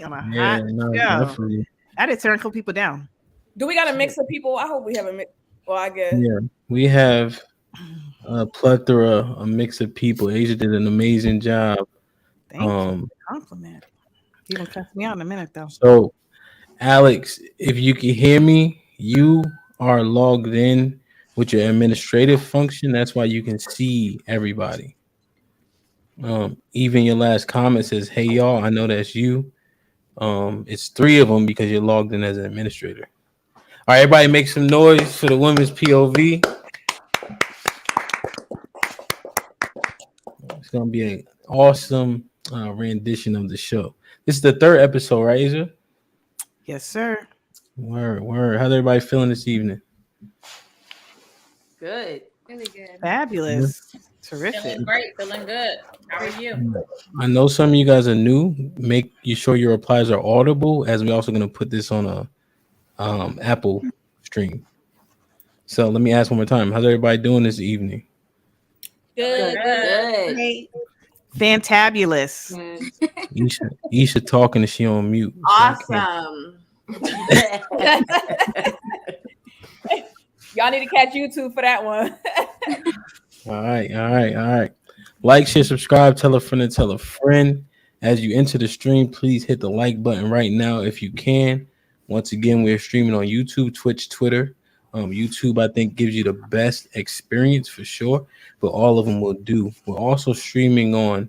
on a Yeah, hot no, show. definitely. I did turn cool people down. Do we got a mix of people? I hope we have a mix. Well, I guess. Yeah, we have a plethora, a mix of people. Asia did an amazing job. Thank you. Um, Compliment. You gonna cuss me out in a minute though. so Alex, if you can hear me, you are logged in with your administrative function. That's why you can see everybody. Even your last comment says, "Hey y'all, I know that's you." It's three of them because you're logged in as an administrator. All right, everybody, make some noise for the women's POV. It's gonna be an awesome rendition of the show. This is the third episode, right, Asia? Yes, sir. Word, word. How's everybody feeling this evening? Good. Really good. Fabulous. Terrific. Feeling great. Feeling good. How are you? I know some of you guys are new. Make you sure your replies are audible, as we're also gonna put this on a Apple stream. So let me ask one more time. How's everybody doing this evening? Good. Good. Great. Fantabulous. Isha talking and she on mute. So I can't- Awesome. Y'all need to catch YouTube for that one. All right, all right, all right. Like, share, subscribe, tell a friend, and tell a friend. As you enter the stream, please hit the like button right now if you can. Once again, we're streaming on YouTube, Twitch, Twitter. YouTube, I think, gives you the best experience for sure, but all of them will do. We're also streaming on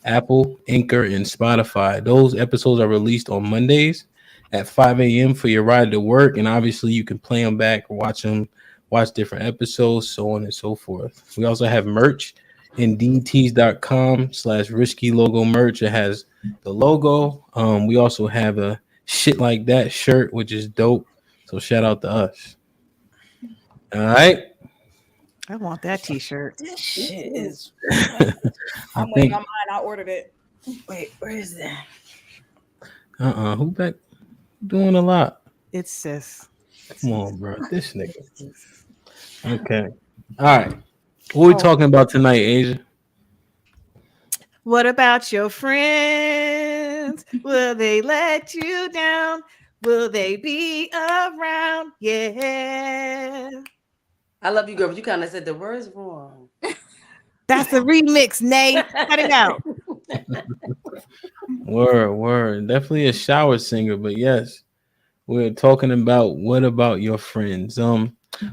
Apple, Anchor, and Spotify. Those episodes are released on Mondays at 5 a.m. for your ride to work, and obviously you can play them back, watch different episodes, so on and so forth. We also have merch in dtees.com/risky logo merch. It has the logo. We also have a shit like that shirt, which is dope. So shout out to us. All right. I want that T-shirt. This shit is. I I'm waiting think on mine. I ordered it. Wait, where is that? who back doing a lot? It's sis. Come on, bro. This nigga. Okay. All right. What are we talking about tonight, Asia? What about your friends? Will they let you down? Will they be around? Yeah. I love you, girl, but you kind of said the words wrong. That's a remix, Nate. Cut it out. Word. Definitely a shower singer, but yes, we're talking about what about your friends.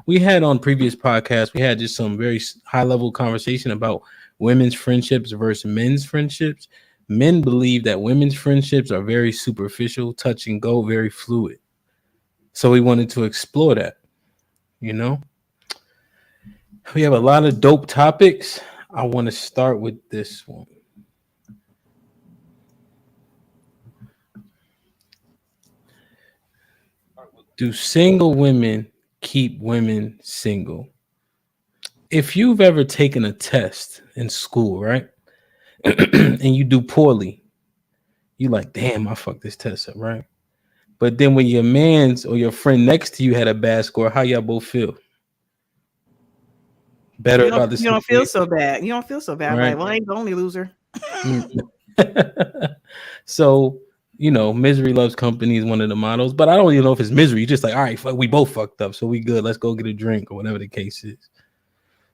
We had on previous podcasts, we had just some very high level conversation about women's friendships versus men's friendships. Men believe that women's friendships are very superficial, touch and go, very fluid. So we wanted to explore that. You know, we have a lot of dope topics. I want to start with this one. Do single women keep women single? If you've ever taken a test in school, right, and you do poorly, you like, damn, I fucked this test up, right? But then when your man's or your friend next to you had a bad score, how y'all both feel? Better You about the don't feel situation, so bad. You don't feel so bad. right? Like, well, I ain't the only loser. So, you know, misery loves company is one of the models, but I don't even know if it's misery. You're just like, all right, fuck, we both fucked up, so we good. Let's go get a drink or whatever the case is.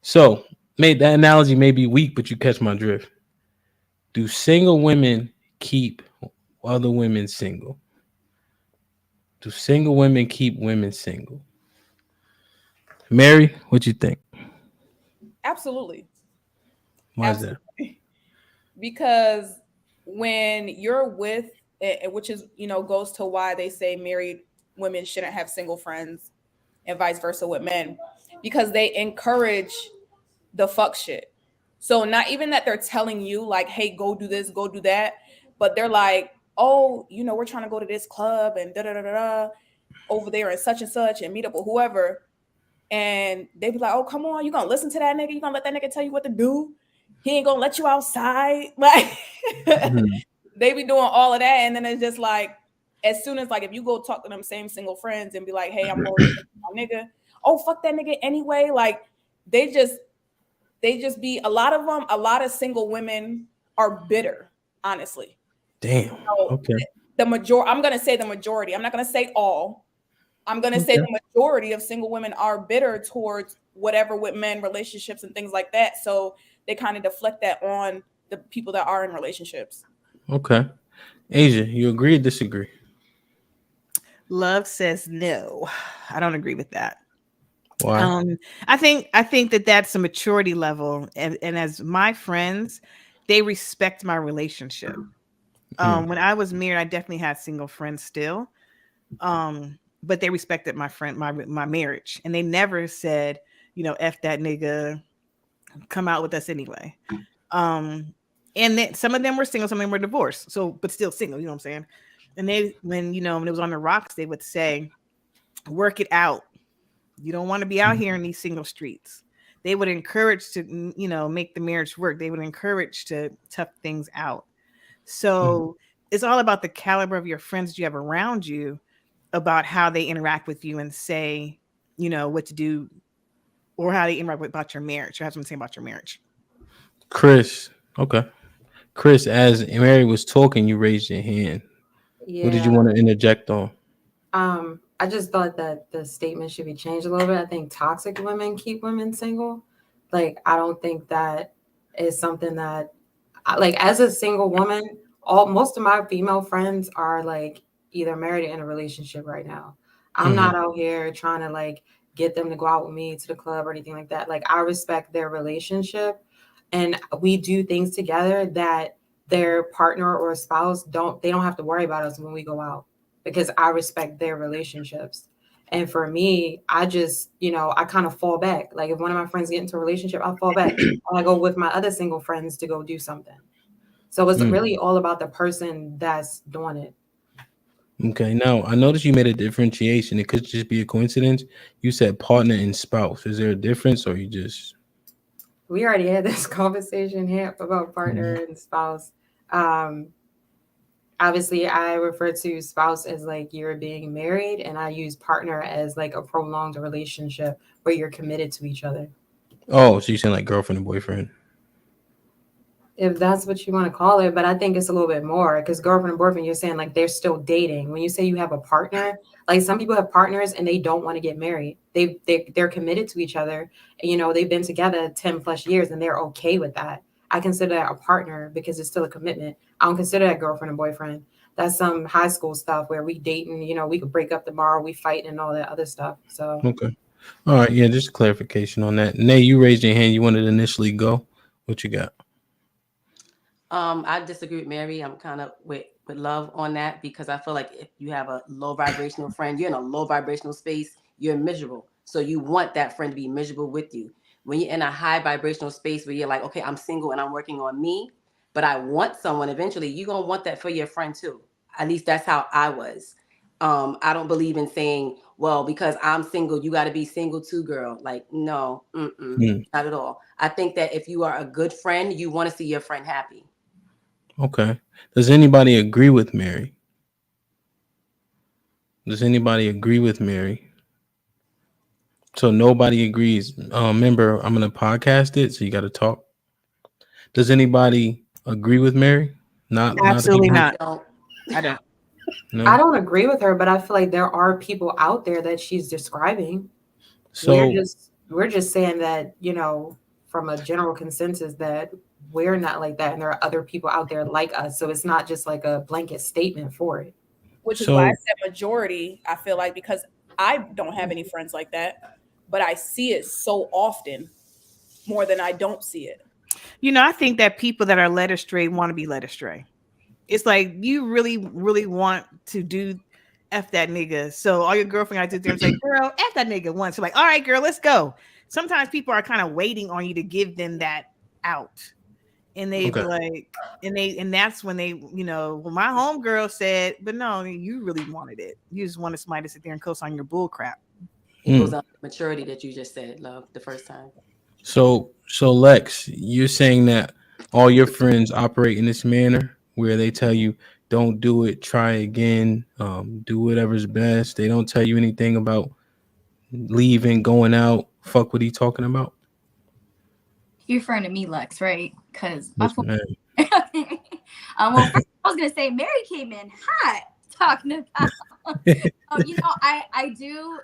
So, made that analogy may be weak, but you catch my drift. Do single women keep other women single? Do single women keep women single? Mary, what you think? Absolutely. Why is that? Because when you're with, which is, goes to why they say married women shouldn't have single friends and vice versa with men, because they encourage the fuck shit. So not even that they're telling you like, hey, go do this, go do that, but they're like, oh, we're trying to go to this club and da da da da over there and such and meet up with whoever. And they be like, oh, come on, you gonna listen to that nigga? You gonna let that nigga tell you what to do? He ain't gonna let you outside. Like they be doing all of that. And then it's just like, as soon as like, if you go talk to them same single friends and be like, hey, I'm going to my nigga. Oh, fuck that nigga anyway. Like they just be, a lot of single women are bitter, honestly. Damn. So Okay. I'm going to say the majority. I'm not going to say all. I'm going to say the majority of single women are bitter towards whatever with men, relationships and things like that. So they kind of deflect that on the people that are in relationships. Okay. Asia, you agree or disagree? Love says no. I don't agree with that. Why? I think that that's a maturity level, and as my friends, they respect my relationship. When I was married, I definitely had single friends still, but they respected my marriage, and they never said, "F that nigga, come out with us anyway." And then some of them were single, some of them were divorced, so but still single. You know what I'm saying? And when it was on the rocks, they would say, "Work it out. You don't want to be out here in these single streets." They would encourage to, make the marriage work. They would encourage to tough things out. So it's all about the caliber of your friends that you have around you, about how they interact with you and say, what to do, or how they interact about your marriage, or have something to say about your marriage. Chris. Okay. Chris, as Mary was talking, you raised your hand. Yeah. What did you want to interject on? I just thought that the statement should be changed a little bit. I think toxic women keep women single. Like, I don't think that is something that, like, as a single woman, most of my female friends are like either married or in a relationship right now. I'm not out here trying to like get them to go out with me to the club or anything like that. Like, I respect their relationship, and we do things together that their partner or spouse don't have to worry about us when we go out, because I respect their relationships. And for me, I just, I kind of fall back. Like, if one of my friends get into a relationship, I'll fall back. And I go with my other single friends to go do something. So it's really all about the person that's doing it. Okay. Now, I noticed you made a differentiation. It could just be a coincidence. You said partner and spouse. Is there a difference, or you just... We already had this conversation here about partner and spouse. Obviously, I refer to spouse as like you're being married, and I use partner as like a prolonged relationship where you're committed to each other. Oh, so you're saying like girlfriend and boyfriend? If that's what you want to call it, but I think it's a little bit more, because girlfriend and boyfriend, you're saying like they're still dating. When you say you have a partner, like some people have partners and they don't want to get married. They're committed to each other, and they've been together 10 plus years and they're okay with that. I consider that a partner because it's still a commitment. I don't consider that girlfriend and boyfriend. That's some high school stuff where we dating, we could break up tomorrow, we fight and all that other stuff. So Okay. All right. Yeah, just clarification on that. Nay, you raised your hand. You wanted to initially go. What you got? I disagree with Mary. I'm kind of with Love on that, because I feel like if you have a low vibrational friend, you're in a low vibrational space, you're miserable. So you want that friend to be miserable with you. When you're in a high vibrational space where you're like, okay, I'm single and I'm working on me, but I want someone eventually, you're going to want that for your friend too. At least that's how I was. I don't believe in saying, well, because I'm single, you got to be single too, girl. Like, no, not at all. I think that if you are a good friend, you want to see your friend happy. Okay. Does anybody agree with Mary? Does anybody agree with Mary? So nobody agrees. Remember, I'm gonna podcast it, so you got to talk. Does anybody agree with Mary? Absolutely not. I don't. No. I don't agree with her, but I feel like there are people out there that she's describing. So we're just saying that, from a general consensus that we're not like that, and there are other people out there like us. So it's not just like a blanket statement for it. Which is why I said majority. I feel like, because I don't have any friends like that, but I see it so often more than I don't see it. I think that people that are led astray want to be led astray. It's like, you really, really want to do F that nigga. So all your girlfriend got to do is like, girl, F that nigga once. So like, all right, girl, let's go. Sometimes people are kind of waiting on you to give them that out. And they be like, and that's when they, well, my homegirl said, but no, you really wanted it. You just wanted somebody to sit there and co-sign your bull crap. It goes on the maturity that you just said, Love, the first time. So Lex, you're saying that all your friends operate in this manner where they tell you, don't do it, try again, do whatever's best. They don't tell you anything about leaving, going out. Fuck what he talking about? You're referring to me, Lex, right? Because Well, first I was gonna say Mary came in hot talking about. I do.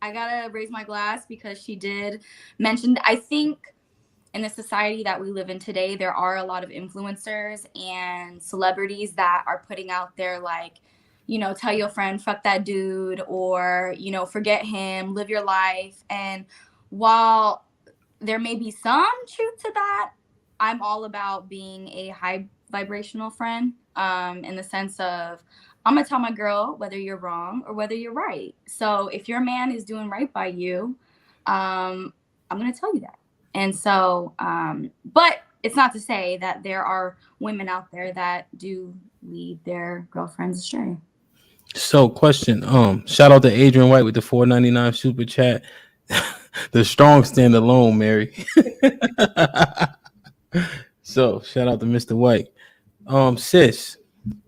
I gotta raise my glass because she did mention. I think in the society that we live in today, there are a lot of influencers and celebrities that are putting out there like, tell your friend, fuck that dude, or, forget him, live your life. And while there may be some truth to that, I'm all about being a high vibrational friend, in the sense of I'm gonna tell my girl whether you're wrong or whether you're right. So if your man is doing right by you, I'm gonna tell you that. And so, but it's not to say that there are women out there that do lead their girlfriends astray. So, question. Shout out to Adrian White with the $4.99 super chat. The strong stand alone, Mary. So, shout out to Mr. White. Sis,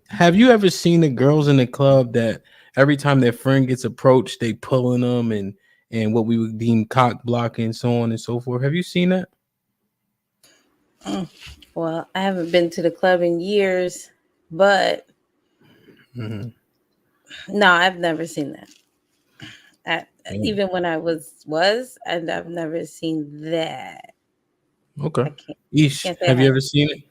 have you ever seen the girls in the club that every time their friend gets approached, they pulling them and what we would deem cock blocking, so on and so forth? Have you seen that? Well, I haven't been to the club in years, but no, I've never seen that. Even when I was, and I've never seen that. Okay. Ish, have you ever seen it?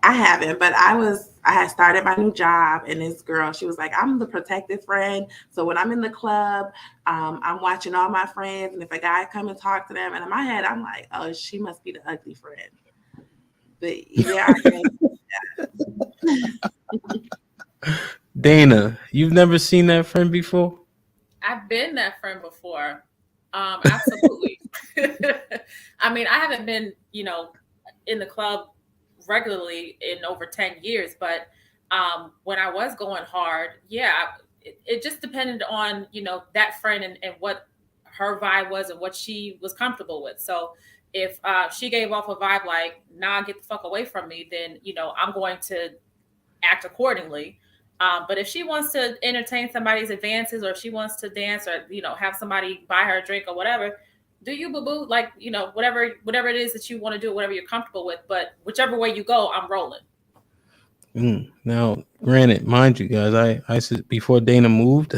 I haven't, but I had started my new job, and this girl, she was like, I'm the protective friend. So when I'm in the club, I'm watching all my friends, and if a guy come and talk to them, and in my head, I'm like, oh, she must be the ugly friend. But yeah, Dana, you've never seen that friend before? I've been that friend before. Absolutely. I mean, I haven't been, in the club regularly in over 10 years, but when I was going hard, it just depended on, that friend and what her vibe was and what she was comfortable with. So if she gave off a vibe like, nah, get the fuck away from me, then, I'm going to act accordingly. But if she wants to entertain somebody's advances, or if she wants to dance, or have somebody buy her a drink or whatever, do you, boo boo? Like, whatever it is that you want to do, whatever you're comfortable with. But whichever way you go, I'm rolling. Now, granted, mind you, guys, I said before Dana moved,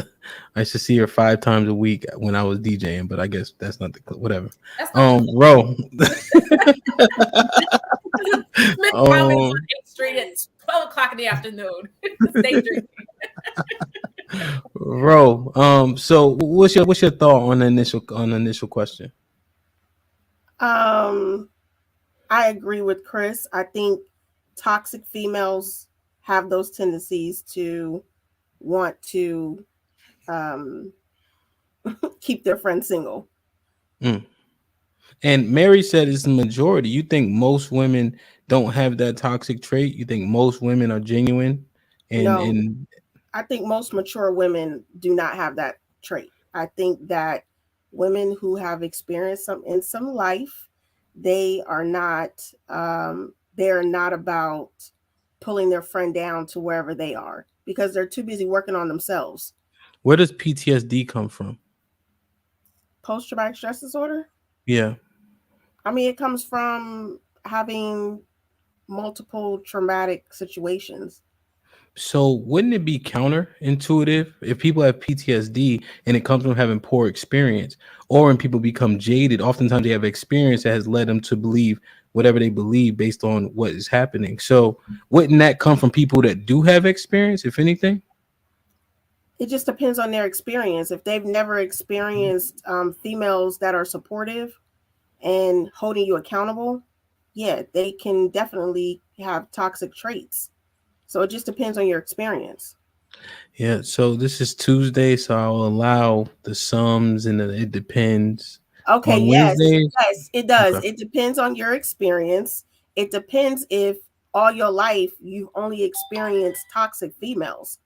I used to see her 5 times a week when I was DJing. But I guess that's not the whatever. Ro. On 8th Street at 12 o'clock in the afternoon. Stay drinking. Ro, so what's your thought on the initial question? I agree with Chris. I think toxic females have those tendencies to want to keep their friends single. And Mary said it's the majority. You think most women don't have that toxic trait? You think most women are genuine? No, I think most mature women do not have that trait. I think that women who have experienced some life, they are not about pulling their friend down to wherever they are, because they're too busy working on themselves. Where does PTSD come from? Post-traumatic stress disorder? Yeah. I mean, it comes from having multiple traumatic situations. So wouldn't it be counterintuitive if people have PTSD and it comes from having poor experience, or when people become jaded, oftentimes they have experience that has led them to believe whatever they believe based on what is happening. So wouldn't that come from people that do have experience, if anything? It just depends on their experience. If they've never experienced females that are supportive and holding you accountable, yeah, they can definitely have toxic traits. So it just depends on your experience. Yeah, so this is Tuesday, so I'll allow the sums and it depends. Okay, yes, it does. Okay. It depends on your experience. It depends if all your life you've only experienced toxic females,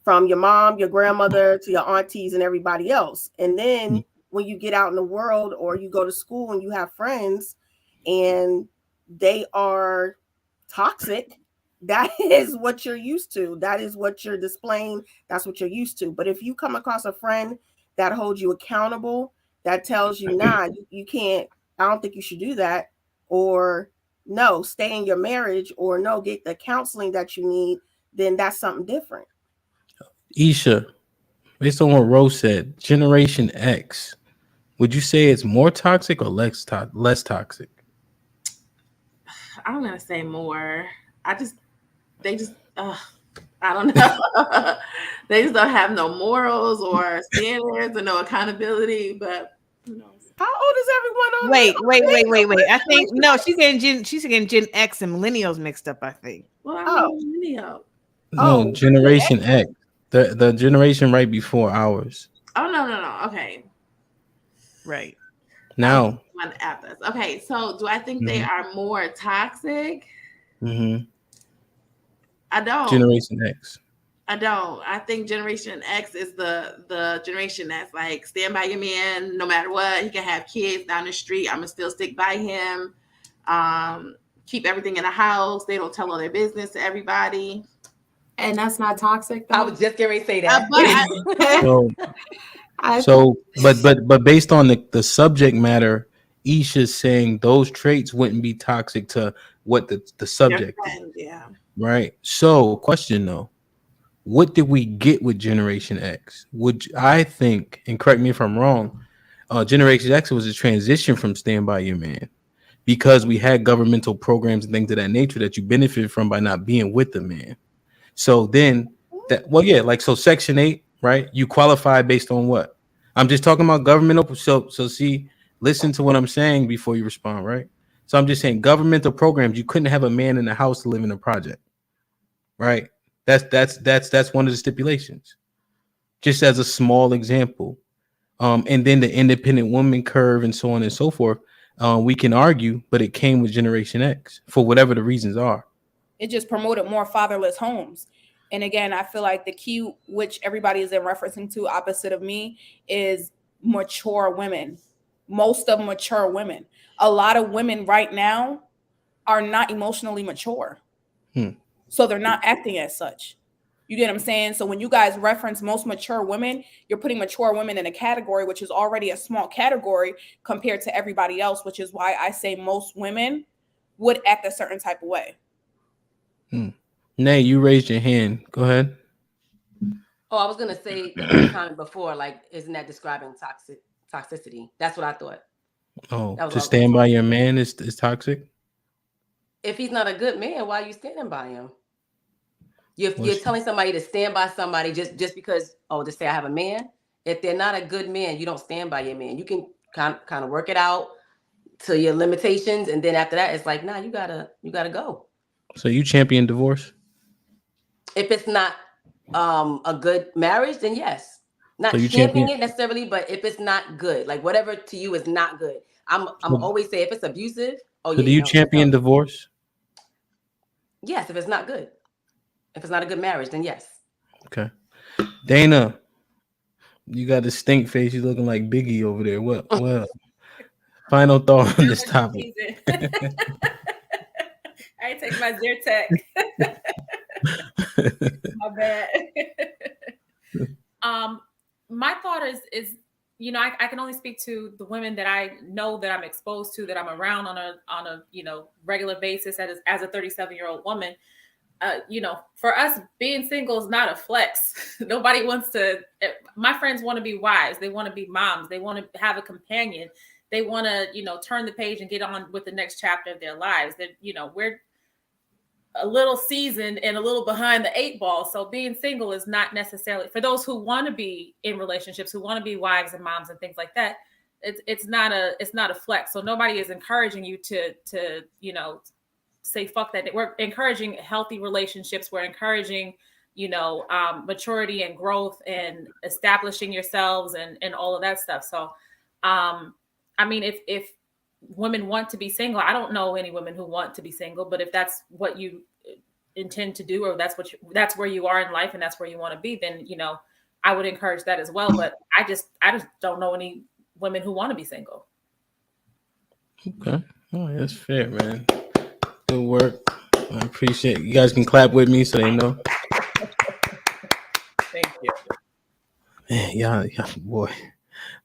from your mom, your grandmother, to your aunties and everybody else. And then when you get out in the world, or you go to school and you have friends and they are toxic, that is what you're used to. That is what you're displaying. That's what you're used to. But if you come across a friend that holds you accountable, that tells you, nah, you can't, I don't think you should do that, or no, stay in your marriage, or no, get the counseling that you need, then that's something different. Isha, based on what Rose said, Generation X, would you say it's more toxic or less toxic? I'm gonna say more. They just I don't know. They just don't have no morals or standards or no accountability. But who knows? How old is everyone on Wait. I think no, she's getting Gen X and millennials mixed up, I think. Well, I'm a millennial. No, Generation X. The generation right before ours. Oh no. Okay. Right. Now. Okay, so do I think they are more toxic? Mm-hmm. I don't. Generation X. I don't. I think Generation X is the generation that's like, stand by your man no matter what. He can have kids down the street. I'm gonna still stick by him. Keep everything in the house. They don't tell all their business to everybody. And that's not toxic, though? I was just getting ready to say that. But based on the subject matter, Isha's saying those traits wouldn't be toxic to what the subject is. Yeah. Right. So, question though, what did we get with Generation X? I think, and correct me if I'm wrong, Generation X was a transition from Stand By Your Man, because we had governmental programs and things of that nature that you benefit from by not being with the man. So then so Section 8, right? You qualify based on what? I'm just talking about governmental. So see, listen to what I'm saying before you respond, right? So I'm just saying governmental programs, you couldn't have a man in the house to live in a project, right? That's one of the stipulations, just as a small example. And then the independent woman curve and so on and so forth. We can argue, but it came with Generation X for whatever the reasons are. It just promoted more fatherless homes. And again, I feel like the key, which everybody is in referencing to opposite of me, is mature women. Most of mature women. A lot of women right now are not emotionally mature. So they're not acting as such. You get what I'm saying? So when you guys reference most mature women, you're putting mature women in a category, which is already a small category compared to everybody else, which is why I say most women would act a certain type of way. Nay, you raised your hand. Go ahead. Oh, I was gonna say the comment before, like, isn't that describing toxicity? That's what I thought. Oh, to stand by your man is toxic? If he's not a good man, why are you standing by him? You're telling somebody to stand by somebody just because, just say I have a man. If they're not a good man, you don't stand by your man. You can kind of work it out to your limitations, and then after that, it's like, nah, you gotta go. So you champion divorce? If it's not a good marriage, then yes. Not so championing it necessarily, but if it's not good, like whatever to you is not good, I'm always say if it's abusive. So do you champion divorce? Yes, if it's not good. If it's not a good marriage, then yes. Okay. Dana, you got a stink face. You looking like Biggie over there. Well, final thought on this topic. I take my Zyrtec. My bad. My thought is I can only speak to the women that I know, that I'm exposed to, that I'm around on a regular basis as a 37-year-old woman. For us, being single is not a flex. Nobody wants to. My friends want to be wives. They want to be moms. They want to have a companion. They want to, turn the page and get on with the next chapter of their lives. That, we're a little seasoned and a little behind the 8 ball. So being single is not necessarily for those who want to be in relationships, who want to be wives and moms and things like that. It's not a flex. So nobody is encouraging you to say fuck that. We're encouraging healthy relationships. We're encouraging, maturity and growth and establishing yourselves and all of that stuff. So, if women want to be single, I don't know any women who want to be single, but if that's what you intend to do, or that's where you are in life and that's where you want to be, then, I would encourage that as well. But I just don't know any women who want to be single. Okay. Oh, that's fair, man. Good work. I appreciate it. You guys can clap with me so they know. Thank you. Man, yeah, boy.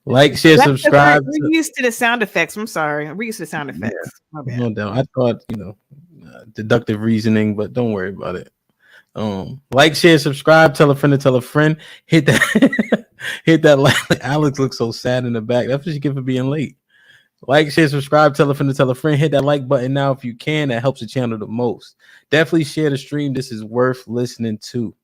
Like, share, That's 'cause subscribe. we're used to the sound effects. I'm sorry. We're used to sound effects. My bad. No doubt. I thought, deductive reasoning, but don't worry about it. Like, share, subscribe, tell a friend to tell a friend. Hit that, hit that like. Alex looks so sad in the back. That's what you get for being late. Like, share, subscribe, tell a friend to tell a friend. Hit that like button now if you can. That helps the channel the most. Definitely share the stream. This is worth listening to.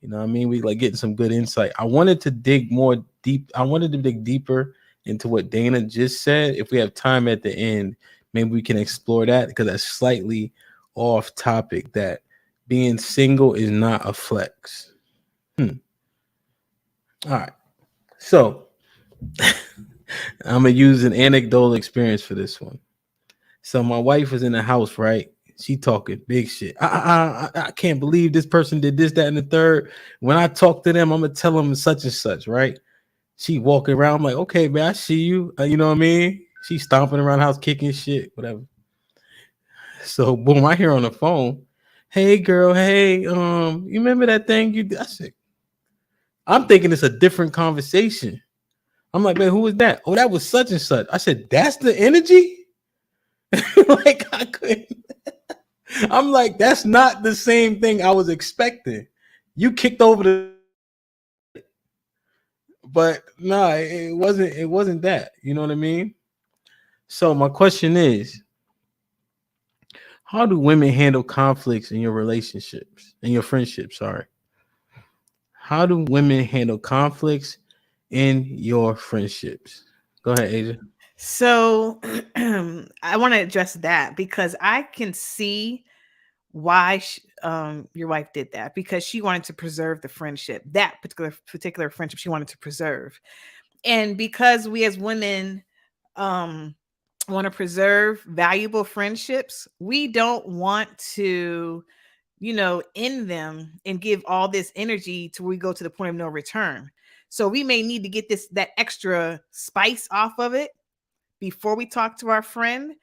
You know what I mean? We like getting some good insight. I wanted to dig more deep. I wanted to dig deeper into what Dana just said. If we have time at the end, maybe we can explore that because that's slightly off topic. That being single is not a flex. All right. So I'm gonna use an anecdotal experience for this one. So my wife was in the house, right? She talking big shit. I can't believe this person did this, that, and the third. When I talk to them, I'm gonna tell them such and such, right? She walking around, I'm like, okay, man, I see you. You know what I mean? She stomping around the house, kicking shit, whatever. So boom, I hear on the phone, hey girl, hey, you remember that thing you did? I said, I'm thinking it's a different conversation. I'm like, man, who was that? Oh, that was such and such. I said, that's the energy? Like I couldn't. I'm like, that's not the same thing I was expecting. You kicked over the, but no, it wasn't that. You know what I mean? So my question is, how do women handle conflicts in your relationships, in your friendships? Sorry. How do women handle conflicts in your friendships? Go ahead, Asia. So I want to address that because I can see why your wife did that, because she wanted to preserve the friendship, that particular friendship she wanted to preserve. And because we as women want to preserve valuable friendships, we don't want to end them and give all this energy to where we go to the point of no return. So we may need to get that extra spice off of it before we talk to our friend,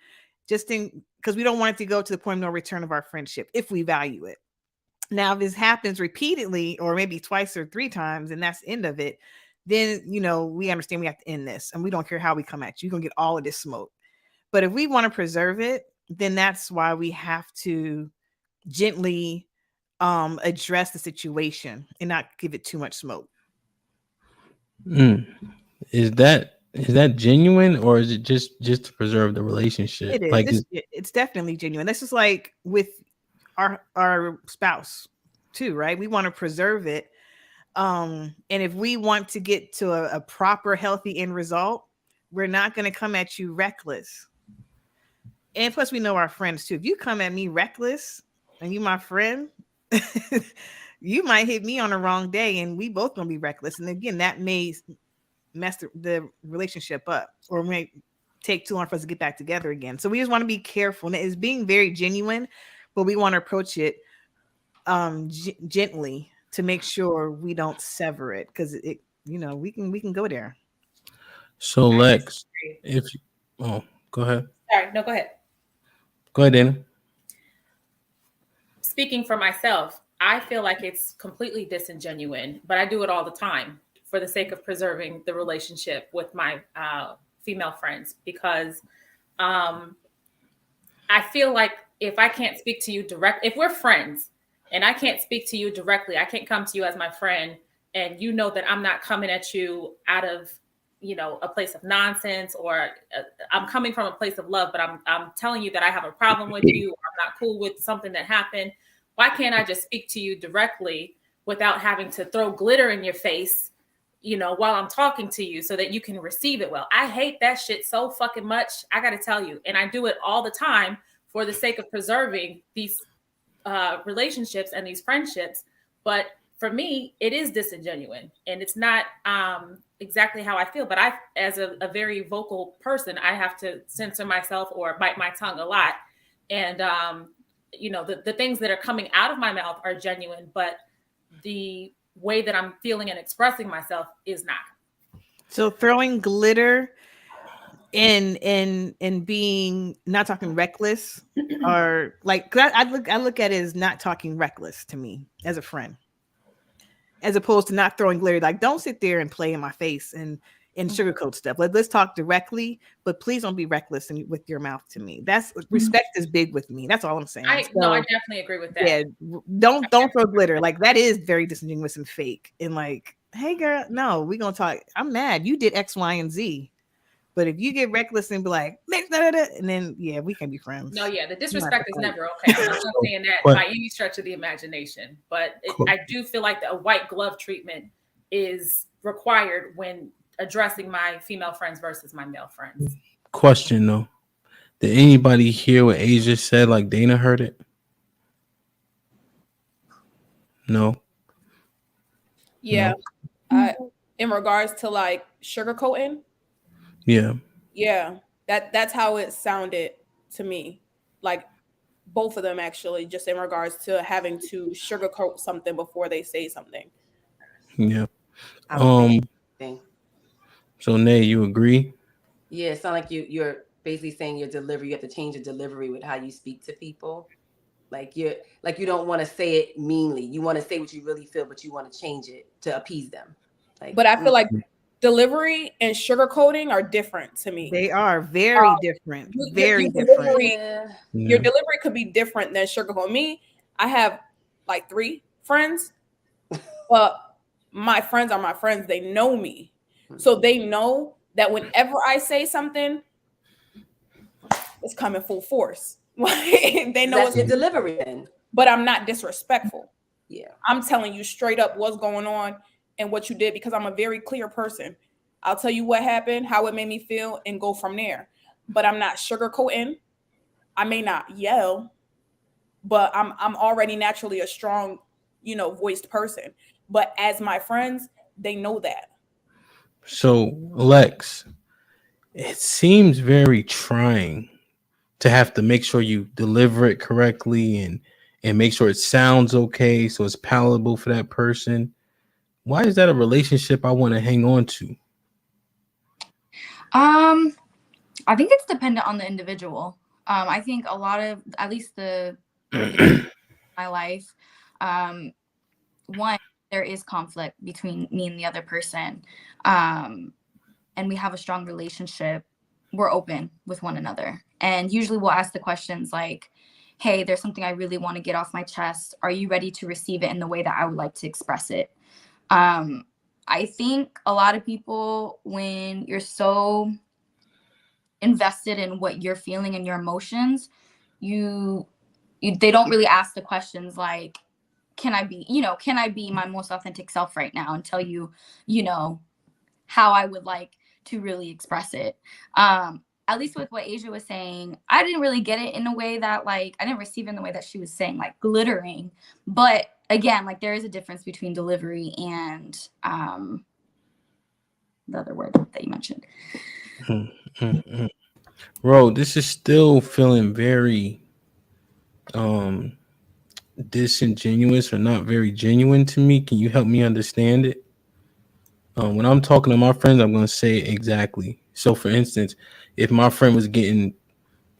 because we don't want it to go to the point of no return of our friendship if we value it. Now, if this happens repeatedly or maybe twice or three times and that's the end of it, then we understand we have to end this and we don't care how we come at you. You're gonna get all of this smoke. But if we want to preserve it, then that's why we have to gently address the situation and not give it too much smoke. Is that genuine, or is it just to preserve the relationship? It is. Like, it's definitely genuine. This is like with our spouse too, right? We want to preserve it. And if we want to get to a proper, healthy end result, we're not going to come at you reckless. And plus, we know our friends too. If you come at me reckless and you my friend, you might hit me on the wrong day and we both gonna be reckless. And again, that may mess the relationship up or may take too long for us to get back together again. So we just want to be careful. And it's being very genuine, but we want to approach it gently to make sure we don't sever it, because we can go there. So Lex, go ahead. Sorry, no, go ahead. Go ahead, Dana. Speaking for myself, I feel like it's completely disingenuous, but I do it all the time for the sake of preserving the relationship with my female friends, because I feel like if I can't speak to you direct, if we're friends and I can't speak to you directly, I can't come to you as my friend, and you know that I'm not coming at you out of a place of nonsense, or I'm coming from a place of love, but I'm telling you that I have a problem with you, or I'm not cool with something that happened. Why can't I just speak to you directly without having to throw glitter in your face, while I'm talking to you, so that you can receive it well? I hate that shit so fucking much. I got to tell you. And I do it all the time for the sake of preserving these relationships and these friendships. But for me, it is disingenuous, and it's not exactly how I feel. But I, as a very vocal person, I have to censor myself or bite my tongue a lot. And, the things that are coming out of my mouth are genuine, but the way that I'm feeling and expressing myself is not. So throwing glitter and being not talking reckless, or like, I look at it as not talking reckless to me as a friend, as opposed to not throwing glitter. Like, don't sit there and play in my face and and sugarcoat stuff. Let's talk directly, but please don't be reckless with your mouth to me. That's respect is big with me. That's all I'm saying. I definitely agree with that. Yeah, don't throw glitter. Like that is very disingenuous and fake. And like, hey girl, no, we gonna talk. I'm mad. You did X, Y, and Z. But if you get reckless and be like, and then yeah, we can be friends. No, yeah, the disrespect is never okay. I'm not saying that by any stretch of the imagination, but I do feel like a white glove treatment is required when addressing my female friends versus my male friends. Question though, did anybody hear what Asia said? Like Dana heard it? No. Yeah. No. In regards to like sugarcoating. Yeah. Yeah. That's how it sounded to me. Like both of them actually, just in regards to having to sugarcoat something before they say something. Yeah. So Nay, you agree? Yeah, it sounds like you're basically saying your delivery, you have to change your delivery with how you speak to people. Like you don't want to say it meanly. You want to say what you really feel, but you want to change it to appease them. But I feel like delivery and sugarcoating are different to me. They are very different. Very different. Your delivery could be different than sugarcoat. Me, I have like 3 friends, but my friends are my friends. They know me. So they know that whenever I say something, it's coming full force. They know it's your delivery then. But I'm not disrespectful. Yeah. I'm telling you straight up what's going on and what you did because I'm a very clear person. I'll tell you what happened, how it made me feel, and go from there. But I'm not sugarcoating. I may not yell, but I'm already naturally a strong, voiced person. But as my friends, they know that. So, Lex, it seems very trying to have to make sure you deliver it correctly and make sure it sounds okay so it's palatable for that person. Why is that a relationship I want to hang on to? I think it's dependent on the individual. I think a lot of, at least my life, one, there is conflict between me and the other person. And we have a strong relationship. We're open with one another. And usually we'll ask the questions like, hey, there's something I really want to get off my chest. Are you ready to receive it in the way that I would like to express it? I think a lot of people, when you're so invested in what you're feeling and your emotions, they don't really ask the questions like, can I be my most authentic self right now and tell you, how I would like to really express it. At least with what Asia was saying, I didn't really get it in a way that I didn't receive it in the way that she was saying, like glittering. But again, there is a difference between delivery and the other word that you mentioned. Bro, this is still feeling very disingenuous or not very genuine to me. Can you help me understand it? When I'm talking to my friends, I'm going to say it exactly. So for instance, if my friend was getting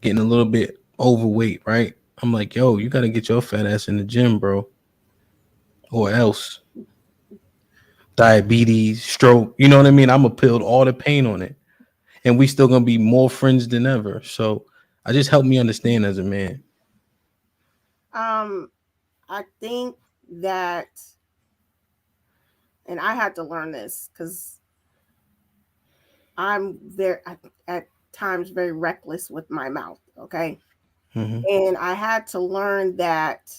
a little bit overweight, right? I'm like, yo, you got to get your fat ass in the gym, bro. Or else diabetes, stroke, you know what I mean? I'm going to peel all the pain on it. And we still going to be more friends than ever. So I just help me understand as a man. I think that, and I had to learn this because I'm at times very reckless with my mouth. Okay. Mm-hmm. And I had to learn that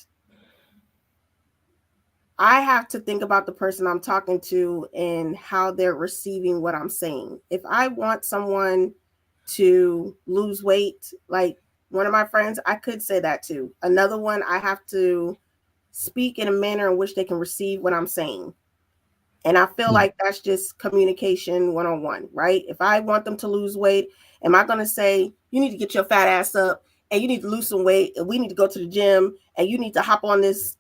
I have to think about the person I'm talking to and how they're receiving what I'm saying. If I want someone to lose weight, like one of my friends, I could say that to. Another one, I have to speak in a manner in which they can receive what I'm saying. And I feel like that's just communication 101, right? If I want them to lose weight, am I going to say, you need to get your fat ass up and you need to lose some weight and we need to go to the gym and you need to hop on this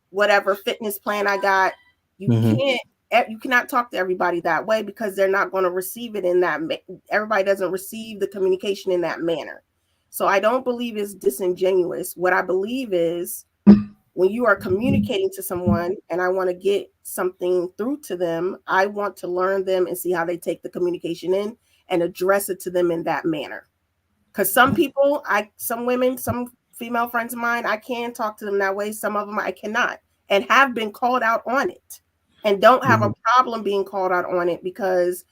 whatever fitness plan I got? You cannot talk to everybody that way because they're not going to receive it in that. Everybody doesn't receive the communication in that manner. So I don't believe it's disingenuous. What I believe is when you are communicating to someone and I want to get something through to them, I want to learn them and see how they take the communication in and address it to them in that manner. Because some people, some women, some female friends of mine, I can talk to them that way. Some of them I cannot, and have been called out on it, and don't have a problem being called out on it because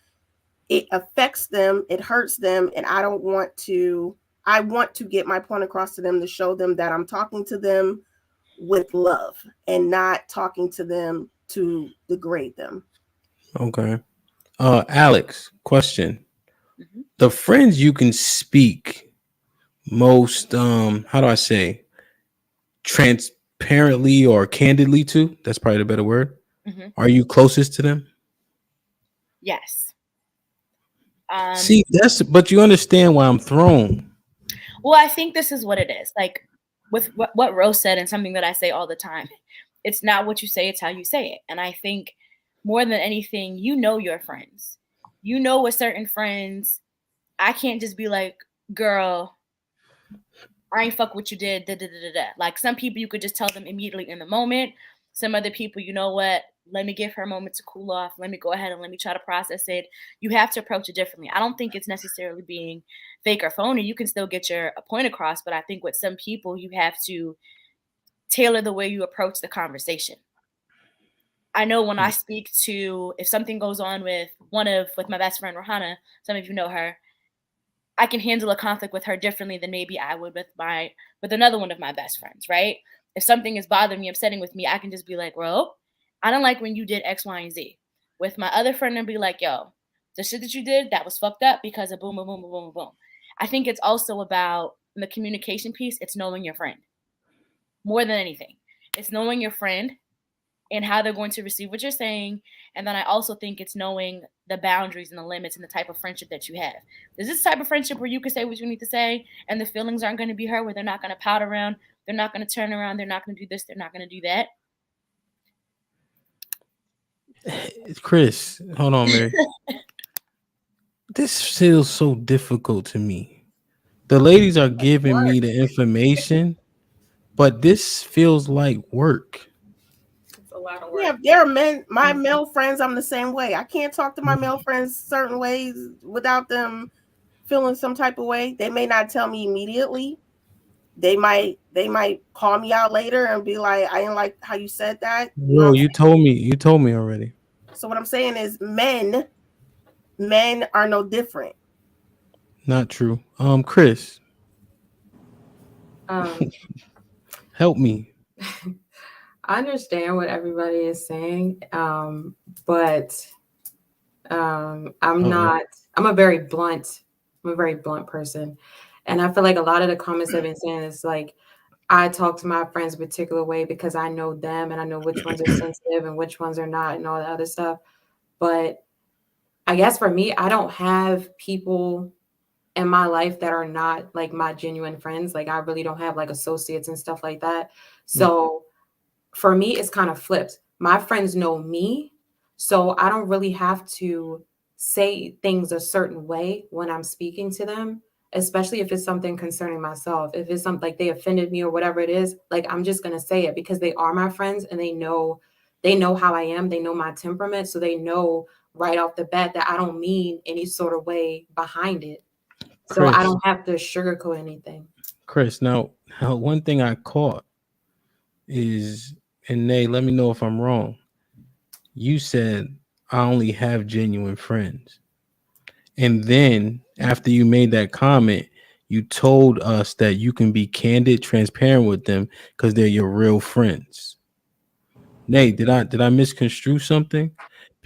it affects them, it hurts them, and I don't want to. I want to get my point across to them to show them that I'm talking to them with love and not talking to them to degrade them. Okay. Alex, question. Mhm. The friends you can speak most, how do I say, transparently or candidly to, that's probably the better word. Mhm. Are you closest to them? Yes. See, but you understand why I'm thrown. Well, I think this is what it is. Like with what Rose said, and something that I say all the time, it's not what you say, it's how you say it. And I think more than anything, you know your friends. You know with certain friends, I can't just be like, girl, I ain't fuck what you did. Da, da, da, da, da. Like some people, you could just tell them immediately in the moment. Some other people, you know what? Let me give her a moment to cool off. Let me go ahead and let me try to process it. You have to approach it differently. I don't think it's necessarily being fake or phony. You can still get your point across, but I think with some people, you have to tailor the way you approach the conversation. I know when I speak to, if something goes on with with my best friend Rohana, some of you know her, I can handle a conflict with her differently than maybe I would with another one of my best friends, right? If something is bothering me, upsetting with me, I can just be like, bro, I don't like when you did X, Y, and Z. With my other friend, and be like, yo, the shit that you did, that was fucked up because of boom, boom, boom, boom, boom, boom. I think it's also about the communication piece. It's knowing your friend more than anything. It's knowing your friend and how they're going to receive what you're saying. And then I also think it's knowing the boundaries and the limits and the type of friendship that you have. Is this type of friendship where you can say what you need to say and the feelings aren't going to be hurt, where they're not going to pout around, they're not going to turn around, they're not going to do this, they're not going to do that? Chris, hold on, Mary. This feels so difficult to me. The ladies are giving me the information, but this feels like work. It's a lot of work. Yeah, there are men, my male friends, I'm the same way. I can't talk to my male friends certain ways without them feeling some type of way. They may not tell me immediately. They might call me out later and be like, I didn't like how you said that. You know Yo, what you told me already. So what I'm saying is men are no different. Not true. Chris, Um, help me. I understand what everybody is saying, but I'm not. I'm a very blunt person, and I feel like a lot of the comments I've been saying is like, I talk to my friends a particular way because I know them and I know which ones are sensitive and which ones are not and all that other stuff. But I guess for me, I don't have people in my life that are not like my genuine friends. Like I really don't have like associates and stuff like that. So for me, it's kind of flipped. My friends know me, so I don't really have to say things a certain way when I'm speaking to them, especially if it's something concerning myself. If it's something like they offended me or whatever it is, like I'm just gonna say it because they are my friends and they know how I am, they know my temperament, so they know right off the bat that I don't mean any sort of way behind it. So I don't have to sugarcoat anything. Chris, now one thing I caught is, and Nay, let me know if I'm wrong. You said I only have genuine friends. And then after you made that comment, you told us that you can be candid, transparent with them because they're your real friends. Nay, did I misconstrue something?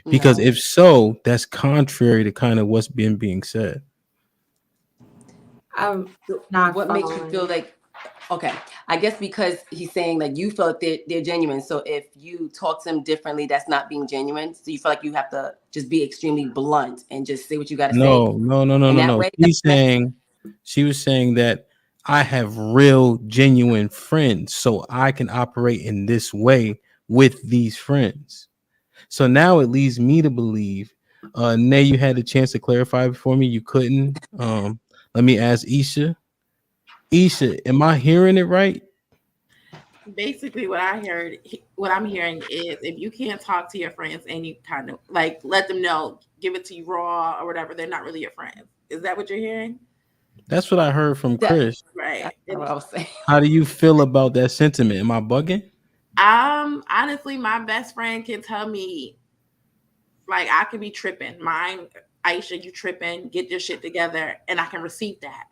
Because No. if so, that's contrary to kind of what's being said. I'm not What makes you feel following. like, okay, I guess because he's saying like you feel like they're genuine. So if you talk to them differently, that's not being genuine. So you feel like you have to just be extremely blunt and just say what you got to say. In that No. way, that's She was saying that I have real, genuine friends, so I can operate in this way with these friends. So now it leads me to believe. Nay, you had a chance to clarify before me. You couldn't. Let me ask Isha. Isha, am I hearing it right? Basically, what I'm hearing is if you can't talk to your friends and you kind of like let them know, give it to you raw or whatever, they're not really your friends. Is that what you're hearing? That's what I heard from That, Chris. Right. that's what I was saying. How do you feel about that sentiment? Am I bugging? Honestly, my best friend can tell me, like, I can be tripping. Mine, Aisha, you tripping, get your shit together, and I can receive that.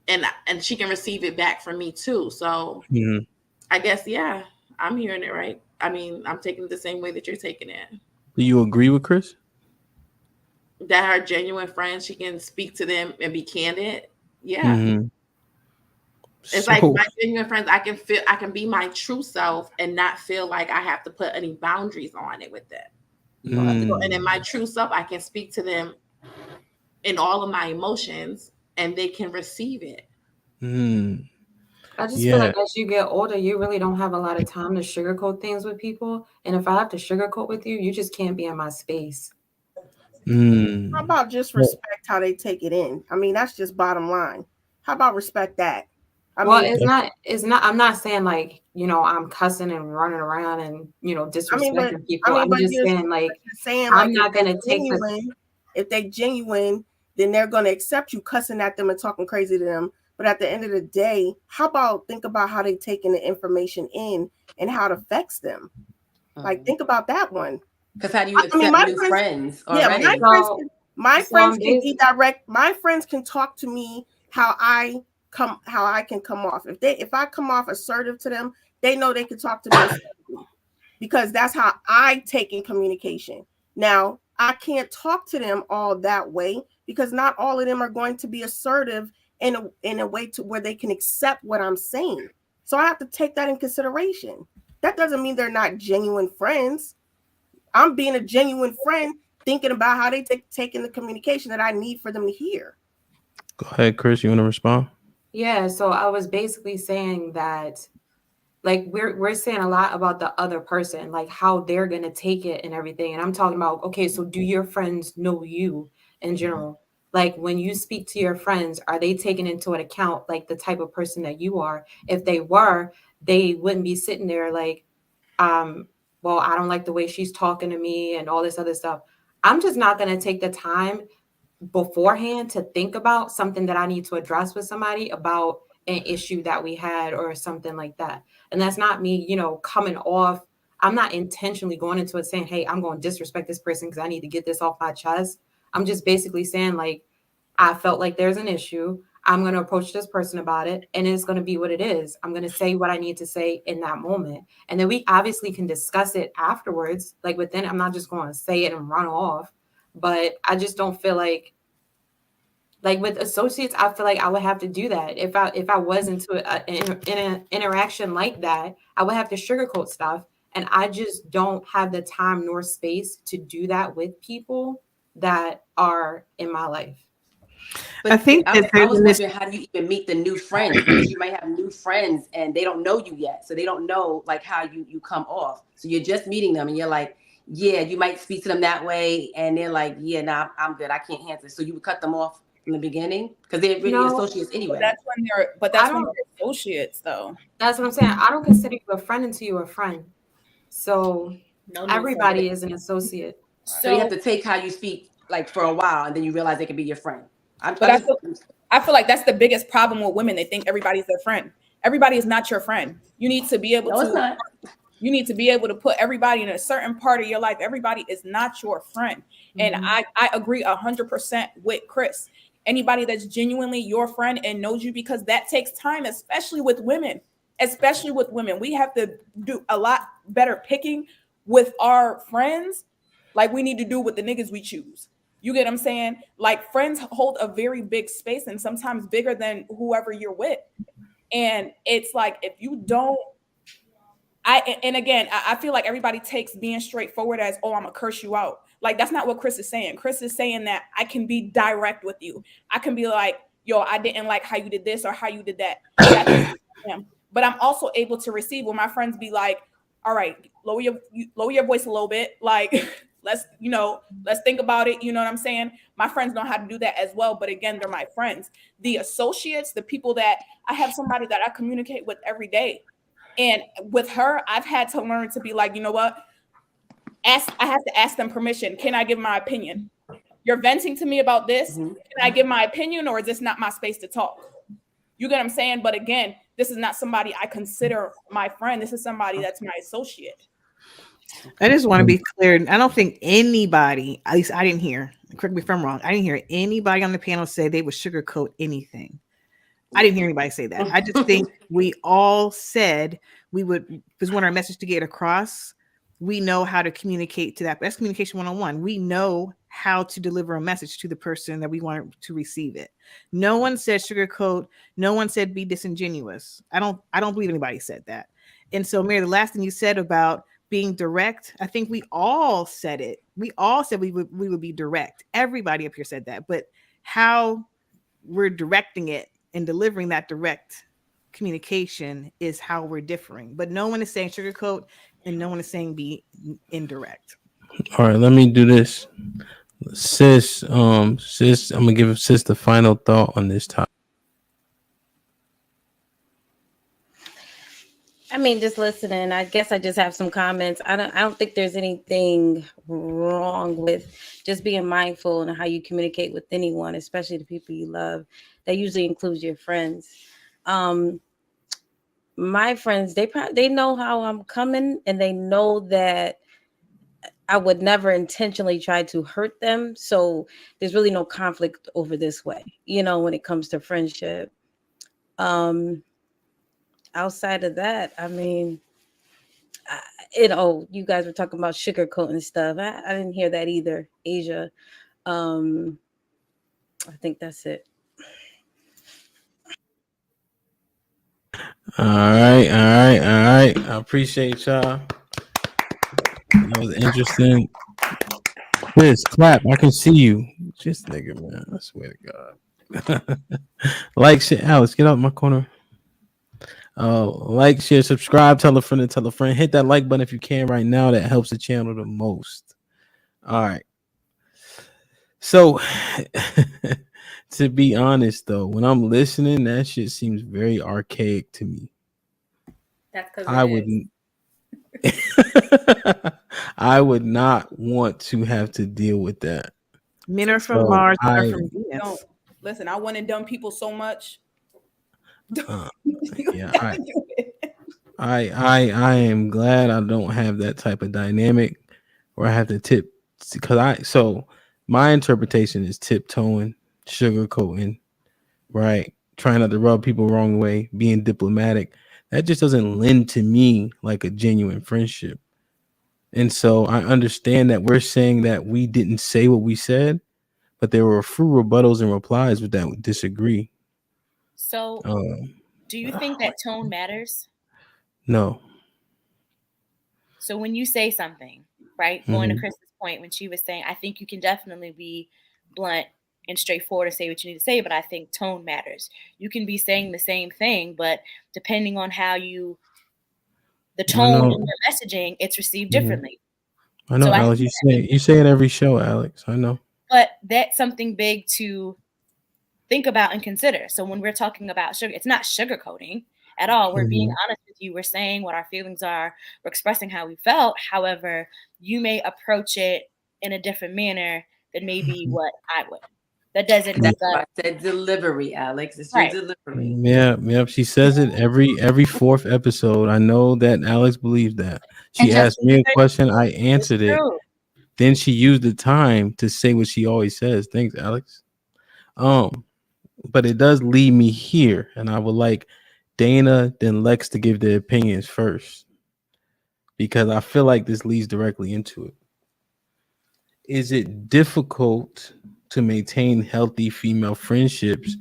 And she can receive it back from me too. So Mhm. I guess, yeah, I'm hearing it right. I mean, I'm taking it the same way that you're taking it. Do you agree with Chris? That her genuine friends, she can speak to them and be candid. Yeah. Mm-hmm. It's like So, my genuine friends, I can be my true self and not feel like I have to put any boundaries on it with them. So, and in my true self, I can speak to them in all of my emotions and they can receive it. I just feel yeah. like as you get older, you really don't have a lot of time to sugarcoat things with people. And if I have to sugarcoat with you, you just can't be in my space. How about just respect how they take it in? I mean, that's just bottom line. How about respect that? I Well, mean, I'm not saying like, I'm cussing and running around and, disrespecting people. I'm but just you're saying like, saying I'm like not going to take if they genuine, then they're going to accept you cussing at them and talking crazy to them. But at the end of the day, how about think about how they taking the information in and how it affects them? Like, think about that one. Because how do you accept new friends already? My friends can be direct. My friends can talk to me how I can come off. If I come off assertive to them, they know they can talk to me assertively because that's how I take in communication. Now, I can't talk to them all that way because not all of them are going to be assertive in a way to where they can accept what I'm saying. So I have to take that in consideration. That doesn't mean they're not genuine friends. I'm being a genuine friend, thinking about how they taking the communication that I need for them to hear. Go ahead, Chris. You want to respond? Yeah, so I was basically saying that like we're saying a lot about the other person, like how they're gonna take it and everything. And I'm talking about, okay, so do your friends know you in general? Like when you speak to your friends, are they taking into an account like the type of person that you are? If they were, they wouldn't be sitting there like, well, I don't like the way she's talking to me and all this other stuff. I'm just not gonna take the time beforehand to think about something that I need to address with somebody about an issue that we had or something like that. And that's not me, coming off. I'm not intentionally going into it saying, hey, I'm going to disrespect this person because I need to get this off my chest. I'm just basically saying, like, I felt like there's an issue. I'm going to approach this person about it, and it's going to be what it is. I'm going to say what I need to say in that moment. And then we obviously can discuss it afterwards. Like within, I'm not just going to say it and run off. But I just don't feel like with associates, I feel like I would have to do that. If I was into an interaction like that, I would have to sugarcoat stuff. And I just don't have the time nor space to do that with people that are in my life. But I think I was wondering, how do you even meet the new friends? Because you might have new friends and they don't know you yet. So they don't know like how you come off. So you're just meeting them and you're like, yeah, you might speak to them that way. And they're like, yeah, nah, I'm good. I can't handle it. So you would cut them off in the beginning because they're really associates anyway. That's when they're associates though. That's what I'm saying. I don't consider you a friend until you're a friend. So everybody is an associate. So you have to take how you speak like for a while and then you realize they can be your friend. I feel like that's the biggest problem with women. They think everybody's their friend. Everybody is not your friend. You need to be able to. You need to be able to put everybody in a certain part of your life. Everybody is not your friend. And I agree 100% with Chris. Anybody that's genuinely your friend and knows you, because that takes time, especially with women. Especially with women. We have to do a lot better picking with our friends like we need to do with the niggas we choose. You get what I'm saying? Like friends hold a very big space and sometimes bigger than whoever you're with. And it's like if you don't, I feel like everybody takes being straightforward as, oh, I'm gonna curse you out. Like that's not what Chris is saying. Chris is saying that I can be direct with you. I can be like, yo, I didn't like how you did this or how you did that. But I'm also able to receive when my friends be like, all right, lower your voice a little bit. Like let's think about it. You know what I'm saying? My friends know how to do that as well. But again, they're my friends. The associates, the people that I have somebody that I communicate with every day. And with her, I've had to learn to be like, you know what? I have to ask them permission. Can I give my opinion? You're venting to me about this. Mhm. Can I give my opinion, or is this not my space to talk? You get what I'm saying? But again, this is not somebody I consider my friend. This is somebody that's my associate. I just want to be clear. I don't think anybody, at least I didn't hear, correct me if I'm wrong, I didn't hear anybody on the panel say they would sugarcoat anything. I didn't hear anybody say that. I just think we all said we would, because want our message to get across, we know how to communicate to that. That's communication 101. We know how to deliver a message to the person that we want to receive it. No one said sugarcoat. No one said be disingenuous. I don't believe anybody said that. And so, Mary, the last thing you said about being direct, I think we all said it. We all said we would be direct. Everybody up here said that. But how we're directing it and delivering that direct communication is how we're differing. But no one is saying sugarcoat and no one is saying be indirect. All right, let me do this. Sis, I'm gonna give sis the final thought on this topic. I mean, just listening. I guess I just have some comments. I don't think there's anything wrong with just being mindful and how you communicate with anyone, especially the people you love. That usually includes your friends. My friends, they know how I'm coming, and they know that I would never intentionally try to hurt them. So there's really no conflict over this way, when it comes to friendship. Outside of that, I mean, you guys were talking about sugarcoat and stuff. I didn't hear that either, Asia. I think that's it. All right. I appreciate y'all. That was interesting. Sis, clap. I can see you. Just nigga, man. I swear to God. Like, shit, Alex, get out my corner. Like, share, subscribe, tell a friend, and tell a friend. Hit that like button if you can right now. That helps the channel the most. All right. So, to be honest, though, when I'm listening, that shit seems very archaic to me. That's because I wouldn't. I would not want to have to deal with that. Men are from Mars, women are from Venus. Venus. Listen, I went and done people so much. Yeah, I am glad I don't have that type of dynamic where I have to tip, because my interpretation is tiptoeing, sugarcoating, right? Trying not to rub people the wrong way, being diplomatic. That just doesn't lend to me like a genuine friendship. And so I understand that we're saying that we didn't say what we said, but there were a few rebuttals and replies with that would disagree. So do you think that tone matters? No. So when you say something, right, going to Chris's point when she was saying, I think you can definitely be blunt and straightforward and say what you need to say, but I think tone matters. You can be saying the same thing, but depending on how the tone in your messaging, it's received differently. I know, so Alex. You say it every show, Alex. I know. But that's something big to think about and consider. So when we're talking about sugar, it's not sugarcoating at all. We're being honest with you. We're saying what our feelings are. We're expressing how we felt. However, you may approach it in a different manner than maybe what I would. That doesn't. That's why I said delivery, Alex. It's your delivery. Yeah. She says it every fourth episode. I know that Alex believes that. She asked me a question, I answered it. Then she used the time to say what she always says. Thanks, Alex. But it does lead me here, and I would like Dana then Lex to give their opinions first, because I feel like this leads directly into it. Is it difficult to maintain healthy female friendships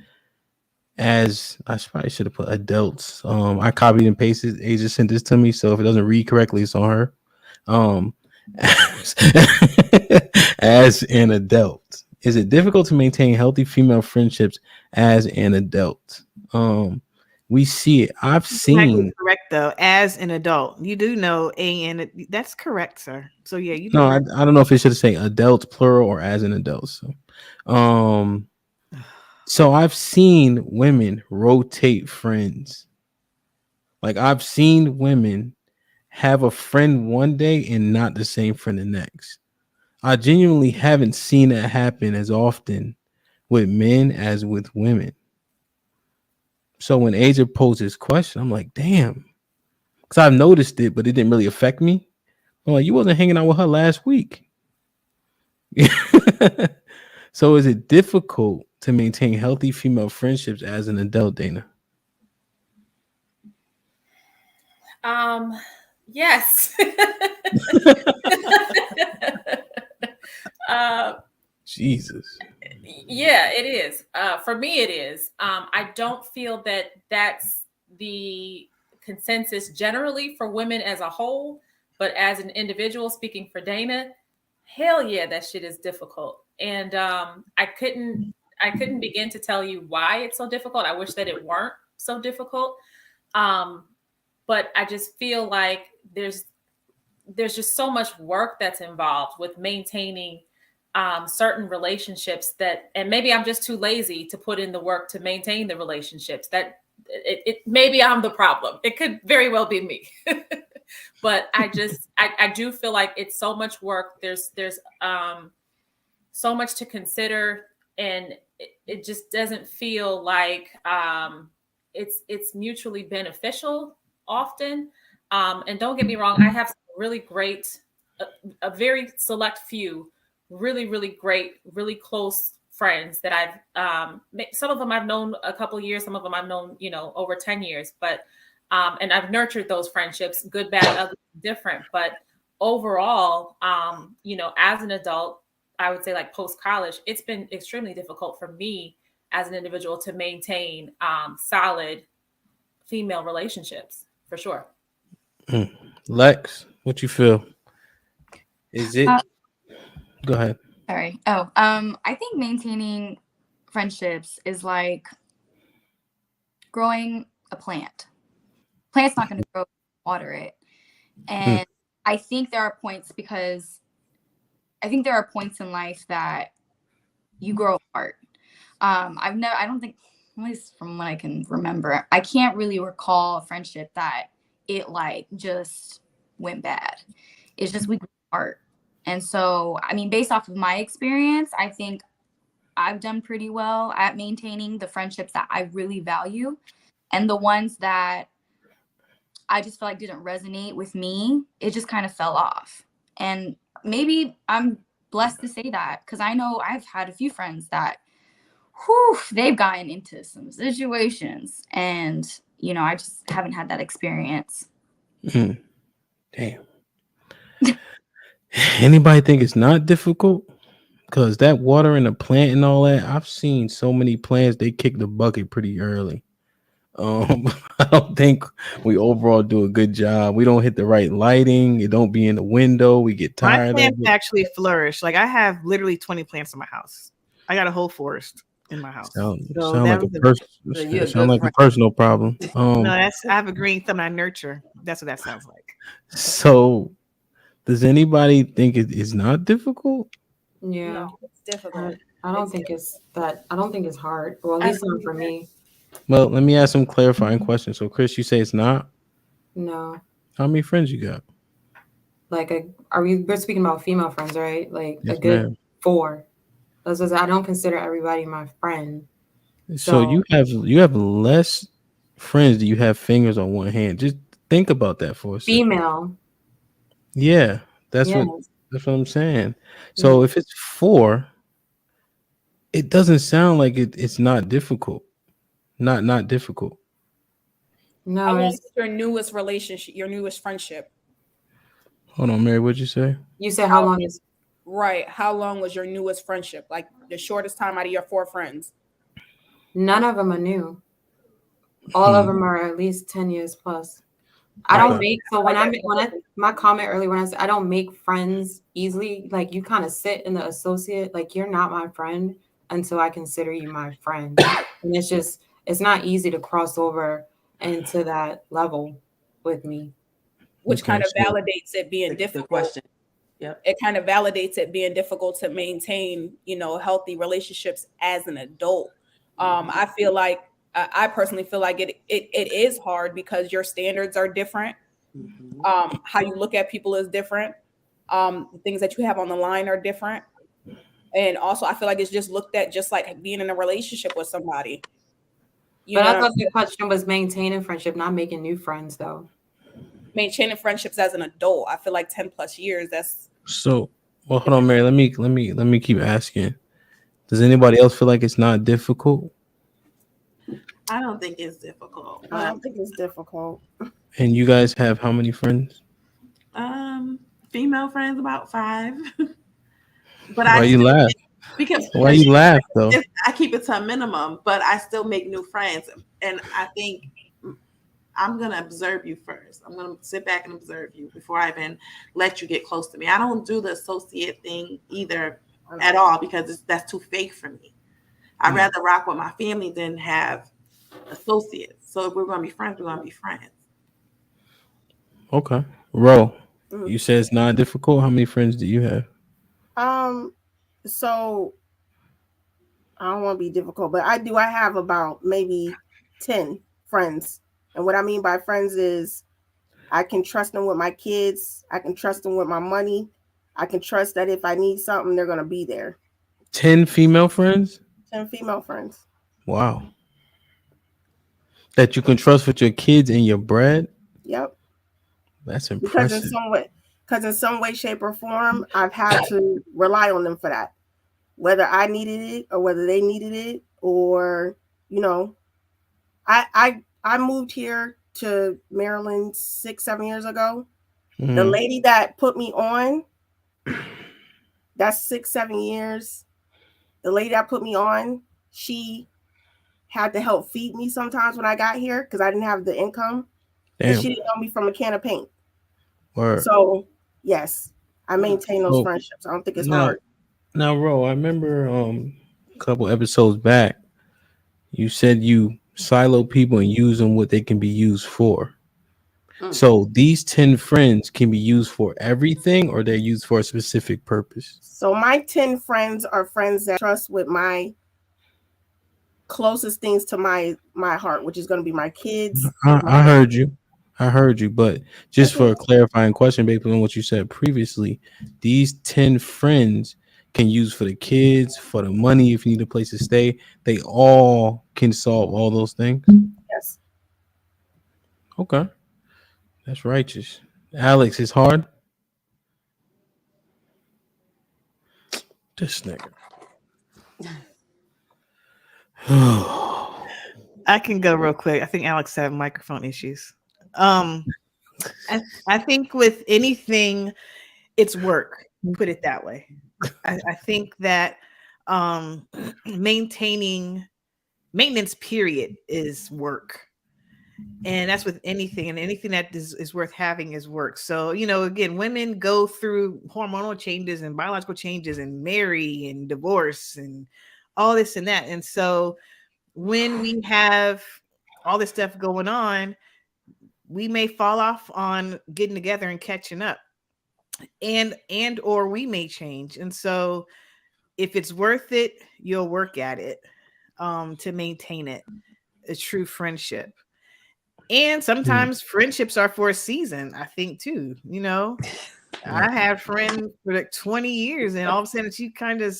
as I probably should have put adults? I copied and pasted. Asia sent this to me, so if it doesn't read correctly, it's on her. As an adult, is it difficult to maintain healthy female friendships as an adult? We see it. I've seen correct though. As an adult, you do know that's correct, sir. So yeah, you do. No, I don't know if it should say adults plural or as an adult. So I've seen women rotate friends Like I've seen women have a friend one day and not the same friend the next. I genuinely haven't seen that happen as often with men as with women. So when Asia posed this question, I'm like, damn. Because I've noticed it, but it didn't really affect me. I'm like, you wasn't hanging out with her last week. So is it difficult to maintain healthy female friendships as an adult, Dana? Yes. Jesus. Yeah, it is. For me, it is. I don't feel that that's the consensus generally for women as a whole, but as an individual, speaking for Dana, hell yeah, that shit is difficult. And I couldn't begin to tell you why it's so difficult. I wish that it weren't so difficult. But I just feel like there's just so much work that's involved with maintaining certain relationships that, and maybe I'm just too lazy to put in the work to maintain the relationships. That it maybe I'm the problem. It could very well be me. But I do feel like it's so much work. There's so much to consider, and it just doesn't feel like it's mutually beneficial often. And don't get me wrong, I have some really great, a very select few, really, really great, really close friends that I've, some of them I've known a couple of years, some of them I've known, over 10 years, but, and I've nurtured those friendships, good, bad, ugly, different. But overall, as an adult, I would say like post-college, it's been extremely difficult for me as an individual to maintain solid female relationships, for sure. Lex, what you feel? Is it? Go ahead. Sorry. Oh, I think maintaining friendships is like growing a plant. Plant's not going to grow, water it. And I think there are points in life that you grow apart. I don't think, at least from what I can remember, I can't really recall a friendship that it like just went bad. It's just we grew apart. And so, I mean, based off of my experience, I think I've done pretty well at maintaining the friendships that I really value, and the ones that I just felt like didn't resonate with me, it just kind of fell off. And maybe I'm blessed to say that, because I know I've had a few friends that they've gotten into some situations, and I just haven't had that experience. Damn. Anybody think it's not difficult? Because that watering a plant and all that, I've seen so many plants, they kick the bucket pretty early. I don't think we overall do a good job. We don't hit the right lighting. It don't be in the window. We get tired My plants of it. actually flourish. Like I have literally 20 plants in my house. I got a whole forest in my house. Sound like a personal problem. No, I have a green thumb. I nurture. That's what that sounds like. So, does anybody think it is not difficult? Yeah, No, it's difficult. I don't think it's hard. Well, at least not for me. Well, let me ask some clarifying questions. So, Chris, you say it's not? No. How many friends you got? Like, we're speaking about female friends, right? Like Yes, a good ma'am. 4. I don't consider everybody my friend. So you have less friends than you have fingers on one hand. Just think about that for a second. Female. Yeah, that's what I'm saying. So if it's 4, it doesn't sound like it's not difficult. Not difficult. No, How long is your newest relationship, your newest friendship? Hold on, Mary, what'd you say? You said how long is right? How long was your newest friendship? Like the shortest time out of your 4 friends? None of them are new. All of them are at least 10 years plus. I don't make my comment earlier when I said I don't make friends easily. Like you kind of sit in the associate, like you're not my friend until I consider you my friend. And it's not easy to cross over into that level with me. Which kind of validates it being difficult. Question. Yep. It kind of validates it being difficult to maintain, healthy relationships as an adult. I feel like I personally feel like it is hard because your standards are different. How you look at people is different. The things that you have on the line are different. And also I feel like it's just looked at just like being in a relationship with somebody. But I thought the question was maintaining friendship, not making new friends though. Maintaining friendships as an adult, I feel like 10 plus years, that's So, well, hold on, Mary. Let me keep asking. Does anybody else feel like it's not difficult? I don't think it's difficult. I don't think it's difficult. And you guys have how many friends? Female friends about 5. But Why you laugh? Because Why you laugh though? I keep it to a minimum, but I still make new friends. And I think I'm going to observe you first. I'm going to sit back and observe you before I even let you get close to me. I don't do the associate thing either at all because that's too fake for me. I'd rather rock with my family than have associates. So if we're going to be friends, we're going to be friends. Okay. Ro, you said it's not difficult. How many friends do you have? So I don't want to be difficult, but I have about maybe 10 friends. And what I mean by friends is I can trust them with my kids. I can trust them with my money. I can trust that if I need something, they're going to be there. 10 female friends? 10 female friends. Wow. That you can trust with your kids and your bread? Yep. That's impressive. Because in some way, shape, or form, I've had to rely on them for that. Whether I needed it or whether they needed it, or, I moved here to Maryland 6-7 years ago. Mm-hmm. The lady that put me on, that's 6-7 years. The lady that put me on, she had to help feed me sometimes when I got here because I didn't have the income. Damn. And she didn't know me from a can of paint. Word. So, yes, I maintain those friendships. I don't think it's hard. Now, Ro, I remember a couple episodes back, you said you silo people and use them what they can be used for. So these 10 friends can be used for everything or they're used for a specific purpose? So my 10 friends are friends that I trust with my closest things to my heart, which is going to be my kids. I heard you, but just for a clarifying question based on what you said previously, these 10 friends can use for the kids, for the money, if you need a place to stay. They all can solve all those things? Yes. Okay. That's righteous. Alex, it's hard? This nigga. I can go real quick. I think Alex had microphone issues. I think with anything, it's work. Put it that way. I think that maintenance period is work. And that's with anything, and anything that is worth having is work. So, again, women go through hormonal changes and biological changes and marry and divorce and all this and that. And so when we have all this stuff going on, we may fall off on getting together and catching up, and or we may change. And so if it's worth it, you'll work at it to maintain it, a true friendship. And sometimes friendships are for a season, I think, too. I had friends for like 20 years and all of a sudden she kind of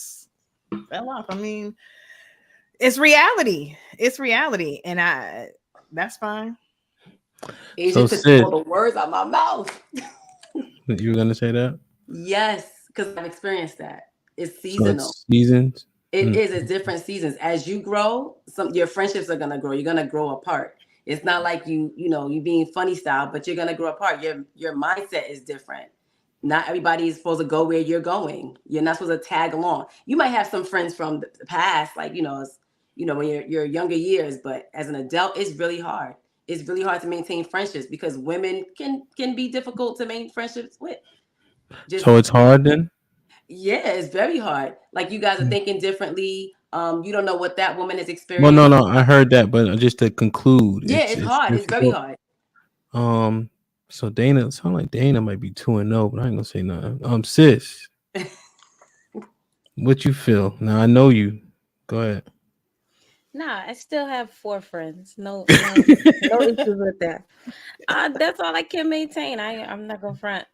fell off. I mean, it's reality. It's reality. And that's fine. Asia took all the words out of my mouth. You were going to say that? Yes, because I've experienced that. It's seasonal. So it's seasons? It is. It's different seasons. As you grow, your friendships are going to grow. You're going to grow apart. It's not like you being funny style, but you're gonna grow apart. Your mindset is different. Not everybody is supposed to go where you're going. You're not supposed to tag along. You might have some friends from the past, like when your younger years, but as an adult, it's really hard. It's really hard to maintain friendships because women can be difficult to maintain friendships with. So it's hard then? Yeah, it's very hard. Like you guys are thinking differently. You don't know what that woman has experienced. Well, no, I heard that, but just to conclude, yeah, it's hard. It's very hard. So Dana, sound like Dana might be 2-0, but I ain't gonna say nothing. Sis, what you feel? Now I know you. Go ahead. Nah, I still have 4 friends. No issues with that. That's all I can maintain. I'm not gonna front.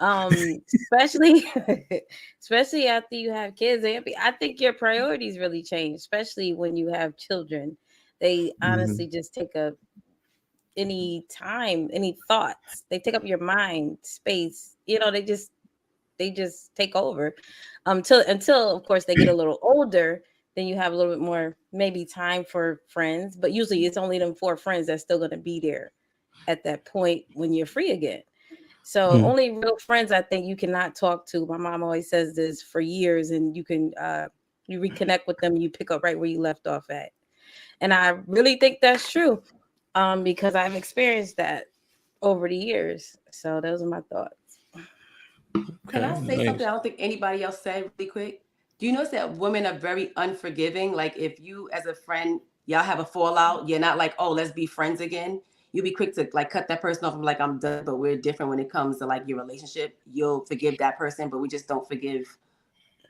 Especially especially after you have kids. I think your priorities really change, especially when you have children. They honestly just take up any time, any thoughts. They take up your mind space. They just take over. Until of course they get a little older, then you have a little bit more maybe time for friends. But usually it's only them 4 friends that's still gonna be there at that point when you're free again. So only real friends I think you cannot talk to. My mom always says this for years, and you reconnect with them, you pick up right where you left off at. And I really think that's true. Because I've experienced that over the years. So those are my thoughts. Can I say something I don't think anybody else said really quick? Do you notice that women are very unforgiving? Like if you as a friend, y'all have a fallout, you're not like, oh, let's be friends again. You'll be quick to like cut that person off and like I'm done, but we're different when it comes to like your relationship. You'll forgive that person, but we just don't forgive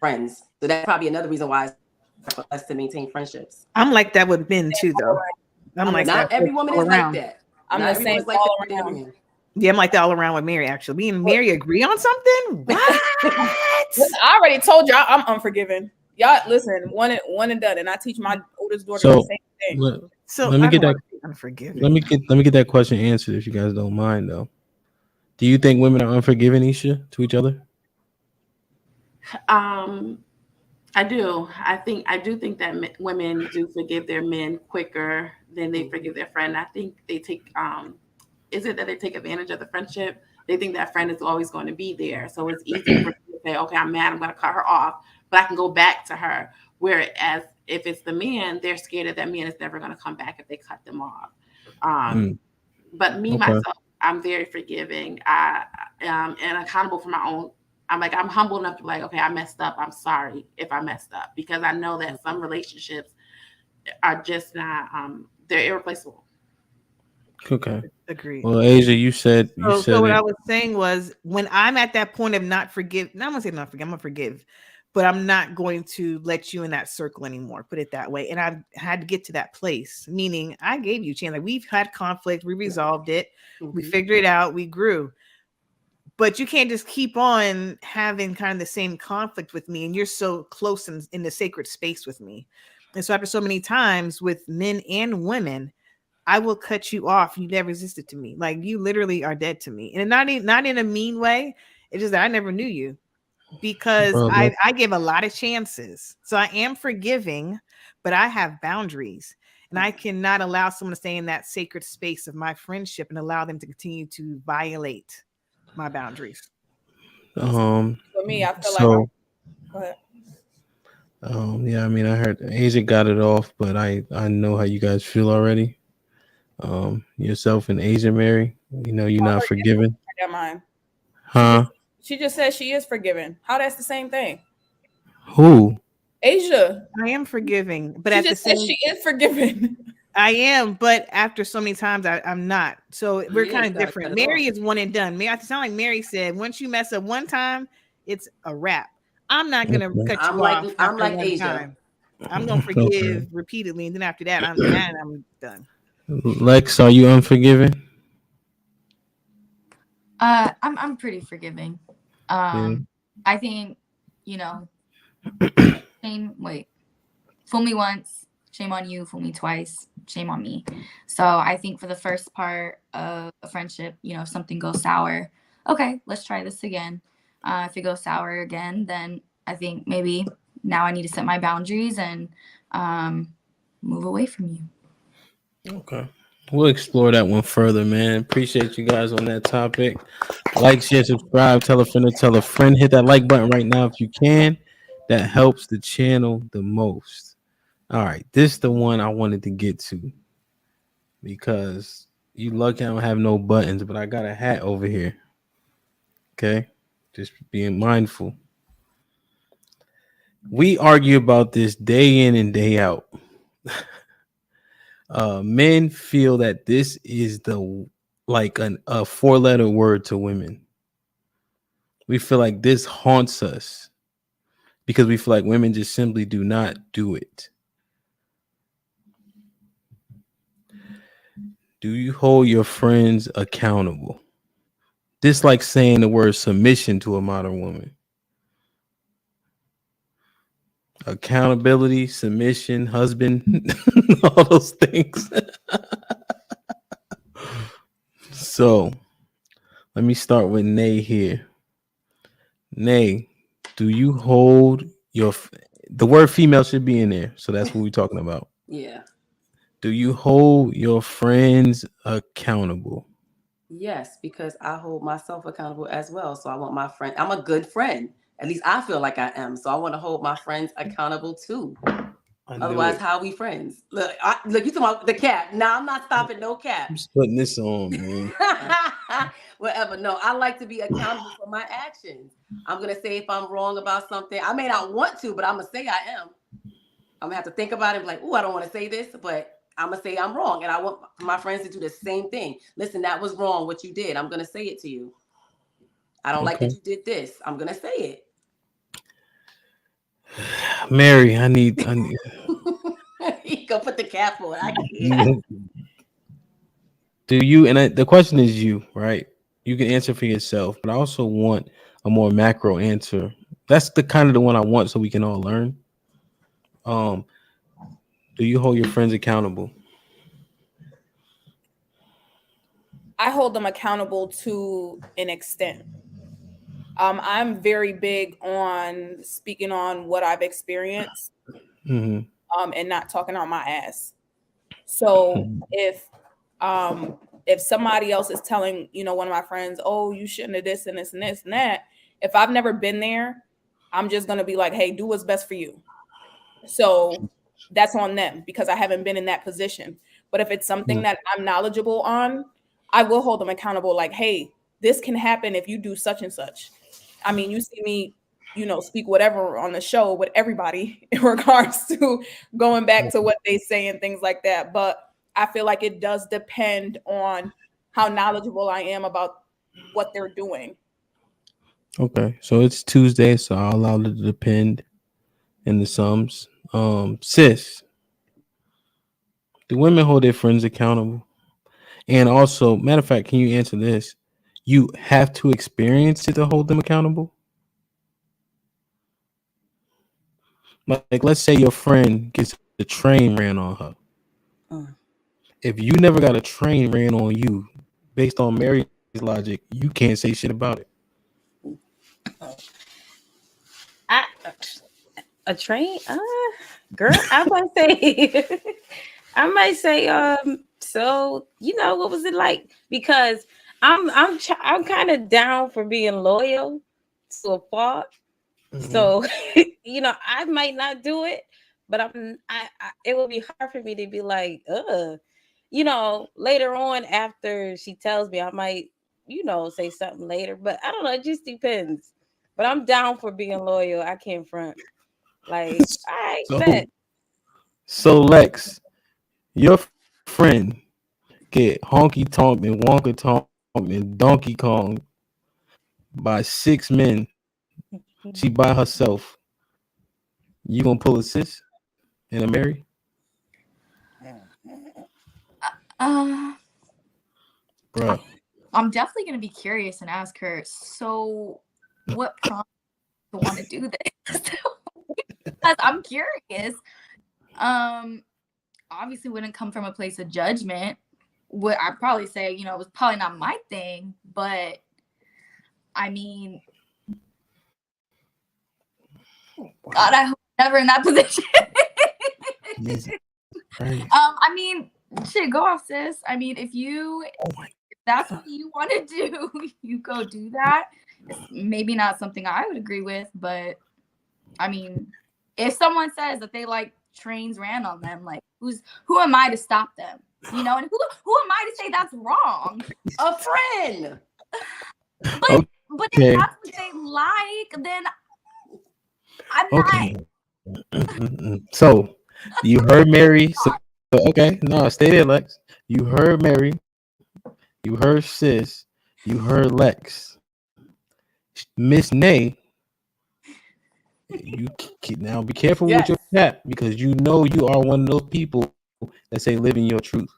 friends. So that's probably another reason why it's hard for us to maintain friendships. I'm like that with men too, though. I'm like Not that every woman all is around. like that. I'm Not the every same woman's like all that. around. Yeah, I'm like that all around with Mary. Actually, me and Mary agree on something. What? I already told y'all I'm unforgiving. Y'all listen, one and done. And I teach my oldest daughter the same thing. So let me I get don't that. want to be unforgiving. Let me get that question answered if you guys don't mind though. Do you think women are unforgiving to each other? I do. I do think that women do forgive their men quicker than they forgive their friend. I think they take is it that they take advantage of the friendship? They think that friend is always going to be there. So it's easier for them to say, okay, I'm mad, I'm going to cut her off, but I can go back to her. Whereas if it's the man, they're scared that man is never going to come back if they cut them off. But me, myself, I'm very forgiving. I and accountable for my own. I'm humble enough to be like, okay, I messed up. I'm sorry if I messed up, because I know that some relationships are just not, they're irreplaceable. Okay. Agreed. Well, Asia, you said So what it. I was saying was, when I'm at that point of not forgive, not I'm gonna say not forgive, I'm gonna forgive, but I'm not going to let you in that circle anymore. Put it that way. And I've had to get to that place, meaning I gave you a chance. Like, we've had conflict, we resolved it, we figured it out, we grew. But you can't just keep on having kind of the same conflict with me, and you're so close in the sacred space with me. And so after so many times with men and women, I will cut you off. You never existed to me. Like, you literally are dead to me. And not in a mean way. It's just that I never knew you, because I give a lot of chances. So I am forgiving, but I have boundaries. And I cannot allow someone to stay in that sacred space of my friendship and allow them to continue to violate my boundaries. For me, I feel so, like go ahead. Yeah, I mean, I heard Asia got it off, but I know how you guys feel already. Yourself and Asia, Mary, you're not forgiving. I got mine. Huh? She just said she is forgiving. How that's the same thing? Who? Asia. I am forgiving, but she at the just said same she is forgiving. I am, but after so many times, I'm not. So we're kind of different. Mary is one and done. I sound like Mary said, once you mess up one time, it's a wrap. I'm not gonna cut you off after one Asia. time. I'm gonna forgive repeatedly, and then after that, I'm done. Lex, are you unforgiving? I'm pretty forgiving. I think, fool me once, shame on you, fool me twice, shame on me. So I think for the first part of a friendship, if something goes sour, okay, let's try this again. If it goes sour again, then I think maybe now I need to set my boundaries and move away from you. Okay. We'll explore that one further, man. Appreciate you guys on that topic. Like, share, subscribe, tell a friend to tell a friend. Hit that like button right now if you can. That helps the channel the most. All right. This is the one I wanted to get to, because you lucky I don't have no buttons, but I got a hat over here. Okay. Just being mindful. We argue about this day in and day out. Men feel that this is a 4-letter word to women. We feel like this haunts us because we feel like women just simply do not do it. Do you hold your friends accountable? This like saying the word submission to a modern woman. Accountability, submission, husband, all those things. So let me start with Nay here. Nay, do you hold your the word female should be in there, so that's what we're talking about. Yeah. Do you hold your friends accountable? Yes, because I hold myself accountable as well. So I want my friend. I'm a good friend. At least I feel like I am. So I want to hold my friends accountable too. Otherwise, how are we friends? Look, look, you talking about the cap. Now I'm not stopping no cap. I'm just putting this on, man. Whatever. No, I like to be accountable for my actions. I'm gonna say if I'm wrong about something. I may not want to, but I'm gonna say I am. I'm gonna have to think about it. And be like, oh, I don't want to say this, but I'm gonna say I'm wrong, and I want my friends to do the same thing. Listen, that was wrong. What you did. I'm gonna say it to you. I don't like that you did this. I'm gonna say it. Mary, I need You go put the cap on. I can't. Do you, and the question is you, right? You can answer for yourself, but I also want a more macro answer. That's the kind of the one I want so we can all learn. Do you hold your friends accountable? I hold them accountable to an extent. I'm very big on speaking on what I've experienced, and not talking on my ass. So if somebody else is telling, one of my friends, oh, you shouldn't have this and this and this and that, if I've never been there, I'm just gonna be like, hey, do what's best for you. So that's on them because I haven't been in that position. But if it's something that I'm knowledgeable on, I will hold them accountable. Like, hey, this can happen if you do such and such. I mean, you see me, speak whatever on the show with everybody in regards to going back to what they say and things like that. But I feel like it does depend on how knowledgeable I am about what they're doing. Okay, so it's Tuesday, so I'll allow it to depend in the sums. Sis, do women hold their friends accountable? And also, matter of fact, can you answer this? You have to experience it to hold them accountable? Like let's say your friend gets a train ran on her. If you never got a train ran on you, based on Mary's logic, you can't say shit about it. A train? Girl, I might say, so what was it like? Because I'm kind of down for being loyal to a fault. So, I might not do it, but it would be hard for me to be like, later on after she tells me, I might, say something later, but I don't know. It just depends. But I'm down for being loyal. I can't front. Like, all right, so Lex, your friend get honky tonk and wonka tonk and Donkey Kong by 6 men. She by herself. You gonna pull a sis and a Mary? Bro, I'm definitely gonna be curious and ask her. So, what prompted you to want to do this? Because I'm curious. Obviously wouldn't come from a place of judgment. Would I'd probably say, it was probably not my thing, but I mean, God, I hope I'm never in that position. Right. I mean, shit, go off, sis. I mean, if that's what you want to do, you go do that. It's maybe not something I would agree with, but I mean, if someone says that they like trains ran on them, like who am I to stop them? And who am I to say that's wrong? A friend. But if that's what they like, then I'm not. So you heard Mary. So okay, no, stay there, Lex. You heard Mary. You heard sis. You heard Lex. Miss Nay. You now be careful with your chat because you are one of those people that say live in your truth.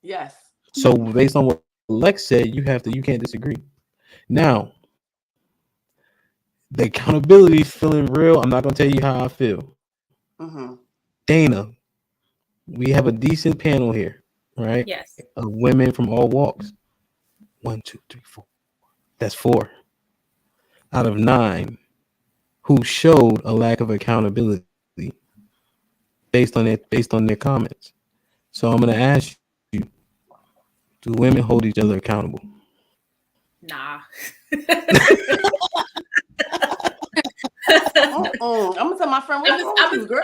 Yes. So based on what Lex said, you can't disagree. Now, the accountability is feeling real. I'm not gonna tell you how I feel. Mm-hmm. Dana, we have a decent panel here, right? Yes. Of women from all walks. 1, 2, 3, 4. That's 4 out of 9 who showed a lack of accountability based on their comments. So I'm gonna ask you: do women hold each other accountable? Nah. I'm gonna tell my friend what's wrong with you, girl.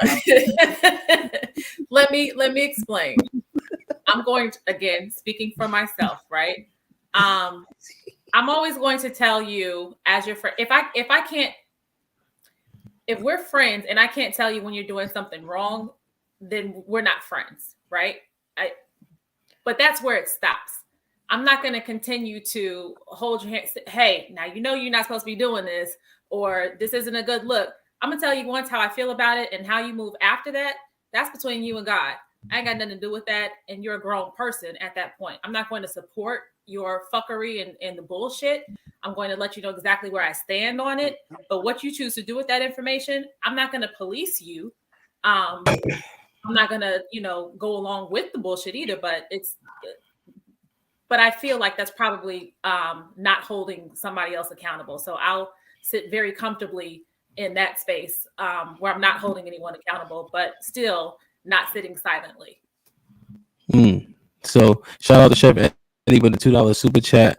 Let me explain. I'm going to, again, speaking for myself, right? I'm always going to tell you as your friend, if we're friends and I can't tell you when you're doing something wrong, then we're not friends, right? But that's where it stops. I'm not going to continue to hold your hand. Hey, now you know you're not supposed to be doing this, or this isn't a good look. I'm going to tell you once how I feel about it, and how you move after that, that's between you and God. I ain't got nothing to do with that, and you're a grown person at that point. I'm not going to support your fuckery and the bullshit. I'm going to let you know exactly where I stand on it. But what you choose to do with that information, I'm not going to police you. I'm not going to, go along with the bullshit either, but I feel like that's probably not holding somebody else accountable. So I'll sit very comfortably in that space where I'm not holding anyone accountable, but still not sitting silently. So shout out to Chef Eddie with the $2 super chat.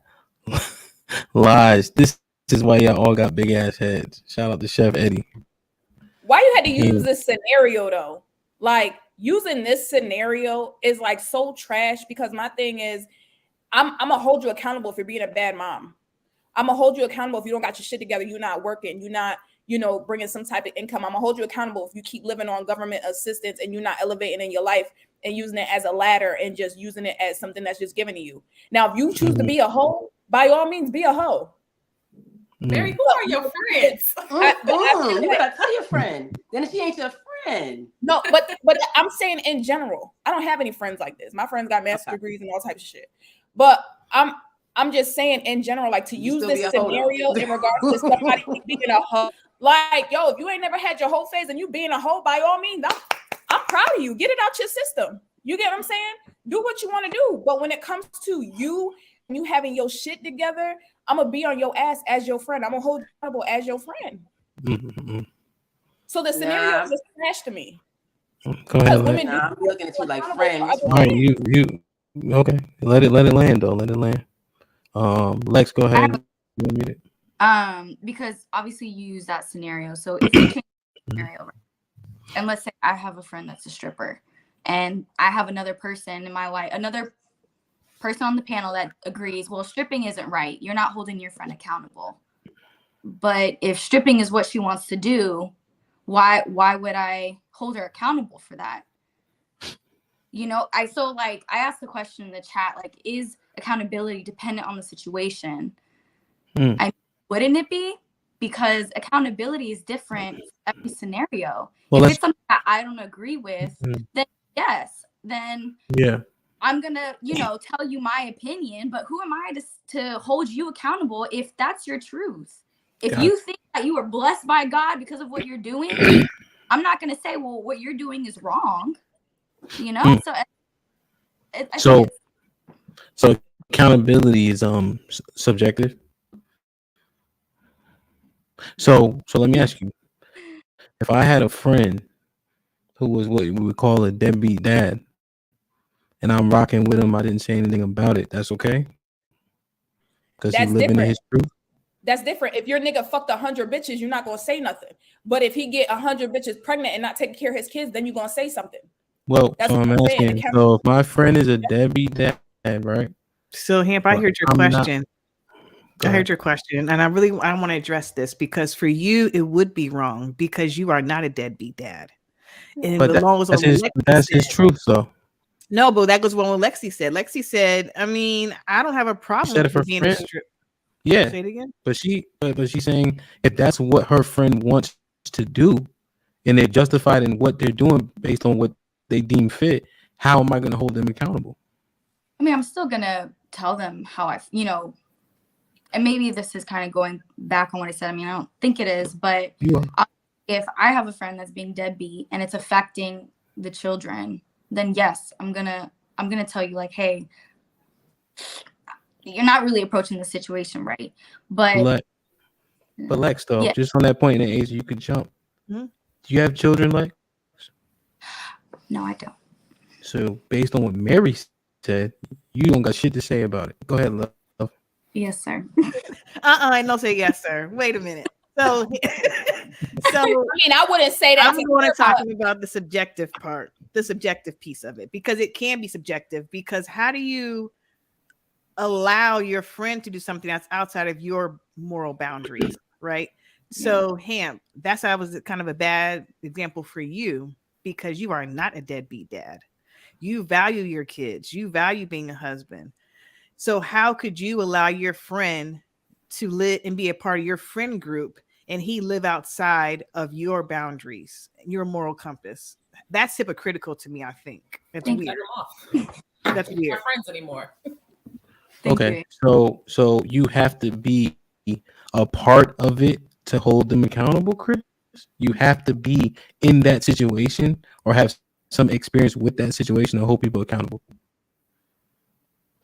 Lies. This is why y'all all got big ass heads. Shout out to Chef Eddie. Why you had to use this scenario though? Like using this scenario is like so trash, because my thing is I'm gonna hold you accountable if you're being a bad mom. I'm gonna hold you accountable if you don't got your shit together, you're not working, you're not, bringing some type of income. I'm gonna hold you accountable if you keep living on government assistance and you're not elevating in your life and using it as a ladder and just using it as something that's just given to you. Now, if you choose to be a hoe, by all means, be a hoe. Mary, who are your friends? You gotta tell your friend. Then if she ain't your friend. No, but I'm saying in general, I don't have any friends like this. My friends got master's degrees and all types of shit. But I'm just saying in general, like to use this scenario in regards to somebody being a hoe. Like, yo, if you ain't never had your whole phase and you being a hoe, by all means, I'm proud of you. Get it out your system. You get what I'm saying? Do what you want to do. But when it comes to you and you having your shit together, I'm gonna be on your ass as your friend. I'm gonna hold you accountable as your friend. Mm-hmm. So the scenario is just trash to me. Go ahead. I'm looking at you like friends. All right, you okay? Let it land though. Let it land. Lex, go ahead. Because obviously you use that scenario. So if you change the scenario, and let's say I have a friend that's a stripper, and I have another person in my life, another person on the panel that agrees, well, stripping isn't right. You're not holding your friend accountable. But if stripping is what she wants to do, why would I hold her accountable for that? I asked the question in the chat, like, is accountability dependent on the situation? Wouldn't it be? Because accountability is different for every scenario. Well, if it's something that I don't agree with, then yes, then yeah, I'm gonna, tell you my opinion. But who am I to hold you accountable if that's your truth? If you think that you are blessed by God because of what you're doing, I'm not gonna say, well, what you're doing is wrong. So accountability is subjective. So let me ask you: if I had a friend who was what we would call a deadbeat dad, and I'm rocking with him, I didn't say anything about it, that's okay? Because he's living in his truth. That's different. If your nigga fucked 100 bitches, you're not gonna say nothing. But if he get 100 bitches pregnant and not taking care of his kids, then you're gonna say something. Well, that's so I'm asking. So if my friend is a deadbeat dad, right? So, Hamp, I heard your question. I heard your question, and I want to address this, because for you it would be wrong because you are not a deadbeat dad. And but that's his truth, though. No, but that goes what Lexi said. Lexi said, I mean, I don't have a problem with being a strip. Yeah. Say it again. But she's saying if that's what her friend wants to do, and they're justified in what they're doing based on what they deem fit, how am I going to hold them accountable? I mean, I'm still gonna tell them how and maybe this is kind of going back on what I said. I mean, I don't think it is, but if I have a friend that's being deadbeat and it's affecting the children, then yes, I'm gonna tell you like, hey, you're not really approaching the situation right. But Lex, though, yeah, just on that point in age, you could jump. Hmm? Do you have children, Lex? no, I don't. So based on what Mary said, you don't got shit to say about it. Go ahead, love. Yes, sir. I don't say yes, sir. Wait a minute. So, I mean, I wouldn't say that. I'm going to talking about the subjective part, the subjective piece of it, because it can be subjective. Because how do you allow your friend to do something that's outside of your moral boundaries, right? So, Ham, that's why I was kind of a bad example for you because you are not a deadbeat dad. You value your kids. You value being a husband. So how could you allow your friend to live and be a part of your friend group and he live outside of your boundaries, your moral compass? That's hypocritical to me, I think. That's weird. That's weird. Not friends anymore. Okay. So you have to be a part of it to hold them accountable, Chris? You have to be in that situation or have some experience with that situation to hold people accountable.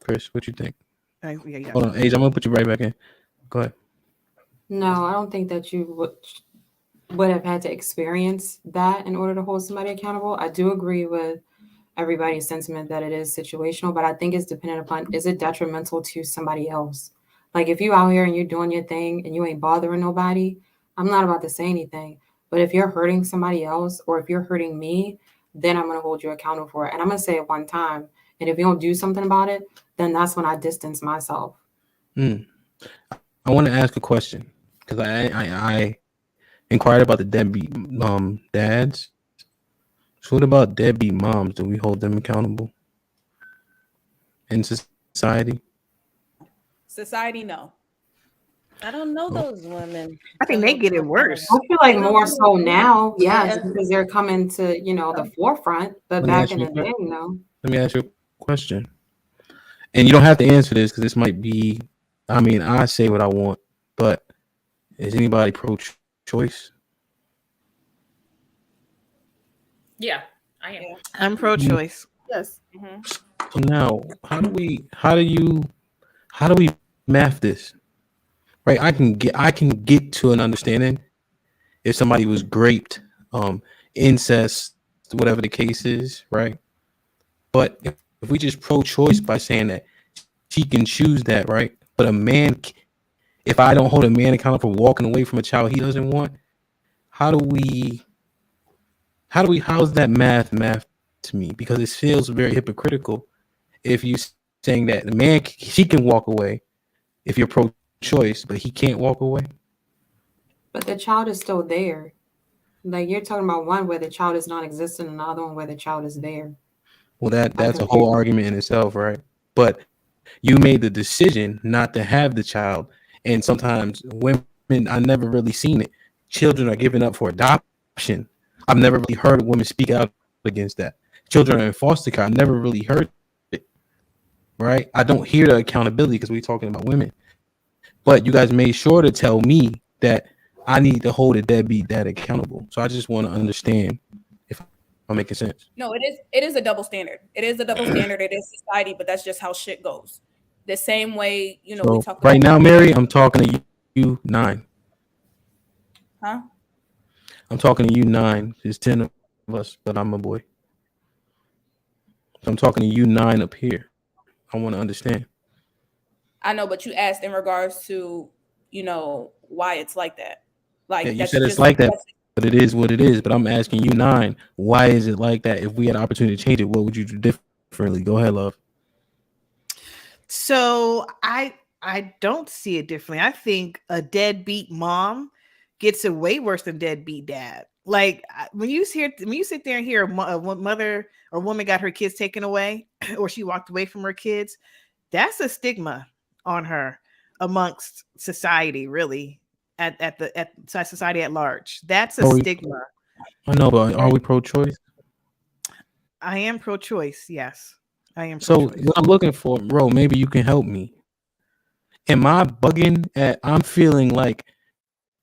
Chris, what you think? Yeah. Hold on, Age, I'm gonna put you right back in. Go ahead. No, I don't think that you would have had to experience that in order to hold somebody accountable. I do agree with everybody's sentiment that it is situational, but I think it's dependent upon, is it detrimental to somebody else? Like if you out here and you're doing your thing and you ain't bothering nobody, I'm not about to say anything. But if you're hurting somebody else or if you're hurting me, then I'm going to hold you accountable for it. And I'm going to say it one time. And if you don't do something about it, then that's when I distance myself. I want to ask a question because I inquired about the deadbeat dads. So what about deadbeat moms? Do we hold them accountable in society? Society, no. I don't know those women. I think they get it worse. I feel like more so now, yes, because they're coming to, the forefront. But back in the day, no. Let me ask you a question. And you don't have to answer this because this might be, I say what I want, but is anybody pro-choice? Yeah, I am. I'm pro-choice. Yes. Mm-hmm. So now, how do we math this? Right, I can get to an understanding if somebody was raped, incest, whatever the case is, right? But if we just pro-choice by saying that she can choose that, right? But a man, if I don't hold a man accountable for walking away from a child he doesn't want, how's that math to me? Because it feels very hypocritical if you saying that the man, she can walk away if you're pro-choice, but he can't walk away. But the child is still there. Like you're talking about one where the child is non-existent and the other one where the child is there. Well, that's a whole argument in itself, right? But you made the decision not to have the child, and sometimes women, I never really seen it. Children are given up for adoption. I've never really heard women speak out against that. Children are in foster care. I never really heard it, right? I don't hear the accountability because we're talking about women. But you guys made sure to tell me that I need to hold a deadbeat dad accountable. So I just want to understand if I'm making sense. No, it is a double standard. It is a double standard. It is society, but that's just how shit goes. The same way, we talk right now, Mary, I'm talking to you 9. Huh? I'm talking to you 9. There's 10 of us, but I'm a boy. So I'm talking to you 9 up here. I want to understand. I know, but you asked in regards to, why it's like that. Like you said it's like that, but it is what it is. But I'm asking you 9, why is it like that? If we had an opportunity to change it, what would you do differently? Go ahead, love. So I don't see it differently. I think a deadbeat mom gets it way worse than deadbeat dad. Like when you sit there and hear a mother or woman got her kids taken away, or she walked away from her kids, that's a stigma on her amongst society, really, at society at large. That's a stigma. I know, but are we pro-choice? I am pro-choice, yes. I am So pro-choice. what I'm looking for, bro, maybe you can help me. Am I bugging at? I'm feeling like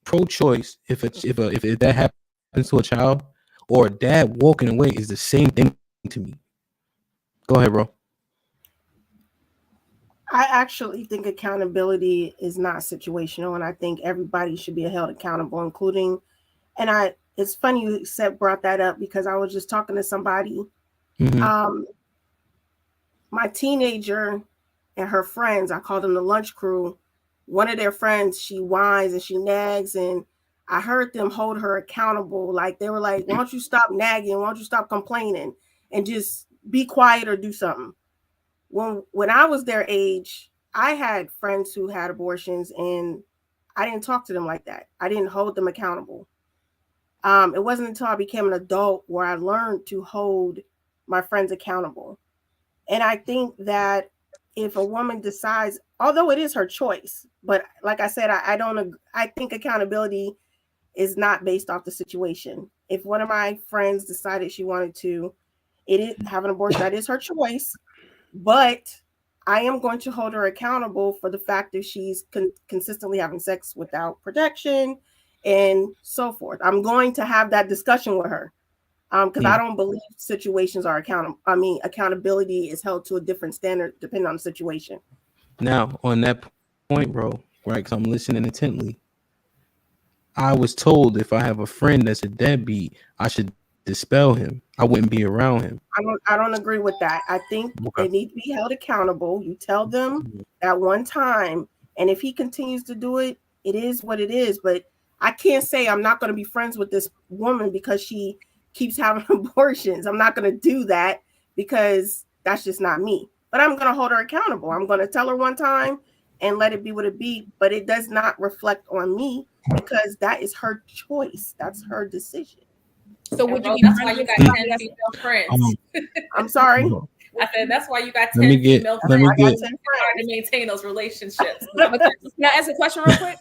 pro-choice if that happens to a child or a dad walking away is the same thing to me. Go ahead, bro. I actually think accountability is not situational, and I think everybody should be held accountable, including. And it's funny you brought that up because I was just talking to somebody. Mm-hmm. My teenager and her friends, I call them the lunch crew. One of their friends, she whines and she nags, and I heard them hold her accountable. Like they were like, "Why don't you stop nagging? Why don't you stop complaining and just be quiet or do something?" When I was their age, I had friends who had abortions, and I didn't talk to them like that. I didn't hold them accountable. It wasn't until I became an adult where I learned to hold my friends accountable. And I think that if a woman decides, although it is her choice, but like I said, I don't. I think accountability is not based off the situation. If one of my friends decided she wanted to have an abortion, that is her choice. But I am going to hold her accountable for the fact that she's consistently having sex without protection and so forth. I'm going to have that discussion with her because I don't believe situations are accountable. I mean, accountability is held to a different standard depending on the situation. Now, on that point, bro, right? Because I'm listening intently. I was told if I have a friend that's a deadbeat, I should dispel him. I wouldn't be around him. I don't agree with that. I think Okay. they need to be held accountable. You tell them at one time, and if he continues to do it, it is what it is. But I can't say I'm not going to be friends with this woman because she keeps having abortions. I'm not going to do that because that's just not me. But I'm going to hold her accountable. I'm going to tell her one time and let it be what it be. But it does not reflect on me because that is her choice. That's her decision. So would you be that's why you got 10 female friends. I'm sorry. I said that's why you got 10 Let me get. female Let me friends. get. It's hard to maintain those relationships. Can I ask a question real quick?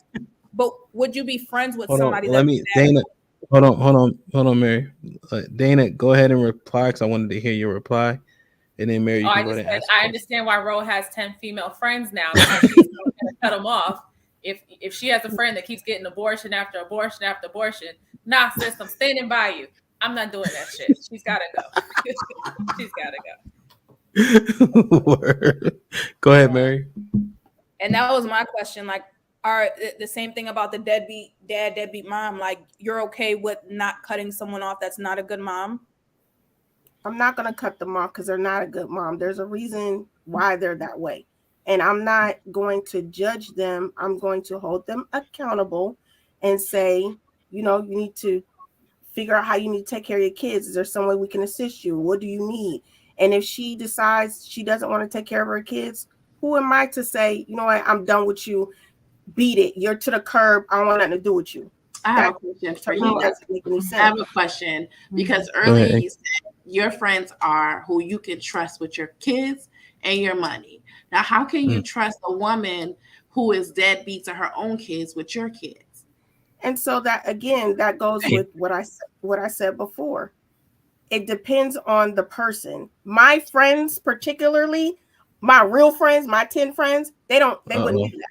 But would you be friends with Hold somebody on. Let that me, Dana. Hold on, Mary. Dana, go ahead and reply because I wanted to hear your reply, and then Mary, you can go ahead and ask. I understand why Ro has 10 female friends now. Because she's going to cut them off. If she has a friend that keeps getting abortion after abortion after abortion, nah, sis, I'm standing by you. I'm not doing that shit. She's got to go. She's got to go. Go ahead, Mary. And that was my question. Like, are the same thing about the deadbeat dad, deadbeat mom? Like, you're okay with not cutting someone off that's not a good mom? I'm not going to cut them off because they're not a good mom. There's a reason why they're that way. And I'm not going to judge them. I'm going to hold them accountable and say, you know, you need to figure out how you need to take care of your kids. Is there some way we can assist you? What do you need? And if she decides she doesn't want to take care of her kids, who am I to say, you know what, I'm done with you. Beat it. You're to the curb. I don't want nothing to do with you. I have a question for you. Doesn't make any sense. I have a question because earlier you said your friends are who you can trust with your kids and your money. Now, how can you trust a woman who is deadbeat to her own kids with your kids? And so that again, that goes with what I said before. It depends on the person. My friends, particularly, my real friends, my 10 friends, they wouldn't do that.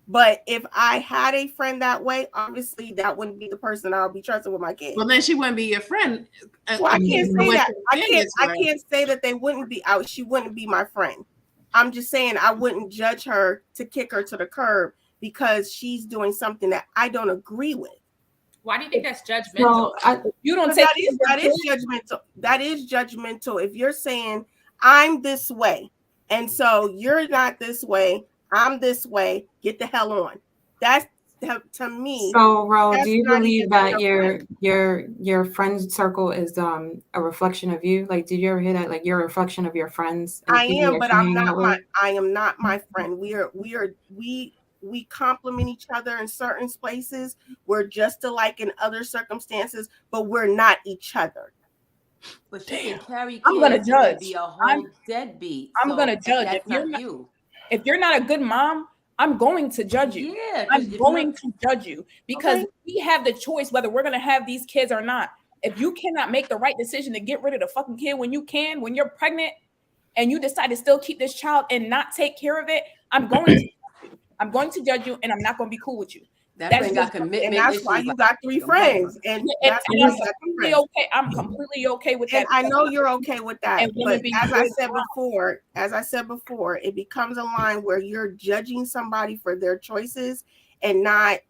But if I had a friend that way, obviously that wouldn't be the person I'll be trusting with my kids. Well, then she wouldn't be your friend. Well, I can't say that. I can't say that they wouldn't be out. She wouldn't be my friend. I'm just saying I wouldn't judge her to kick her to the curb because she's doing something that I don't agree with. Why do you think that's judgmental? You don't say that is judgmental. That is judgmental. If you're saying I'm this way, and so you're not this way, I'm this way, get the hell on. That's to me. So, Ro, do you believe that your friend circle is a reflection of you? Like, did you ever hear that? Like, you're a reflection of your friends. I am, but I'm not I am not my friend. We complement each other in certain places. We're just alike in other circumstances, but we're not each other. But she can carry kids. I'm gonna judge. Be a whole deadbeat. I'm gonna judge. If you're not a good mom, I'm going to judge you. Yeah, I'm going to judge you because we have the choice whether we're gonna have these kids or not. If you cannot make the right decision to get rid of the fucking kid when you're pregnant and you decide to still keep this child and not take care of it, I'm going to judge you, and I'm not going to be cool with you. That That's friend got just, commitment and that's issues. why you Like, got 3 don't play. friends, and and that's I'm why you got 3 completely friends. okay. I'm completely okay with And that. I know you're okay with that, And women but being as I good said around. before, it becomes a line where you're judging somebody for their choices and not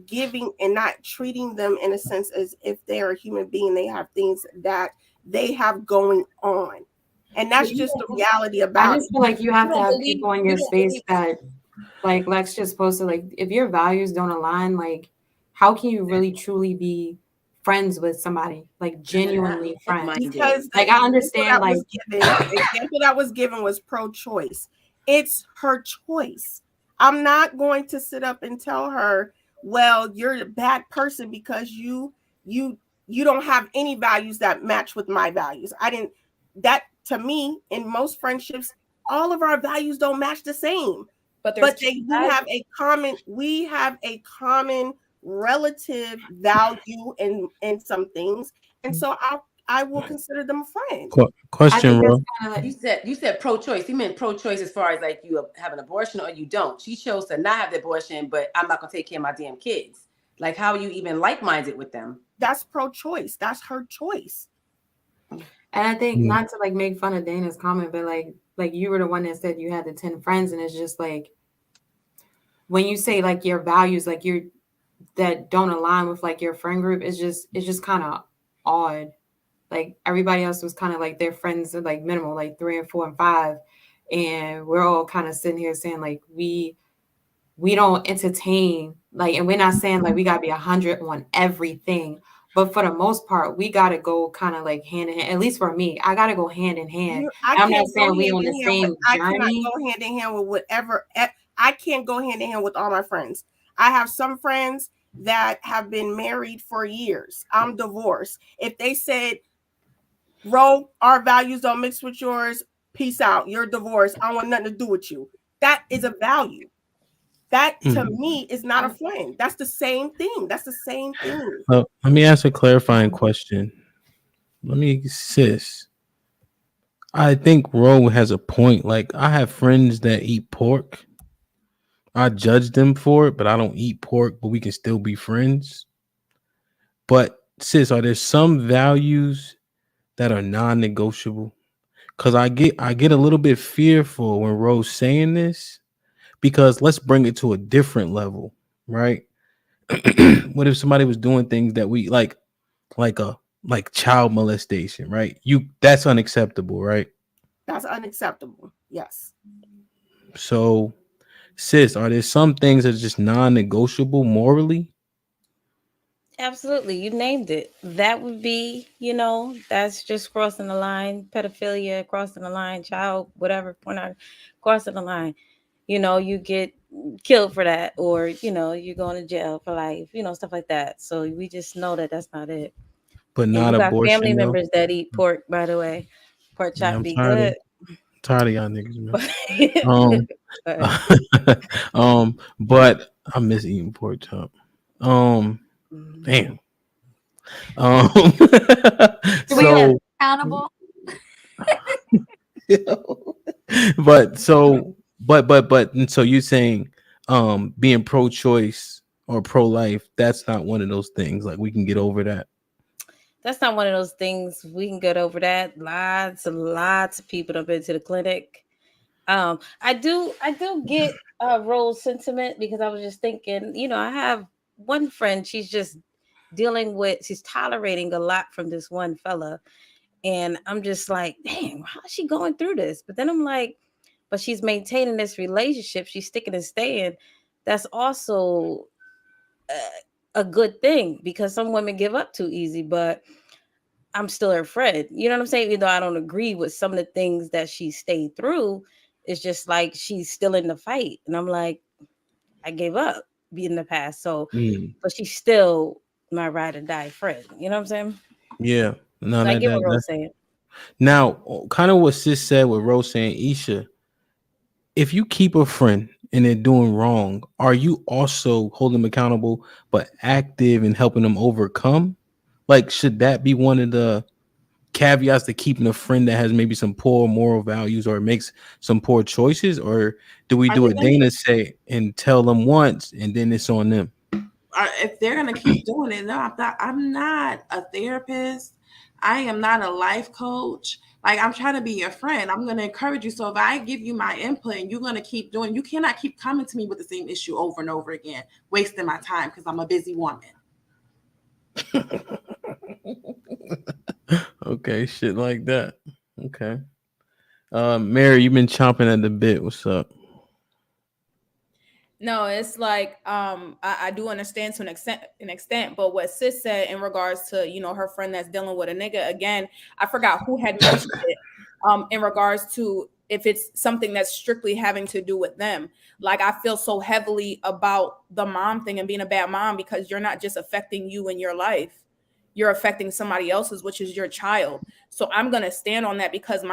giving and not treating them in a sense as if they're a human being. They have things that they have going on, and that's just the reality I about just it. feel like you have You to don't have believe people in you your don't space believe that, like Lex just posted, like if your values don't align, like how can you really truly be friends with somebody, like genuinely friends? Because the Like I example understand, that like was given, the example that was given was pro-choice. It's her choice. I'm not going to sit up and tell her, well, you're a bad person because you don't have any values that match with my values. I didn't that to me, in most friendships, all of our values don't match the same. but They do have a common, we have a common relative value in some things. And so I will consider them a friend. I Question, think that's Ro. kind of like, You said pro-choice. He meant pro-choice as far as like you have an abortion or you don't. She chose to not have the abortion, but I'm not gonna take care of my damn kids. Like, how are you even like-minded with them? That's pro-choice. That's her choice. and I think not to like make fun of Dana's comment, but like you were the one that said you had the 10 friends, and it's just like when you say like your values, like you're that don't align with like your friend group, it's just kind of odd. Like everybody else was kind of like their friends are like minimal, like 3 and 4 and 5, and we're all kind of sitting here saying like we don't entertain, like, and we're not saying like we gotta be 100 on everything, but for the most part we gotta go kind of like hand in hand. At least for me, I gotta go hand in hand. I'm not saying we on the same I cannot journey. go hand in hand with whatever. I can't go hand in hand with all my friends. I have some friends that have been married for years. I'm divorced. If they said, Ro, our values don't mix with yours, peace out. You're divorced. I want nothing to do with you. That is a value. That to me is not a friend. That's the same thing. That's the same thing. Let me ask a clarifying question. Sis, I think Ro has a point. Like, I have friends that eat pork. I judge them for it, but I don't eat pork, but we can still be friends. But sis, are there some values that are non-negotiable? Because I get a little bit fearful when Ro's saying this, because let's bring it to a different level, right? What if somebody was doing things that we like child molestation, right? That's unacceptable, right? That's unacceptable. Yes. So, sis, are there some things that are just non-negotiable morally? Absolutely. You named it. That would be, that's just crossing the line, pedophilia, crossing the line, child, whatever, crossing the line. You get killed for that, or, you're going to jail for life, stuff like that. So we just know that that's not it. But And not you got family abortion, though. members that eat pork, by the way. Pork Yeah, chop be good. tired of y'all niggas, man. But I miss eating pork chop. Damn. We are accountable. And so you're saying being pro-choice or pro-life, that's not one of those things. Like, we can get over that. That's not one of those things. We can get over that. Lots and lots of people have been to the clinic. I do get Rose's sentiment, because I was just thinking, I have one friend, she's tolerating a lot from this one fella. And I'm just like, dang, how is she going through this? But then I'm like, but she's maintaining this relationship. She's sticking and staying. That's also a good thing, because some women give up too easy, but I'm still her friend. You know what I'm saying? Even though I don't agree with some of the things that she stayed through, it's just like she's still in the fight. And I'm like, I gave up in the past. So, but she's still my ride or die friend. You know what I'm saying? Yeah. No, So I get what Rose saying. Now, kind of what sis said with Rose saying, Isha, if you keep a friend and they're doing wrong, are you also holding them accountable but active in helping them overcome? Like, should that be one of the caveats to keeping a friend that has maybe some poor moral values or makes some poor choices, or do we do what Dana say and tell them once and then it's on them? If they're gonna keep doing it, no, I'm not a therapist. I am not a life coach. Like, I'm trying to be your friend. I'm gonna encourage you. So if I give you my input and you're gonna keep doing, you cannot keep coming to me with the same issue over and over again, wasting my time because I'm a busy woman. Okay, shit like that. Okay. Mary, you've been chomping at the bit. What's up? No, it's like I do understand to an extent, but what sis said in regards to, you know, her friend that's dealing with a nigga, again, I forgot who had mentioned it in regards to if it's something that's strictly having to do with them. Like, I feel so heavily about the mom thing and being a bad mom because you're not just affecting you in your life, you're affecting somebody else's, which is your child. So I'm gonna stand on that because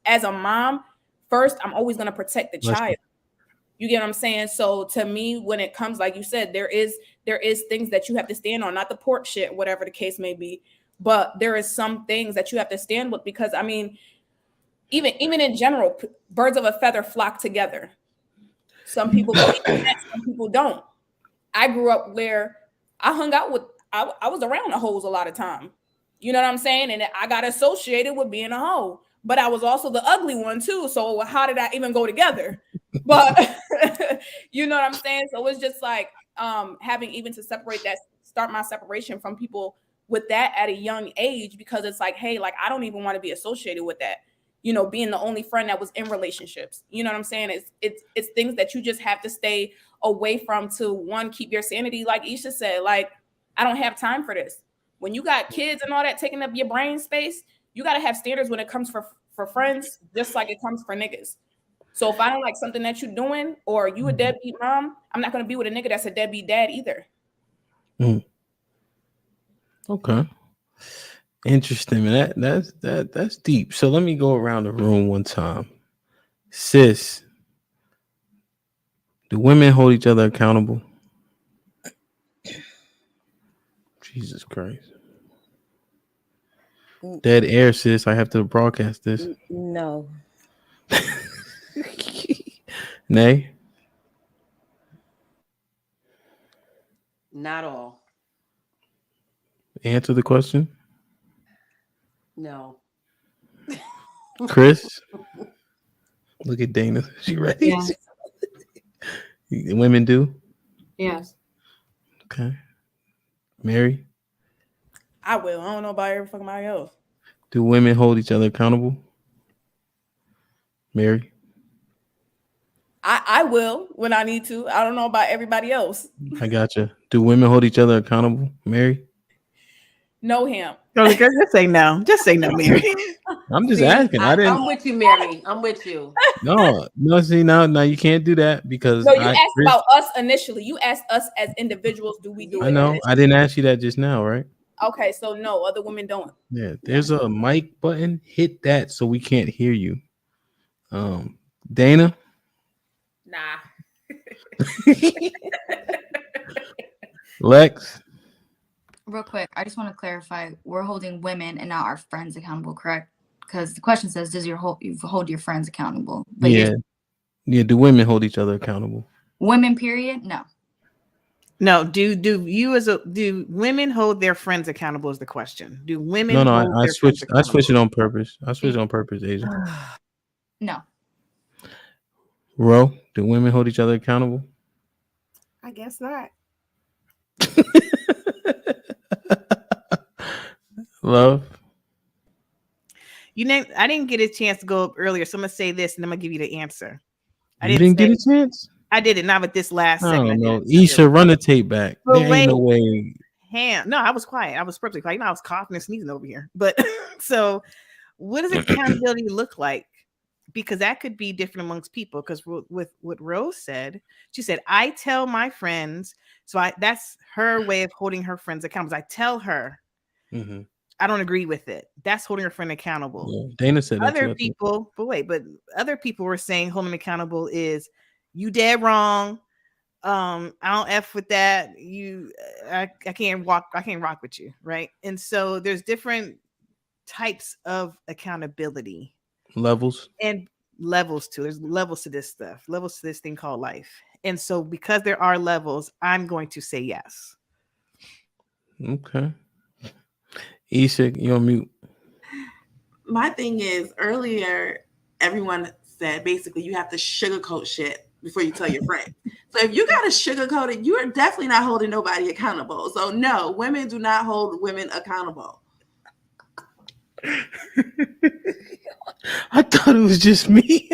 as a mom, first, I'm always gonna protect the child. You get what I'm saying? So to me, when it comes, like you said, there is things that you have to stand on, not the pork shit, whatever the case may be, but there is some things that you have to stand with because, I mean, even in general, birds of a feather flock together. Some people believe in that, some people don't. I grew up where I hung out with, I was around the hoes a lot of time. You know what I'm saying? And I got associated with being a hoe, but I was also the ugly one too. So how did I even go together? But you know what I'm saying? So it's just like having even to start my separation from people with that at a young age, because it's like, hey, like, I don't even want to be associated with that. You know, being the only friend that was in relationships. You know what I'm saying? It's things that you just have to stay away from to, one, keep your sanity. Like Isha said, like, I don't have time for this. When you got kids and all that taking up your brain space, you got to have standards when it comes for friends, just like it comes for niggas. So if I don't like something that you're doing, or you a deadbeat mom, I'm not going to be with a nigga that's a deadbeat dad either. Okay. Interesting, man. That's deep. So let me go around the room one time. Sis, do women hold each other accountable? Jesus Christ. Dead air, sis. I have to broadcast this. No. Nay? Not all. Answer the question. No. Chris? Look at Dana. She ready? Yes. Women do? Yes. Okay. Mary? I will. I don't know about every fucking body else. Do women hold each other accountable? Mary? I will when I need to. I don't know about everybody else. I gotcha. Do women hold each other accountable? Mary? No, him. Oh, just say no. Just say no, Mary. I'm just asking. I'm with you, Mary. I'm with you. No. See, now you can't do that because No, you asked about us initially. You asked us as individuals, do we do it? I know. I didn't ask you that just now, right? Okay, so no, other women don't. Yeah, there's a mic button. Hit that so we can't hear you. Dana? Nah. Lex? Real quick, I just want to clarify: we're holding women and not our friends accountable, correct? Because the question says, "Does you hold your friends accountable?" But yeah. Do women hold each other accountable? Women, period. No. No. Do women hold their friends accountable? Is the question. Do women? No. Hold I their switched. friends I switched it on purpose. Asia. No. Ro, do women hold each other accountable? I guess not. Love? You know, I didn't get a chance to go up earlier, so I'm gonna say this, and I'm gonna give you the answer. You didn't get a chance? I did it, not with this last segment. No. Isha, run the tape back. But there ain't no way. No, I was quiet. I was perfectly quiet. You know, I was coughing and sneezing over here. But so, what does accountability look like? Because that could be different amongst people. Because with what Rose said, she said, "I tell my friends." So that's her way of holding her friends accountable. I tell her, I don't agree with it. That's holding her friend accountable. Yeah, Dana said that other people, but other people were saying holding accountable is you dead wrong. I don't F with that. I can't rock with you, right? And so there's different types of accountability Levels. and levels to. There's levels to this stuff, levels to this thing called life. And so because there are levels, I'm going to say yes. Okay. Isha, you're on mute. My thing is, earlier, everyone said basically you have to sugarcoat shit before you tell your friend. So if you got to sugarcoat it, you are definitely not holding nobody accountable. So no, women do not hold women accountable. I thought it was just me.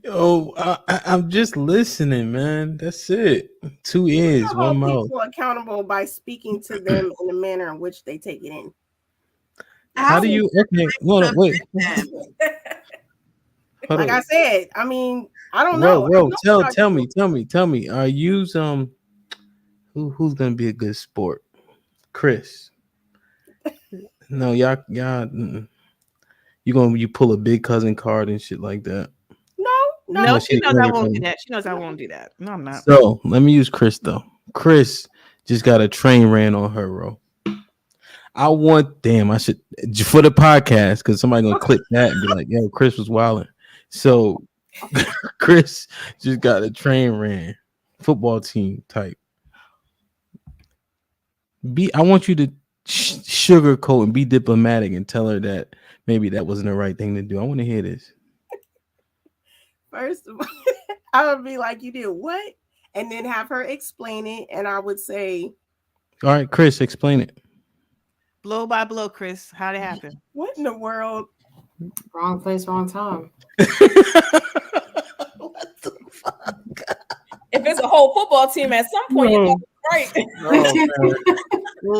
Yo, I'm just listening, man. That's it. 2 ears, You one hold mouth. people accountable by speaking to them in the manner in which they take it in. How do you? Okay, hold on, wait. Hold Like on. I said, I mean, I don't know. Bro, I know tell me. Are you who's gonna be a good sport? Chris. No, y'all. You pull a big cousin card and shit like that. No, she knows I won't do that. She knows I won't do that. No, I'm not. So let me use Chris though. Chris just got a train ran on her, bro. I should for the podcast because somebody gonna click that and be like, "Yo, Chris was wilding." So Chris just got a train ran, football team type. I want you to sugarcoat and be diplomatic and tell her that maybe that wasn't the right thing to do. I want to hear this. First of all, I would be like, you did what? And then have her explain it. And I would say, all right, Chris, explain it. Blow by blow, Chris. How'd it happen? What in the world? Wrong place, wrong time. What the fuck? If it's a whole football team, at some point, you right. All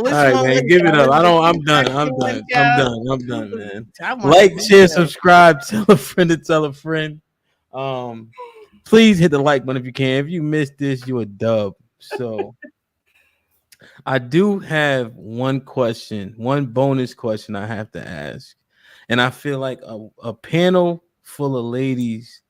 right, man, give it up. I'm done, man. Like, share, subscribe, tell a friend to tell a friend. Please hit the like button if you can. If you missed this, you a dub. So I do have one bonus question I have to ask. And I feel like a panel full of ladies,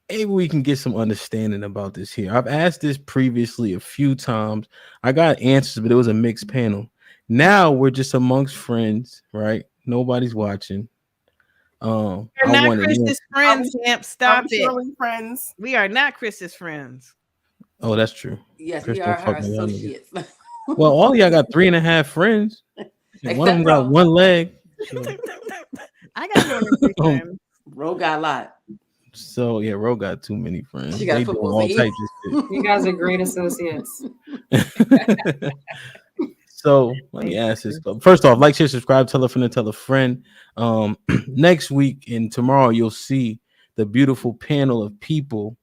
maybe we can get some understanding about this here. I've asked this previously a few times. I got answers, but it was a mixed panel. Now we're just amongst friends, right? Nobody's watching. We're not Chris's friends, Amp. Stop it. Friends. We are not Chris's friends. Oh, that's true. Yes, Chris we are her associates. Well, all y'all got 3.5 friends. One of them got one leg. So. I got more than 3 friends. Ro got a lot. So yeah, Ro got too many friends. She got they football all types of shit. You guys are great associates. So let me ask this. First off, like, share, subscribe, tell a friend. Next week and tomorrow you'll see the beautiful panel of people.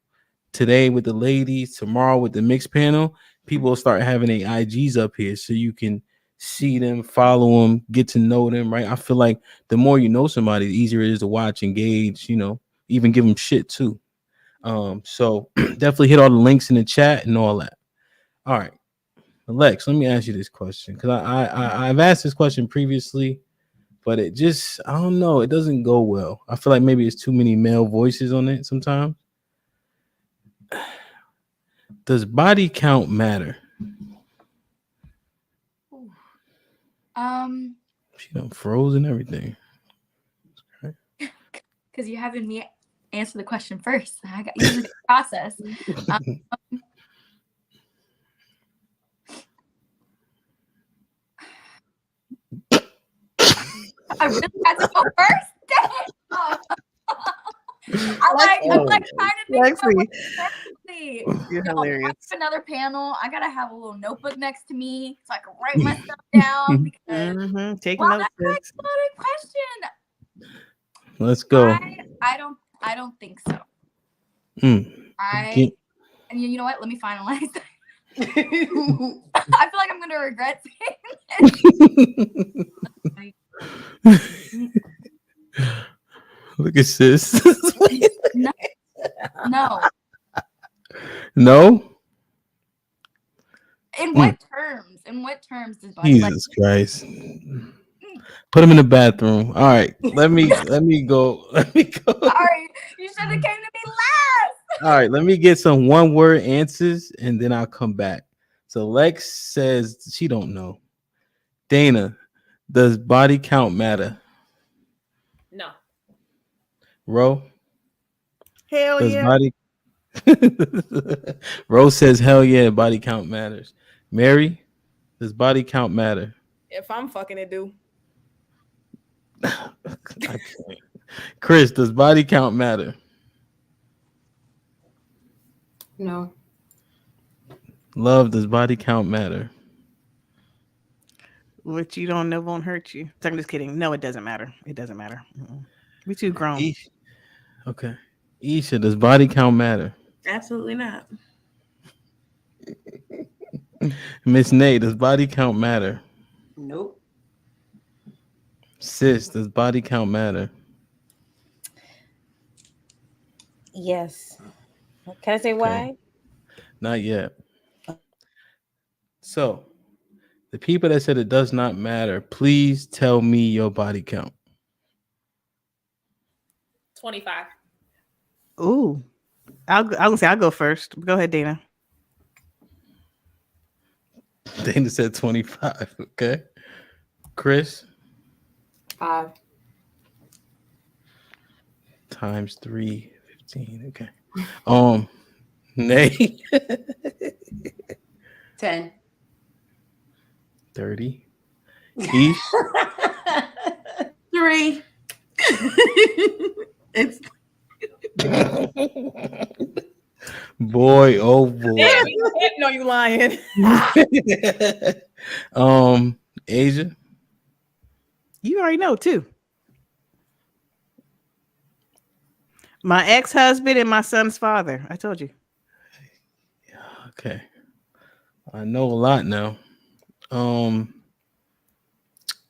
Today with the ladies, tomorrow with the mixed panel. People will start having their IGs up here so you can see them, follow them, get to know them, right? I feel like the more you know somebody, the easier it is to watch, engage, even give them shit too. So definitely hit all the links in the chat and all that. All right. Lex, let me ask you this question because I've asked this question previously, but it just, I don't know, it doesn't go well. I feel like maybe it's too many male voices on it sometimes. Does body count matter? She done froze and everything. Because you're having me answer the question first. I got you the process. I really had to go first. I'm trying to think about You're hilarious. Another panel. I gotta have a little notebook next to me so I can write my stuff down. Because Take notes. That's a loaded question. Let's go. I don't think so. And you know what? Let me finalize. I feel like I'm gonna regret saying this. Look at sis. No. No? In what terms? In what terms does body Jesus Christ. Put him in the bathroom. All right. Let me go. Sorry, you should have came to me last. All right, let me get some one-word answers and then I'll come back. So Lex says she don't know. Dana, does body count matter? No. Ro, Hell does yeah. body Ro says hell yeah, body count matters. Mary, does body count matter? If I'm fucking it, do. I can't. Chris, does body count matter? No. Love, does body count matter? What you don't know won't hurt you. I'm just kidding. No, it doesn't matter. It doesn't matter. We too grown. Okay. Isha, does body count matter? Absolutely not. Miss Nate, does body count matter? Nope. Sis, does body count matter? Yes. Can I say why? Not yet. So, the people that said it does not matter, please tell me your body count. 25. Ooh. I'll say I'll go first. Go ahead, Dana. Dana said 25. Okay. Chris? 5. Times 3, 15. Okay. Nate? 10. 30. East? 3. It's Boy, oh boy. No, you lying. Asia? You already know too. My ex-husband and my son's father. I told you. Okay. I know a lot now.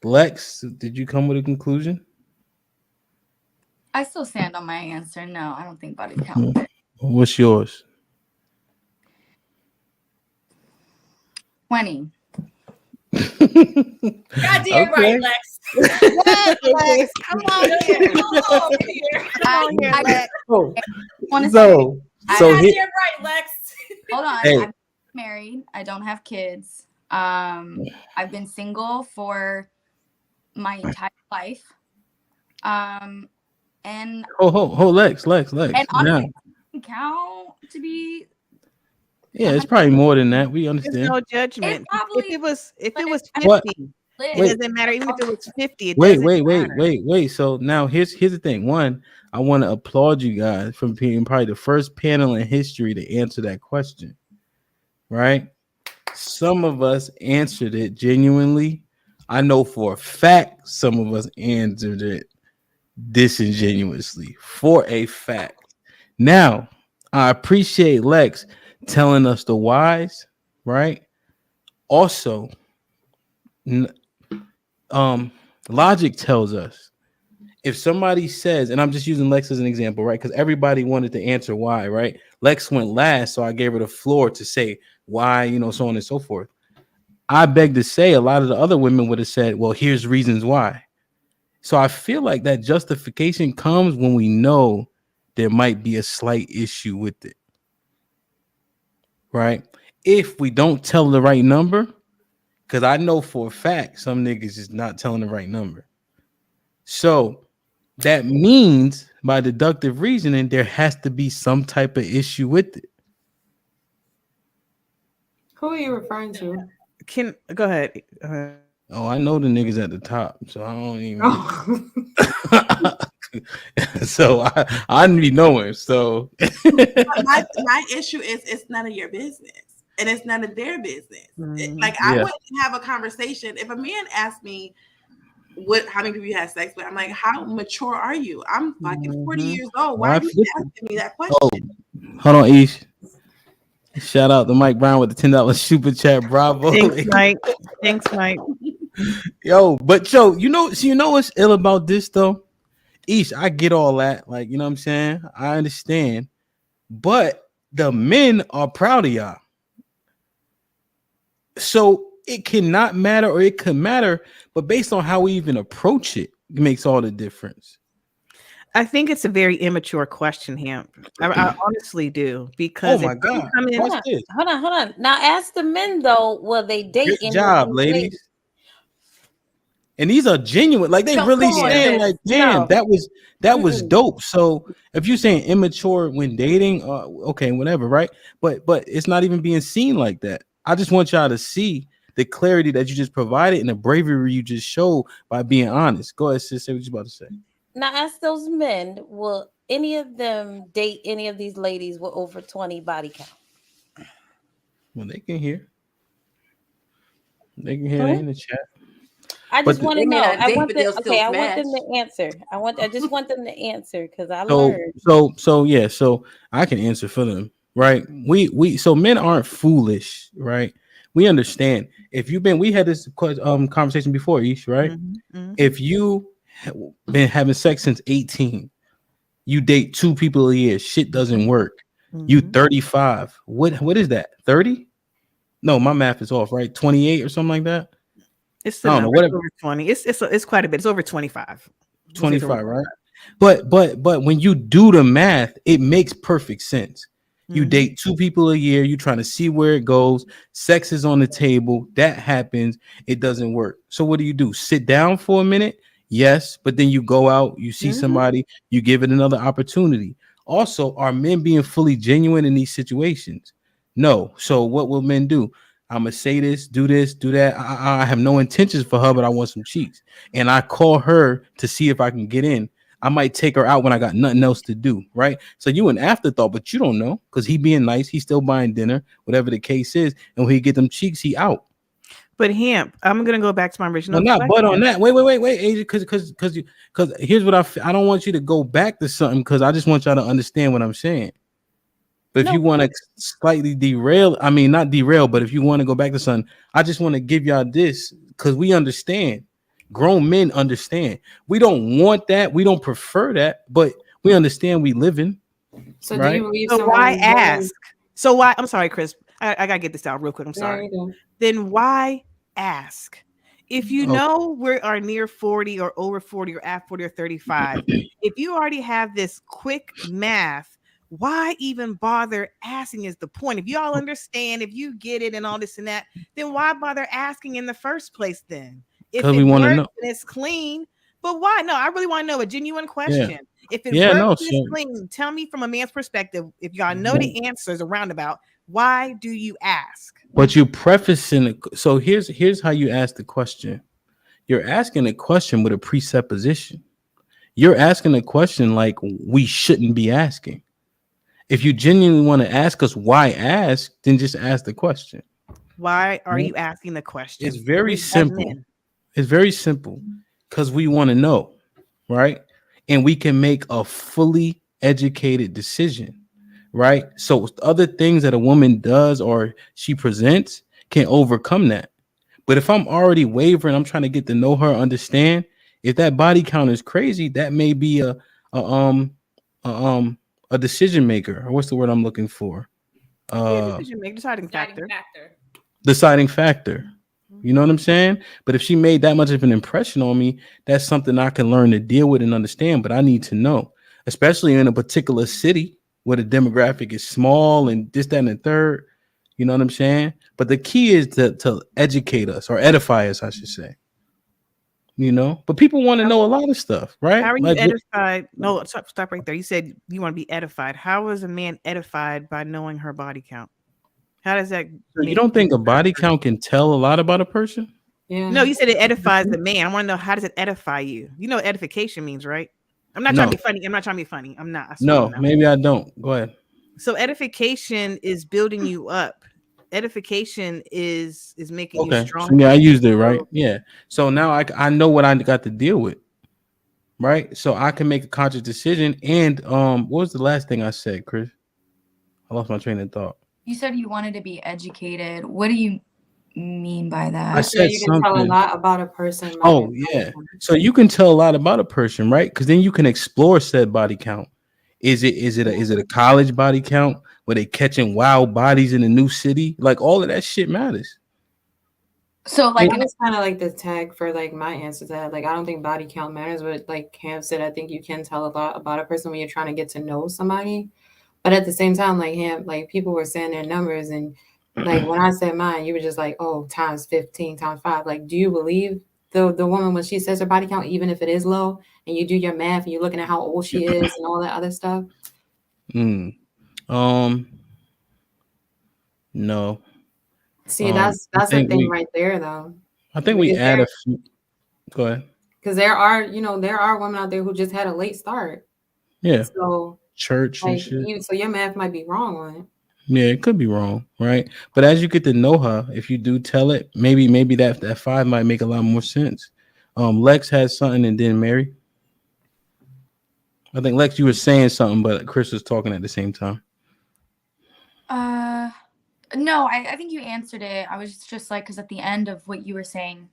Lex, did you come with a conclusion? I still stand on my answer. No, I don't think body count. What's yours? 20. Goddamn right, Lex. Lex, come on here. I want to say, So Goddamn here, right, Lex. hold on. Hey. I'm married. I don't have kids. I've been single for my entire life. And Lex. and Now, honestly, it doesn't count to be. yeah, it's probably more than that. We There's understand. no judgment. It probably- if it was What? 50, it Wait. doesn't matter. Even if it was 50, it Wait. doesn't matter. So now here's the thing. One, I want to applaud you guys for being probably the first panel in history to answer that question. Right? Some of us answered it genuinely. I know for a fact some of us answered it disingenuously. For a fact. Now, I appreciate Lex telling us the whys, right? Also, logic tells us if somebody says, and I'm just using Lex as an example, right? Because everybody wanted to answer why, right? Lex went last, so I gave her the floor to say why, so on and so forth. I beg to say a lot of the other women would have said, well, here's reasons why. So I feel like that justification comes when we know there might be a slight issue with it, right? If we don't tell the right number, because I know for a fact some niggas is not telling the right number. So that means by deductive reasoning, there has to be some type of issue with it. Who are you referring to? Go ahead. Oh, I know the niggas at the top, so I don't even. Oh. So I be knowing. So my issue is it's none of your business. And it's none of their business. I wouldn't have a conversation if a man asked me how many people you had sex with. I'm like, how mature are you? I'm fucking 40 years old. Why are you asking me that question? Oh, hold on, Ish. Shout out to Mike Brown with the $10 super chat. Bravo. Thanks, Mike. Yo, you know what's ill about this though? Ish, I get all that. Like, you know what I'm saying? I understand. But the men are proud of y'all. So it cannot matter, or it could matter, but based on how we even approach it, it makes all the difference. I think it's a very immature question, Hamp. I honestly do, because oh my god, hold on. Now ask the men though, will they date? Good job, ladies. And these are genuine, like they No, really come on, saying, sis. like, damn, No. that was Mm-mm. dope. So if you're saying immature when dating, okay, whatever, right? But it's not even being seen like that. I just want y'all to see the clarity that you just provided and the bravery you just showed by being honest. Go ahead, sis. Say what you about to say. Now, ask those men, will any of them date any of these ladies with over 20 body count? Well, they can hear. They can hear. They in the chat. I But just want to They may know. not date, but they'll still I want them smash. to answer. I just want them to answer because I so learned. so I can answer for them, right? So men aren't foolish, right? We understand. If you've been, we had this conversation before, Ish, right? If you been having sex since 18, you date 2 people a year, shit doesn't work. You 35. What is that? 30? No, my math is off, right? 28 or something like that. It's I the don't know, number. It's whatever. over 20. It's quite a bit. It's over 25. We'll say it's over 25, right? But when you do the math, it makes perfect sense. You date 2 people a year, you're trying to see where it goes. Sex is on the table, that happens, it doesn't work. So what do? Sit down for a minute? Yes, but then you go out, you see somebody, you give it another opportunity. Also, are men being fully genuine in these situations? No. So what will men do? I'm gonna say this, do that. I have no intentions for her, but I want some cheeks. And I call her to see if I can get in. I might take her out when I got nothing else to do, right? So you an afterthought, but you don't know because he being nice, he's still buying dinner, whatever the case is. And when he get them cheeks, he out. But Hemp, I'm gonna go back to my original. Well, not question. but on that. Wait, Asia, because here's what I don't want you to go back to something because I just want y'all to understand what I'm saying. But if you want to slightly derail, I mean not derail, but if you want to go back to something, I just want to give y'all this because we understand. Grown men understand. We don't want that. We don't prefer that, but we understand we living. So right? do you believe So why someone ask? So why? I'm sorry, Chris. I gotta get this out real quick. I'm sorry. Then why ask? If you know we are near 40 or over 40 or at 40 or 35, if you already have this quick math, why even bother asking is the point. If you all understand, if you get it and all this and that, then why bother asking in the first place then? If Because it we want to works know. and it's clean, but why? No, I really want to know a genuine question. If it Yeah, works no, and it's so- clean, tell me from a man's perspective, if y'all know the answers around about, why do you ask? But you prefacing it. So here's how you ask the question. You're asking a question with a presupposition. You're asking a question like we shouldn't be asking. If you genuinely want to ask us why ask, then just ask the question. Why are you asking the question? It's very As simple. men. It's very simple because we want to know, right? And we can make a fully educated decision, right? So other things that a woman does or she presents can overcome that. But if I'm already wavering, I'm trying to get to know her, understand. If that body count is crazy, that may be a um a, um a decision maker. Or what's the word I'm looking for? Decision maker, deciding factor. Deciding factor. You know what I'm saying? But if she made that much of an impression on me, that's something I can learn to deal with and understand. But I need to know, especially in a particular city where the demographic is small and this, that, and the third. You know what I'm saying? But the key is to educate us or edify us, I should say. You know, but people want to know a lot of stuff, right? How are you Like, edified? No, stop right there. You said you want to be edified. How is a man edified by knowing her body count? How does that you don't think a body count can tell a lot about a person? Yeah. No, you said it edifies the man. I want to know, how does it edify you? You know what edification means, right? I'm not trying to be funny. I'm not trying to be funny. I'm not. I swear No, I'm not. maybe I don't. Go ahead. So edification is building you up. Edification is making you Okay. stronger. So yeah, I used it, right? Yeah. So now I know what I got to deal with. Right. So I can make a conscious decision. And what was the last thing I said, Chris? I lost my train of thought. You said you wanted to be educated. What do you mean by that? I said you can tell a something. lot about a person. Oh, yeah. So you can tell a lot about a person, right? Because then you can explore said body count. Is it a college body count? Were they catching wild bodies in a new city? Like all of that shit matters. So like it's kind of like the tag for like my answer to that. Like I don't think body count matters, but like Cam said, I think you can tell a lot about a person when you're trying to get to know somebody. But at the same time, like him, like people were saying their numbers, and like when I said mine, you were just like, oh, times 15, times 5. Like, do you believe the woman when she says her body count, even if it is low, and you do your math and you're looking at how old she is and all that other stuff? No. See, that's I the think thing we right there, though. I think we add a few. Go ahead. Because there are women out there who just had a late start. Yeah. So church and like shit. so your math might be wrong on it. Yeah, it could be wrong, right? But as you get to know her, if you do tell it, maybe that 5 might make a lot more sense. Lex has something, and then Mary. I think Lex, you were saying something, but Chris was talking at the same time. No, I think you answered it. I was just like, because at the end of what you were saying,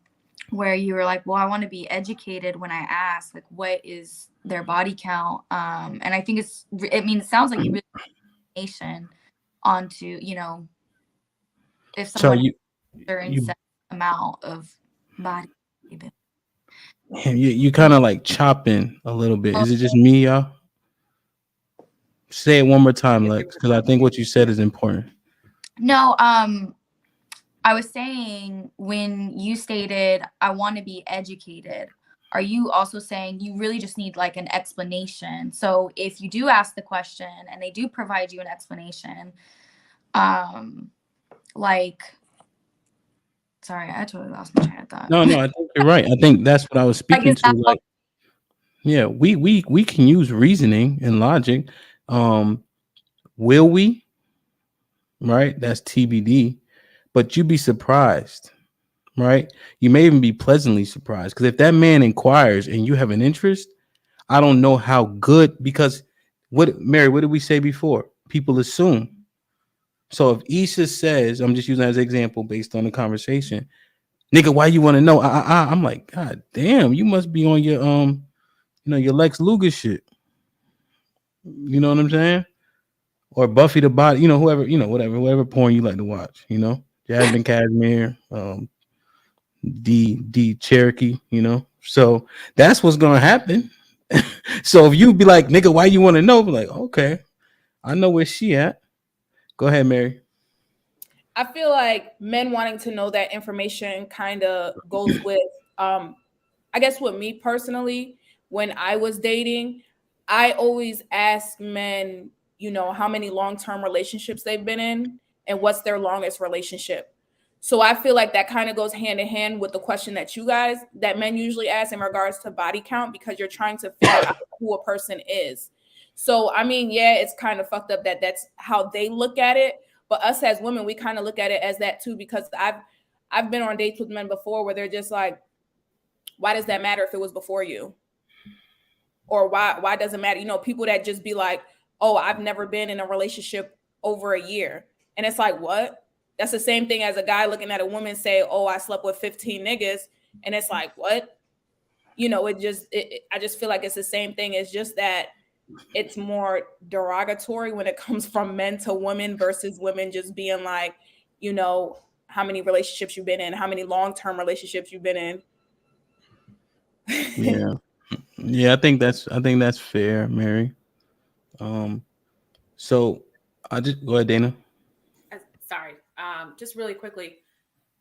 where you were like, well, I want to be educated when I ask, like, what is their body count? And I think it sounds like you really nation onto, if someone So certain amount of body. You kind of like chopping a little bit. Is it just me, y'all? Say it one more time, Lex, because I think what you said is important. No, I was saying when you stated I want to be educated, are you also saying you really just need like an explanation? So if you do ask the question and they do provide you an explanation, sorry, I totally lost my train of thought. No, I think you're right. I think that's what I was speaking to. Like, yeah, we can use reasoning and logic. Will we? Right? That's TBD. But you'd be surprised, right? You may even be pleasantly surprised. Because if that man inquires and you have an interest, I don't know how good, because Mary, what did we say before? People assume. So if Isha says, I'm just using that as an example based on the conversation, nigga, why you want to know? I'm like, God damn, you must be on your your Lex Luger shit. You know what I'm saying? Or Buffy the Body, whoever, whatever porn you like to watch, Jasmine Cashmere, D Cherokee, So that's what's gonna happen. So if you be like, nigga, why you want to know? Be like, okay, I know where she at. Go ahead, Mary. I feel like men wanting to know that information kind of goes with, I guess with me personally, when I was dating, I always ask men, how many long-term relationships they've been in and what's their longest relationship. So I feel like that kind of goes hand in hand with the question that men usually ask in regards to body count, because you're trying to figure out who a person is. So, I mean, yeah, it's kind of fucked up that that's how they look at it. But us as women, we kind of look at it as that too, because I've been on dates with men before where they're just like, why does that matter if it was before you? Or why does it matter? People that just be like, oh, I've never been in a relationship over a year. And it's like, what? That's the same thing as a guy looking at a woman say, oh, I slept with 15 niggas. And it's like, what? I just feel like it's the same thing. It's just that it's more derogatory when it comes from men to women versus women just being like, how many relationships you've been in, how many long-term relationships you've been in. Yeah, I think that's fair, Mary. So I just go ahead, Dana. Sorry. Just really quickly,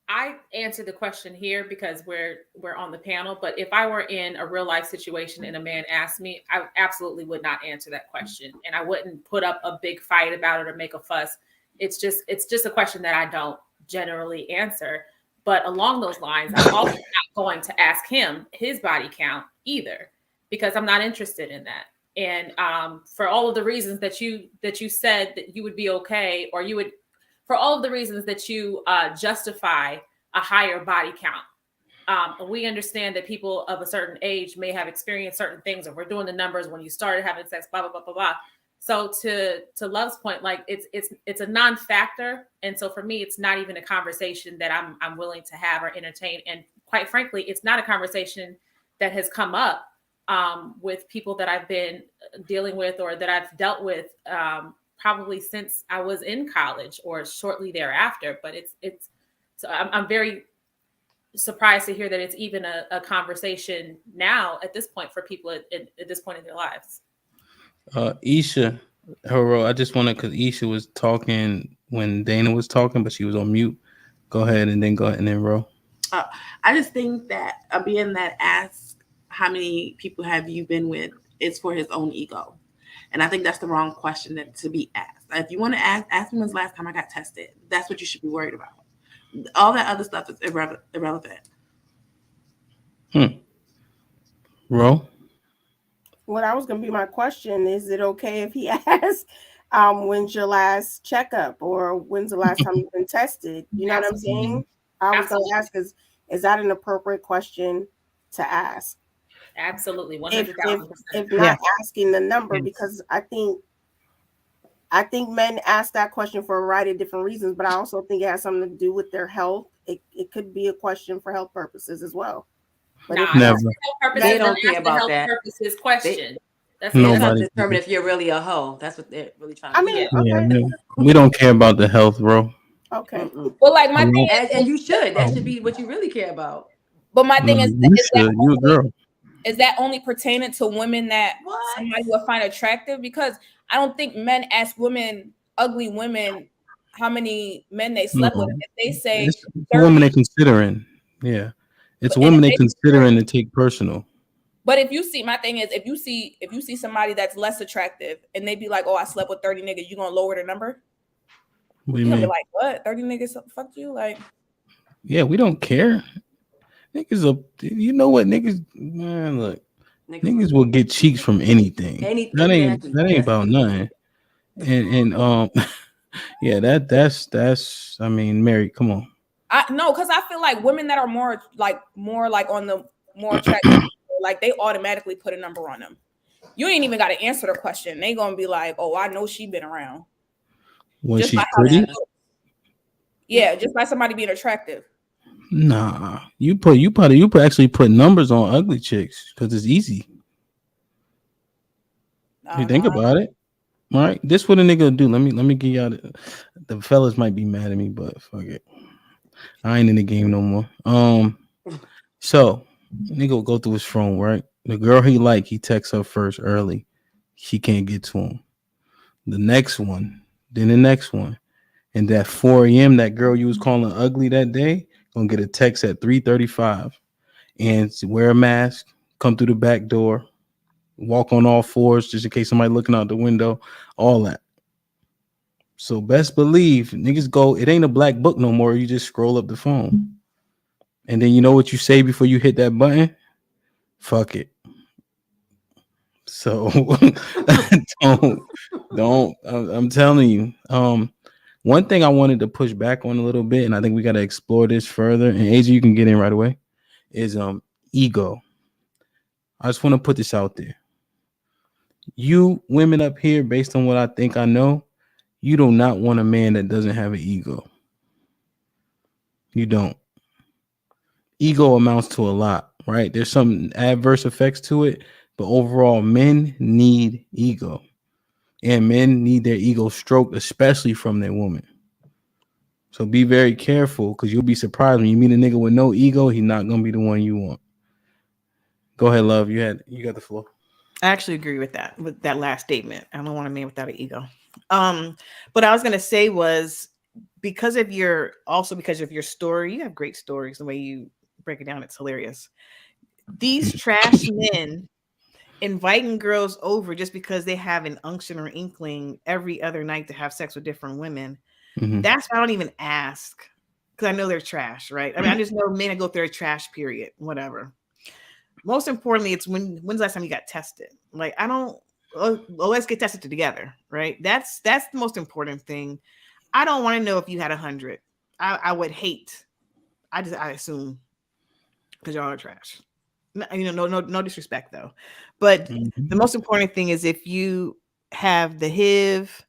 I answered the question here because we're on the panel, but if I were in a real life situation and a man asked me, I absolutely would not answer that question. And I wouldn't put up a big fight about it or make a fuss. It's just a question that I don't generally answer. But along those lines, I'm also not going to ask him his body count either, because I'm not interested in that. And for all of the reasons that you said that you would be okay, or you would, for all of the reasons that you justify a higher body count. We understand that people of a certain age may have experienced certain things, or we're doing the numbers when you started having sex, blah, blah, blah, blah, blah. So to Love's point, like it's a non-factor. And so for me, it's not even a conversation that I'm willing to have or entertain. And quite frankly, it's not a conversation that has come up with people that I've been dealing with or that I've dealt with probably since I was in college or shortly thereafter. But it's so I'm very surprised to hear that it's even a conversation now at this point for people at this point in their lives. Isha, I just wanted, because Isha was talking when Dana was talking, but she was on mute. Go ahead and then Ro. I just think that being that asked how many people have you been with is for his own ego. And I think that's the wrong question to be asked. If you want to ask me when's the last time I got tested, that's what you should be worried about. All that other stuff is irrelevant. Ro? What I was going to be my question is it okay if he asks, when's your last checkup or when's the last time you've been tested? You know what I'm saying? I was going to ask, is that an appropriate question to ask? Absolutely, if 100,000%. if not asking the number, because I think men ask that question for a variety of different reasons, but I also think it has something to do with their health. It could be a question for health purposes as well. But Nah, Never. They don't care about health that. purposes question. That's Nobody. to determine if you're really a hoe. That's what they're really trying to I mean, do. okay. We don't care about the health, bro. Okay. Well, like my thing is, and you should. That should be what you really care about. But my thing No, is, you should. You a girl. Is that only pertaining to women that somebody will find attractive? Because I don't think men ask women, ugly women, how many men they slept with. If they say it's 30, women they considering. Yeah, it's women they considering to take personal. But if you see, my thing is, if you see somebody that's less attractive and they be like, "Oh, I slept with 30 niggas," you gonna lower the number? What do you You gonna mean? be like, "What? 30 niggas? Fuck you!" Like, Yeah, we don't care. Niggas are, you know what, niggas, man, look, niggas will get cheeks from anything. That ain't about nothing. And yeah, that's I mean, Mary, come on. No, because I feel like women that are more like on the more attractive, like they automatically put a number on them. You ain't even got to answer the question. They gonna be like, "Oh, I know she been around." When Just she's like how she pretty? looks. Yeah, just by somebody being attractive. Nah, you actually put numbers on ugly chicks because it's easy. You think about it, right? This what a nigga do. Let me give y'all the fellas might be mad at me, but fuck it. I ain't in the game no more. So nigga will go through his phone, right? The girl he texts her first early. She can't get to him. The next one, then the next one. And that 4 a.m. that girl you was calling ugly that day gonna get a text at 3:35 and wear a mask, come through the back door, walk on all fours just in case somebody looking out the window, all that. So best believe niggas go, it ain't a black book no more. You just scroll up the phone. And then you know what you say before you hit that button? Fuck it. So don't I'm telling you. One thing I wanted to push back on a little bit, and I think we got to explore this further. And AJ, you can get in right away. Is ego. I just want to put this out there. You women up here, based on what I think I know, you do not want a man that doesn't have an ego. You don't. Ego amounts to a lot, right? There's some adverse effects to it, but overall, men need ego. And men need their ego stroked, especially from their woman. So be very careful because you'll be surprised when you meet a nigga with no ego, he's not gonna be the one you want. Go ahead, love. You got the floor. I actually agree with that last statement. I don't want a man without an ego. But I was gonna say was because of your story, you have great stories. The way you break it down, it's hilarious. These trash men inviting girls over just because they have an unction or inkling every other night to have sex with different women. Mm-hmm. That's why I don't even ask because I know they're trash, right? I mean, I just know men that go through a trash period, whatever. Most importantly, it's when's the last time you got tested? Like, I don't. Let's get tested together, right? That's the most important thing. I don't want to know if you had 100. I would hate. I assume because y'all are trash. No disrespect though, but the most important thing is if you have the HIV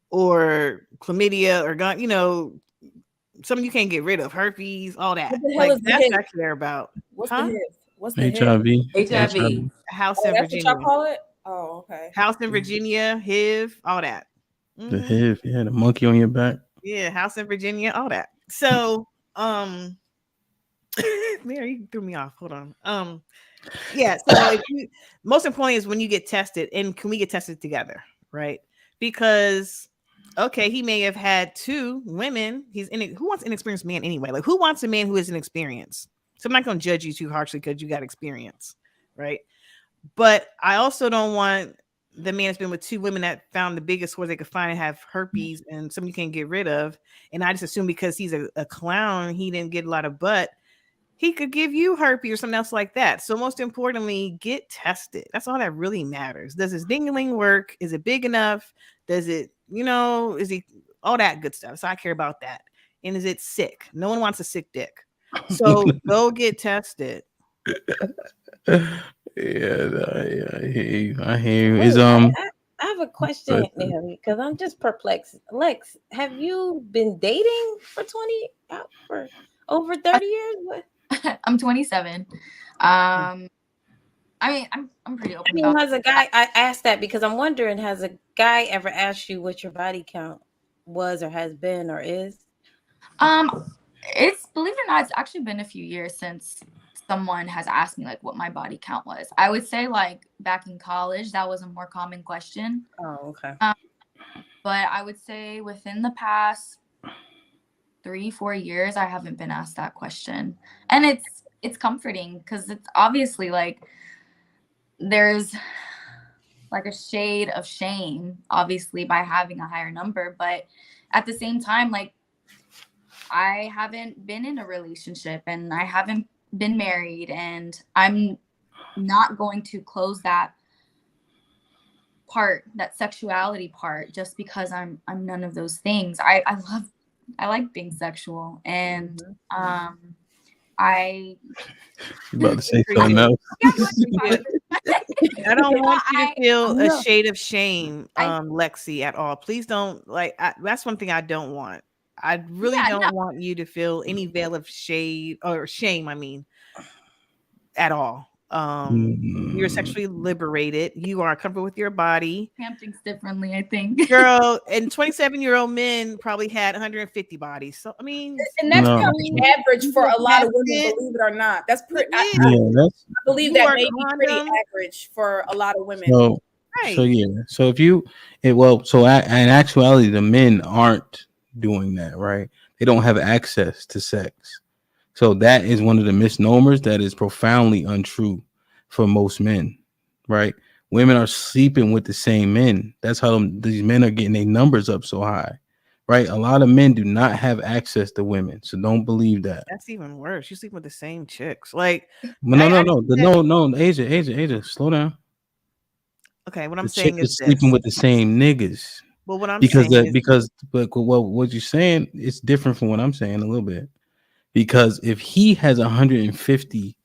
or chlamydia or gun, something you can't get rid of, herpes, all that. What the hell like is the that's HIV? what I care about. What's the HIV? What's the HIV. HIV. House Oh, in that's Virginia. what y'all call it? Oh, okay. House in Virginia, HIV, all that. The HIV, yeah, the monkey on your back. Yeah, house in Virginia, all that. So, Mary, you threw me off. Hold on. Yeah. So, most importantly is when you get tested, and can we get tested together, right? Because Okay, he may have had 2 women. Who wants an inexperienced man anyway? Like, who wants a man who isn't experienced? So I'm not going to judge you too harshly because you got experience, right? But I also don't want the man that's been with 2 women that found the biggest whore they could find and have herpes and something you can't get rid of. And I just assume because he's a clown, he didn't get a lot of butt. He could give you herpes or something else like that. So most importantly, get tested. That's all that really matters. Does his dingling work? Is it big enough? Does it, is he all that good stuff? So I care about that. And is it sick? No one wants a sick dick. So go get tested. I hear you. Wait, I have a question, because I'm just perplexed. Lex, have you been dating for over 30 years? What? I'm 27. I mean, I'm pretty open. Has a guy? I asked that because I'm wondering, has a guy ever asked you what your body count was, or has been, or is? It's, believe it or not, it's actually been a few years since someone has asked me like what my body count was. I would say like back in college, that was a more common question. Oh, okay. But I would say within the past 3-4 years, I haven't been asked that question, and it's comforting because it's obviously like there's like a shade of shame, obviously, by having a higher number, but at the same time, like I haven't been in a relationship and I haven't been married, and I'm not going to close that part, that sexuality part, just because I'm none of those things. I like being sexual, and you about to say something else? I don't want you to feel a shade of shame, Lexi, at all. Please don't, that's one thing I don't want. I really don't want you to feel any veil of shade or shame, at all. You're sexually liberated. You are comfortable with your body. Pam thinks differently, I think. Girl, and 27-year-old men probably had 150 bodies. So and that's probably average for a lot of women, believe it or not. That's pretty. I believe that may be pretty average for a lot of women. So if you, in actuality, the men aren't doing that, right? They don't have access to sex. So that is one of the misnomers that is profoundly untrue for most men, right? Women are sleeping with the same men. That's how these men are getting their numbers up so high, right? A lot of men do not have access to women, so don't believe that. That's even worse. You sleep with the same chicks, like no, Asia, slow down. Okay, what I'm saying is sleeping with the same niggas. Well, what I'm saying is what you're saying is different from what I'm saying a little bit. Because if he has 150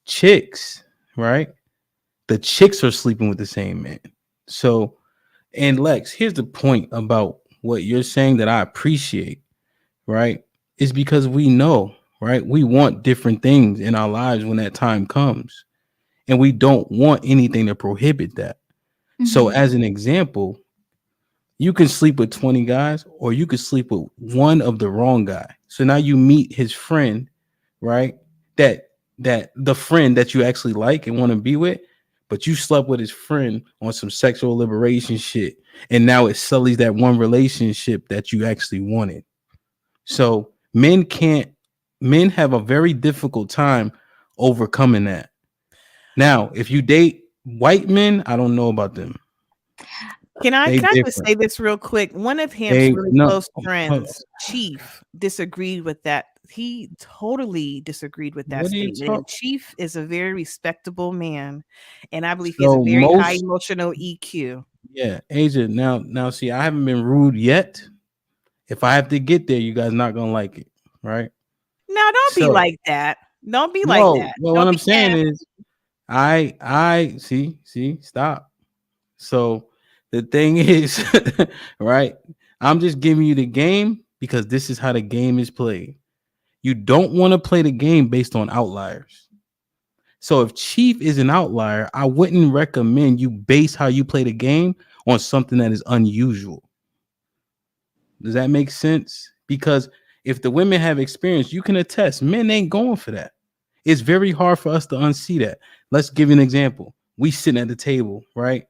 chicks, right, the chicks are sleeping with the same man. So, and Lex, here's the point about what you're saying that I appreciate, right, is because we know, right, we want different things in our lives when that time comes, and we don't want anything to prohibit that. Mm-hmm. So, as an example, you can sleep with 20 guys, or you could sleep with one of the wrong guy. So now you meet his friend, right? That the friend that you actually like and want to be with, but you slept with his friend on some sexual liberation shit. And now it sullies that one relationship that you actually wanted. So men have a very difficult time overcoming that. Now, if you date white men, I don't know about them. Can I just say this real quick? One of Ham's close friends, Chief, disagreed with that. He totally disagreed with that statement. Chief is a very respectable man, and I believe he has a very high emotional EQ. Yeah, Asia. Now, see, I haven't been rude yet. If I have to get there, you guys not gonna like it, right? No, don't be like that. Don't be like that. Well, what I'm saying is, I see, stop. So. The thing is, right, I'm just giving you the game because this is how the game is played. You don't want to play the game based on outliers. So if Chief is an outlier, I wouldn't recommend you base how you play the game on something that is unusual. Does that make sense? Because if the women have experience, you can attest, men ain't going for that. It's very hard for us to unsee that. Let's give you an example. We sitting at the table, right?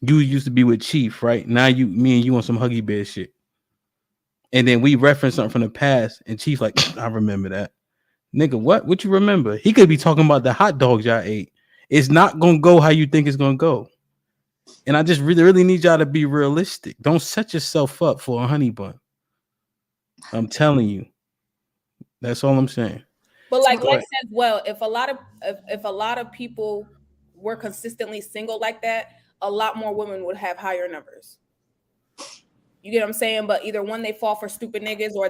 You used to be with Chief, right? Now me and you on some Huggy Bear shit. And then we reference something from the past, and Chief like, I remember that. Nigga, what? What you remember? He could be talking about the hot dogs y'all ate. It's not gonna go how you think it's gonna go. And I just really need y'all to be realistic. Don't set yourself up for a honey bun. I'm telling you. That's all I'm saying. But like Go Lex ahead. says, well, if a lot of people were consistently single like that, a lot more women would have higher numbers. You get what I'm saying? But either one, they fall for stupid niggas, or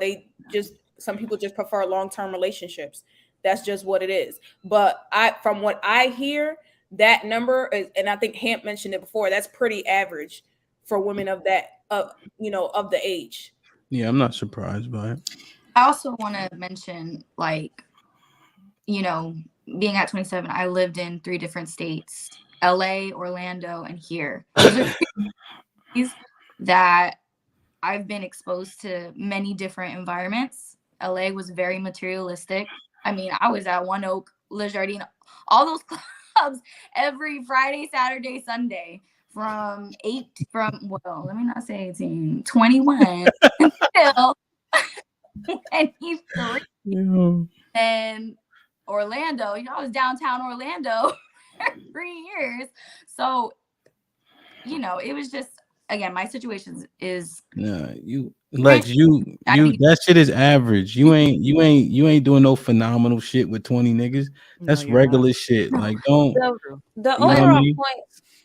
some people just prefer long-term relationships. That's just what it is. But from what I hear, that number is, and I think Hamp mentioned it before, that's pretty average for women of that, of the age. Yeah, I'm not surprised by it. I also want to mention, like, being at 27, I lived in 3 different states: LA, Orlando, and here. Those are cities that I've been exposed to many different environments. LA was very materialistic. I mean, I was at One Oak, Le Jardin, all those clubs every Friday, Saturday, Sunday from let me not say 18, 21 until 23. Yeah. And Orlando, I was downtown Orlando for 3 years. So, it was just, again, my situation is you Lex, that shit is average. You ain't doing no phenomenal shit with 20 niggas. That's regular shit. Like, don't The you know what I overall mean? point,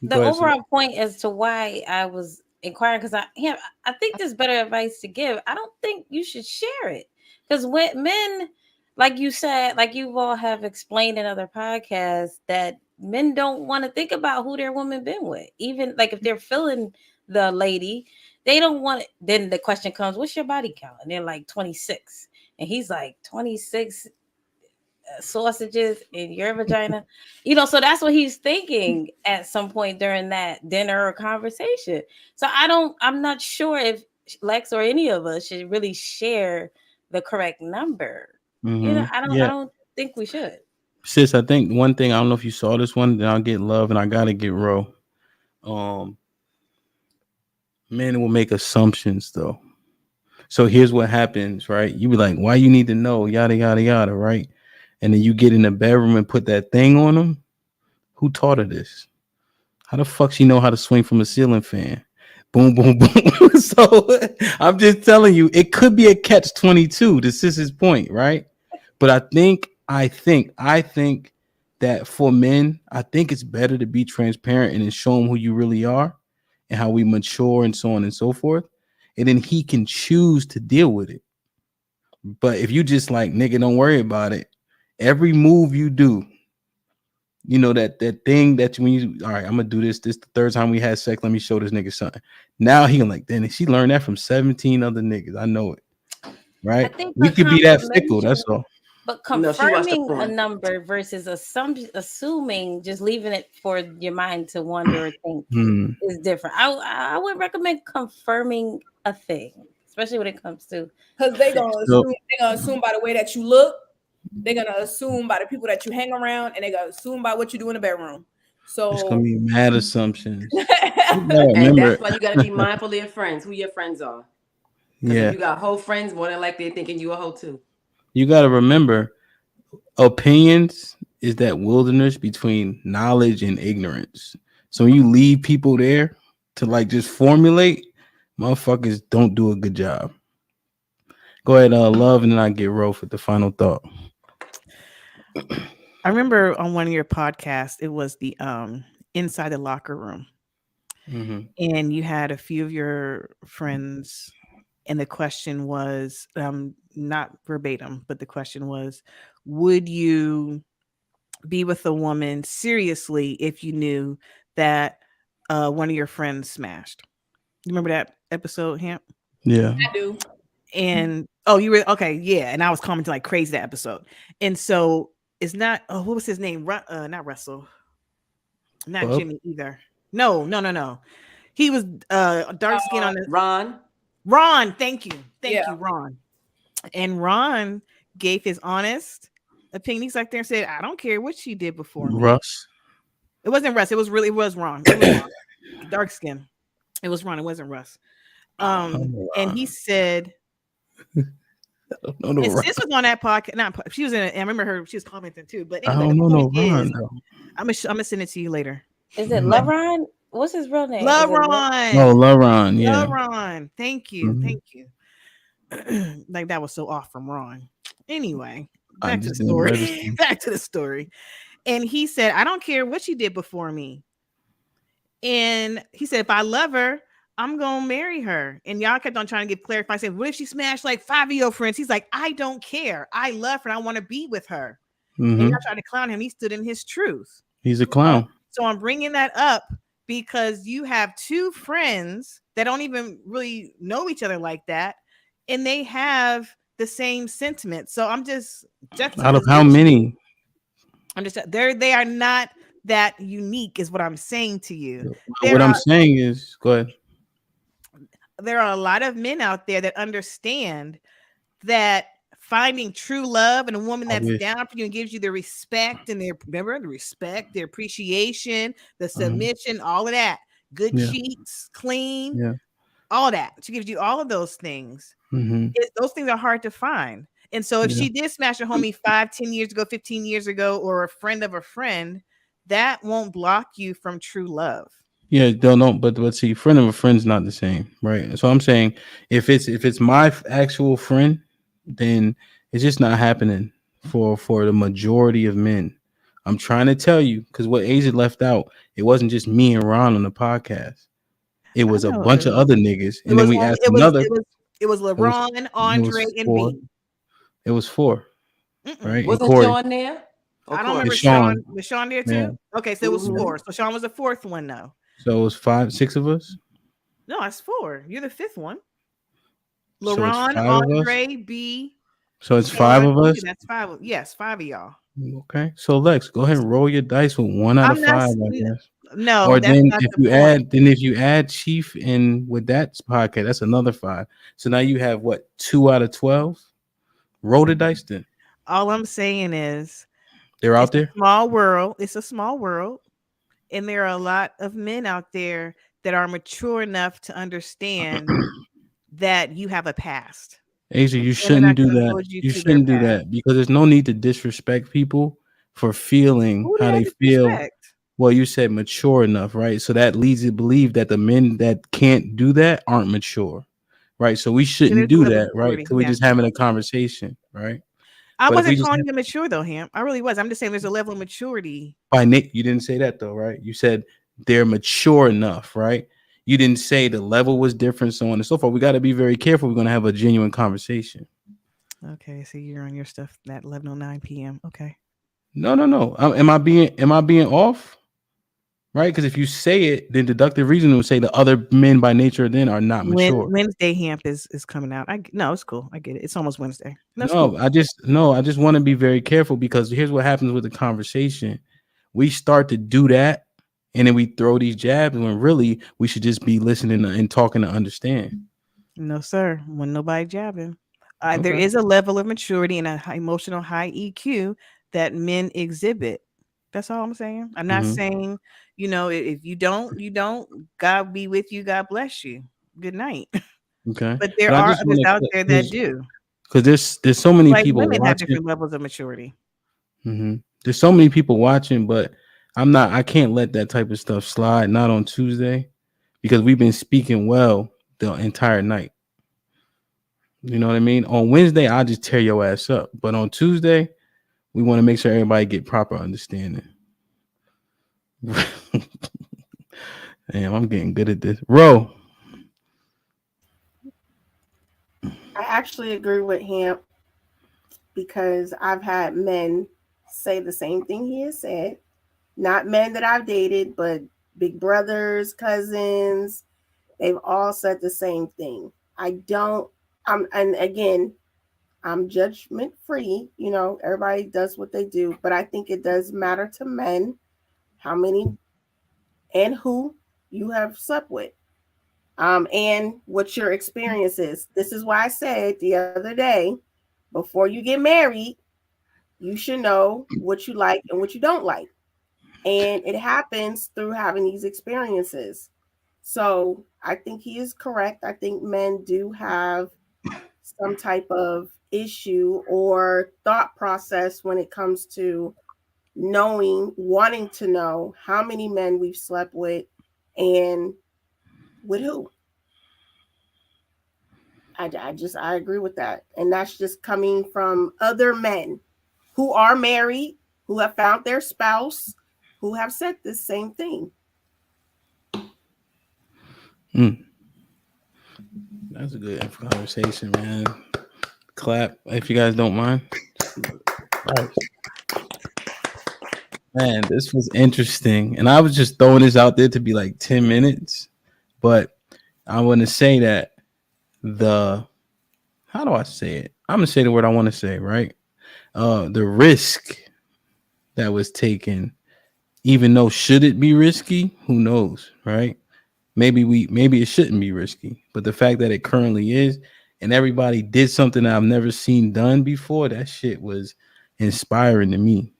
Go ahead, sis. point as to why I was inquiring, because I think there's better advice to give. I don't think you should share it, because when men, like you said, like you all have explained in other podcasts, that men don't want to think about who their woman been with, even like if they're feeling the lady, they don't want it. Then the question comes, what's your body count? And they're like 26, and he's like 26 sausages in your vagina, so that's what he's thinking at some point during that dinner or conversation. So I'm not sure if Lex or any of us should really share the correct number. I don't think we should. Sis, I think one thing, I don't know if you saw this one, then I'll get love and I gotta get Ro. Men will make assumptions though. So here's what happens, right? You be like, why you need to know, yada yada yada, right? And then you get in the bedroom and put that thing on them. Who taught her this? How the fuck she know how to swing from a ceiling fan? Boom, boom, boom. So I'm just telling you, it could be a catch-22 to Sis's point, right? But I think that for men, I think it's better to be transparent and then show them who you really are and how we mature and so on and so forth. And then he can choose to deal with it. But if you just like, nigga, don't worry about it. Every move you do, that thing that when you, all right, I'm gonna do this the third time we had sex, let me show this nigga something. Now he like, then she learned that from 17 other niggas. I know it, right? I think We could be that fickle, that's all. But No, she watched the confirming a porn. number versus assuming, just leaving it for your mind to wonder or think is different. I would recommend confirming a thing, especially when it comes to, because they're gonna assume by the way that you look. They're gonna assume by the people that you hang around, and they're gonna assume by what you do in the bedroom. So it's gonna be mad assumptions. And that's why you gotta be mindful of your friends, who your friends are. Yeah, if you got hoe friends, more than likely they're thinking you a hoe too. You gotta remember, opinions is that wilderness between knowledge and ignorance. So when you leave people there to like just formulate, motherfuckers don't do a good job. Go ahead, love, and then I get Ro for the final thought. I remember on one of your podcasts, it was the inside the locker room, and you had a few of your friends, and the question was not verbatim, but the question was, would you be with a woman seriously if you knew that one of your friends smashed? You remember that episode, Hamp? Yeah, I do. And you were okay, yeah. And I was commenting like crazy that episode. And so it's not. Oh, what was his name? Not Russell, not Bub? Jimmy either. No. He was dark skin on the Ron. Ron. Thank you, Ron. And Ron gave his honest opinion. He's like there and said, "I don't care what she did before me." Russ. It wasn't Russ. It was Ron. It was Ron. dark skin. It was Ron. It wasn't Russ. Oh, And he said, I don't know and Ron. sis was on that podcast. Not she was in it. I remember her. She was commenting too. But I anyway, don't the know no point Ron is, though. I'm gonna send it to you later. Is it LaRon? What's his real name? Is it LaRon. Oh, LaRon, yeah. LaRon. Thank you. Thank you. Like that was so off from Ron. Anyway, back to the story. Back to the story. And he said, I don't care what she did before me. And he said, if I love her, I'm gonna marry her. And y'all kept on trying to get clarified. I said, what if she smashed like 5 of your friends? He's like, I don't care. I love her. And I want to be with her. And y'all tried to clown him. He stood in his truth. He's a clown. So I'm bringing that up because you have two friends that don't even really know each other like that, and they have the same sentiment. So I'm just out of how many? I'm just they are not that unique, is what I'm saying to you. What I'm saying is, go ahead. There are a lot of men out there that understand that finding true love and a woman that's down for you and gives you the respect and the respect, the appreciation, the submission, all of that, good cheeks, clean, all that. She gives you all of those things. Those things are hard to find. And so if she did smash a homie 5, 10 years ago, 15 years ago, or a friend of a friend, that won't block you from true love. Yeah, don't. But see, friend of a friend's not the same, right? So I'm saying if it's my actual friend, then it's just not happening for the majority of men. I'm trying to tell you, because what Asia left out, it wasn't just me and Ron on the podcast. It was a bunch of other niggas, and then we asked another. It was LeBron, Andre, and B. It was 4, right? Wasn't Sean there? I don't remember Sean. Was Sean there too? Yeah. Okay, so it was 4. So Sean was the 4th one, though. So it was 5, 6 of us. No, it's 4. You're the 5th one. LeBron, so Andre, B. So it's 5 of us. That's 5. Yes, 5 of y'all. Okay, so Lex, go ahead and roll your dice with 1 out of 5. I guess. No, or that's then not if you add Chief in with that podcast, that's another 5. So now you have what, 2 out of 12? Roll the dice then. All I'm saying is they're out there. Small world. It's a small world, and there are a lot of men out there that are mature enough to understand that you have a past. Asia, you shouldn't do that. You shouldn't do that because there's no need to disrespect people for feeling how they feel. Well, you said mature enough, right? So that leads you to believe that the men that can't do that aren't mature, right? So we shouldn't do that, right? Because we're just having a conversation, right? I wasn't calling you mature though, Ham. I really was. I'm just saying there's a level of maturity. By Nick, you didn't say that though, right? You said they're mature enough, right? You didn't say the level was different, so on and so forth. We got to be very careful. We're going to have a genuine conversation. Okay, so you're on your stuff at 11:09 p.m. Okay. No. Am I being off? Right? Because if you say it, then deductive reasoning would say the other men by nature then are not mature. Wednesday Hamp is coming out. No, it's cool. I get it. It's almost Wednesday. Cool. I just want to be very careful because here's what happens with the conversation. We start to do that, and then we throw these jabs when really we should just be listening and talking to understand. No, sir. When nobody jabbing. There is a level of maturity and a emotional high EQ that men exhibit. That's all I'm saying. I'm not saying, if you don't, God be with you. God bless you. Good night. Okay. But there are others out there that do. Because there's so many people women watching. Have different levels of maturity. There's so many people watching, but I can't let that type of stuff slide. Not on Tuesday, because we've been speaking well the entire night. You know what I mean? On Wednesday, I'll just tear your ass up. But on Tuesday, we want to make sure everybody get proper understanding. Damn, I'm getting good at this. Ro. I actually agree with him because I've had men say the same thing he has said. Not men that I've dated, but big brothers, cousins. They've all said the same thing. And again, I'm judgment free. Everybody does what they do, but I think it does matter to men how many and who you have slept with, and what your experience is. This is why I said the other day, before you get married, you should know what you like and what you don't like. And it happens through having these experiences. So I think he is correct. I think men do have some type of issue or thought process when it comes to wanting to know how many men we've slept with and with who. I agree with that. And that's just coming from other men who are married, who have found their spouse, who have said this same thing. That's a good conversation, man. Clap if you guys don't mind. Right. Man, this was interesting. And I was just throwing this out there to be like 10 minutes. But I want to say that how do I say it? I'm going to say the word I want to say, right? The risk that was taken, even though should it be risky? Who knows, right? Maybe it shouldn't be risky. But the fact that it currently is, and everybody did something that I've never seen done before, that shit was inspiring to me,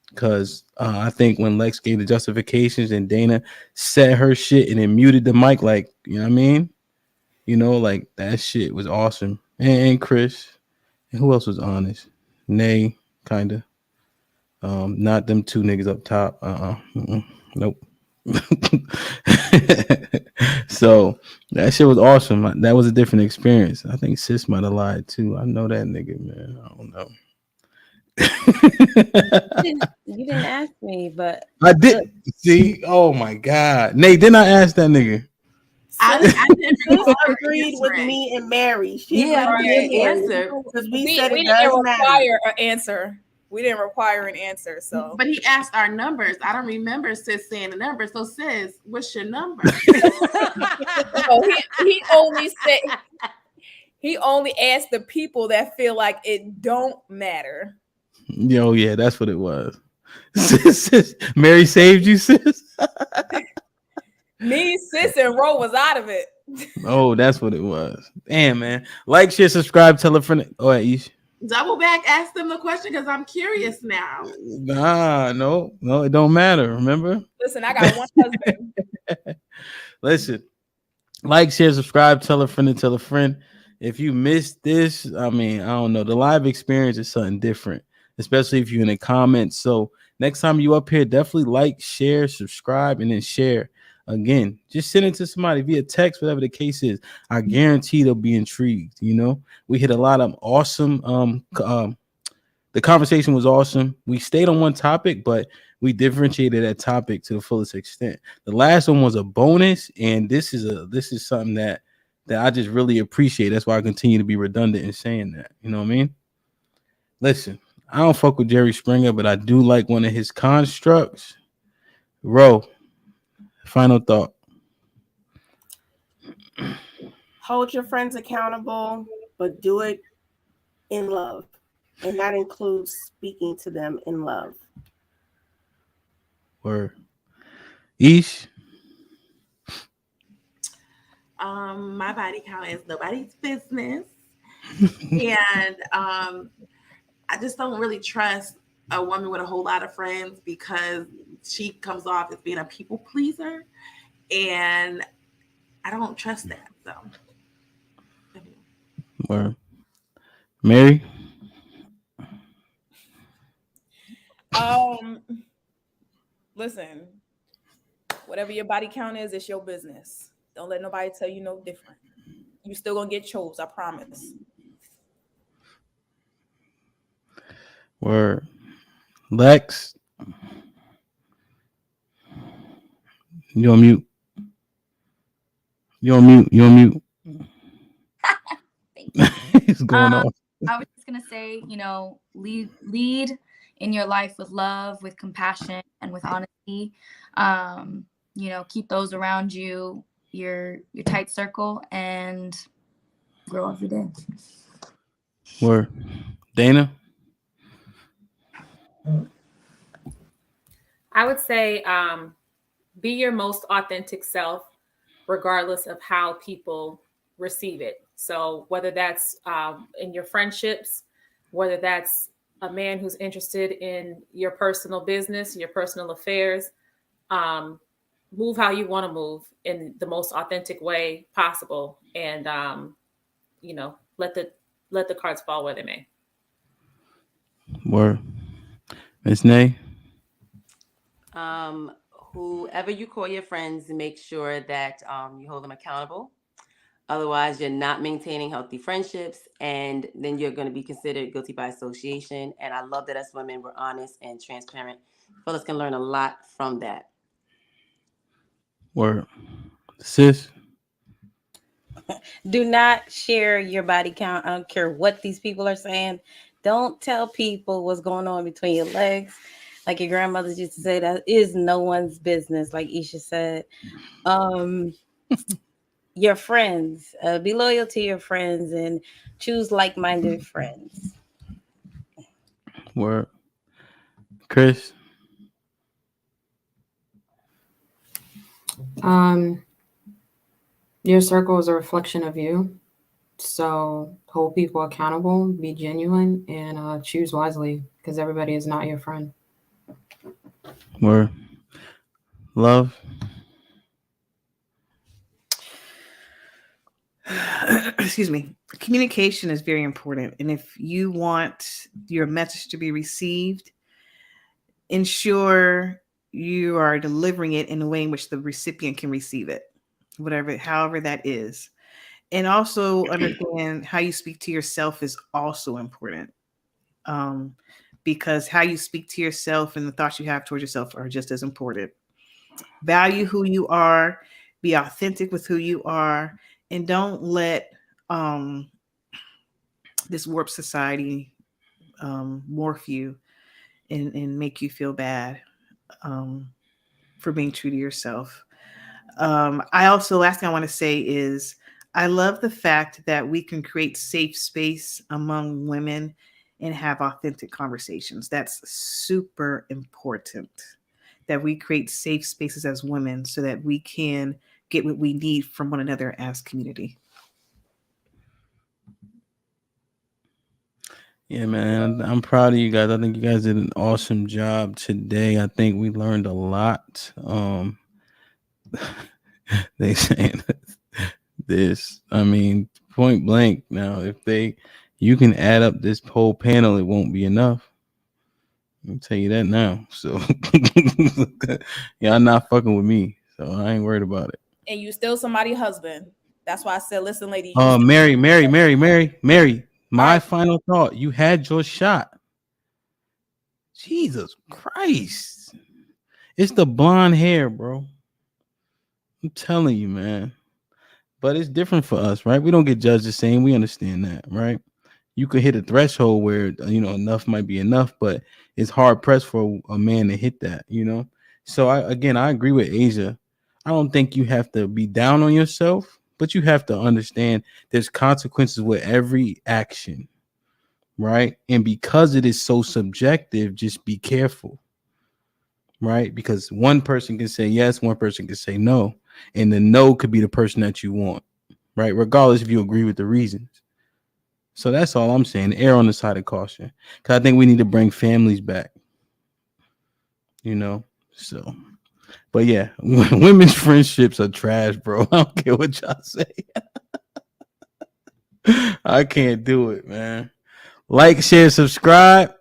because I think when Lex gave the justifications and Dana said her shit and then muted the mic, like, you know what I mean? Like that shit was awesome. And Chris, and who else was honest? Nay, kind of. Not them two niggas up top. Nope. So that shit was awesome. That was a different experience. I think Sis might have lied too. I know that nigga, man. I don't know. You didn't ask me, but I did. See, oh my god, Nate, didn't I ask that nigga? I didn't Sis agreed with me and Mary. She Yeah, agreed I with did Mary answer. because We said it didn't does matter. require an answer. We didn't require an answer. So, But he asked our numbers. I don't remember Sis saying the number. So Sis, what's your number? so he only said he only asked the people that feel like it don't matter. Yo, yeah, that's what it was. Sis, Mary saved you, Sis. Me, Sis, and Ro was out of it. Oh, that's what it was. Damn, man. Like, share, subscribe, tell a friend. Oh, Ish. Double back, ask them the question because I'm curious now. Nah, no, it don't matter. Remember? Listen, I got one husband. Listen, like, share, subscribe, tell a friend, and tell a friend. If you missed this, I mean, I don't know. The live experience is something different, especially if you're in the comments. So next time you up here, definitely like, share, subscribe, and then share. Again, just send it to somebody via text, whatever the case is. I guarantee they'll be intrigued. We hit a lot of awesome. The conversation was awesome. We stayed on one topic, but we differentiated that topic to the fullest extent. The last one was a bonus, and this is something that I just really appreciate. That's why I continue to be redundant in saying that. You know what I mean? Listen, I don't fuck with Jerry Springer, but I do like one of his constructs. Ro, final thought. Hold your friends accountable, but do it in love. And that includes speaking to them in love. Word. Ish. My body count is nobody's business. And I just don't really trust a woman with a whole lot of friends because she comes off as being a people pleaser. And I don't trust that. So Word. Mary. Listen, whatever your body count is, it's your business. Don't let nobody tell you no different. You still gonna get chose, I promise. Word. Lex. You on mute. You on mute. It's going on. I was just gonna say, lead in your life with love, with compassion, and with honesty. Keep those around you, your tight circle, and grow every day. Word. Dana. I would say be your most authentic self, regardless of how people receive it. So whether that's in your friendships, whether that's a man who's interested in your personal business, your personal affairs, move how you want to move in the most authentic way possible, and let the cards fall where they may. Word. Miss Nay. Whoever you call your friends, make sure that you hold them accountable. Otherwise, you're not maintaining healthy friendships, and then you're going to be considered guilty by association. And I love that as women, we're honest and transparent. Fellas can learn a lot from that. Word. Sis. Do not share your body count. I don't care what these people are saying. Don't tell people what's going on between your legs. Like your grandmothers used to say, that is no one's business, like Isha said. Your friends, be loyal to your friends and choose like-minded friends. Word. Chris. Your circle is a reflection of you. So hold people accountable, be genuine, and choose wisely, because everybody is not your friend. Word. Love. Excuse me. Communication is very important. And if you want your message to be received, ensure you are delivering it in a way in which the recipient can receive it, however that is. And also understand how you speak to yourself is also important. Because how you speak to yourself and the thoughts you have towards yourself are just as important. Value who you are, be authentic with who you are, and don't let this warped society morph you and make you feel bad for being true to yourself. Last thing I want to say is I love the fact that we can create safe space among women and have authentic conversations. That's super important, that we create safe spaces as women so that we can get what we need from one another as community. Yeah, man. I'm proud of you guys. I think you guys did an awesome job today. I think we learned a lot. They saying this. I mean, point blank. Now, you can add up this whole panel, it won't be enough. I'll tell you that now. So y'all not fucking with me. So I ain't worried about it. And you still somebody's husband. That's why I said, listen, ladies. Mary. My right. Final thought. You had your shot. Jesus Christ. It's the blonde hair, bro. I'm telling you, man. But it's different for us, right? We don't get judged the same. We understand that, right? You could hit a threshold where, enough might be enough, but it's hard pressed for a man to hit that, So I agree with Asia. I don't think you have to be down on yourself, but you have to understand there's consequences with every action, right? And because it is so subjective, just be careful, right? Because one person can say yes, one person can say no, and the no could be the person that you want, right? Regardless if you agree with the reasons. So that's all I'm saying. Err on the side of caution, because I think we need to bring families back, So, but yeah, women's friendships are trash, bro. I don't care what y'all say. I can't do it, man. Like, share, subscribe.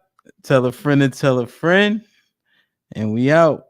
Tell a friend to tell a friend. And we out.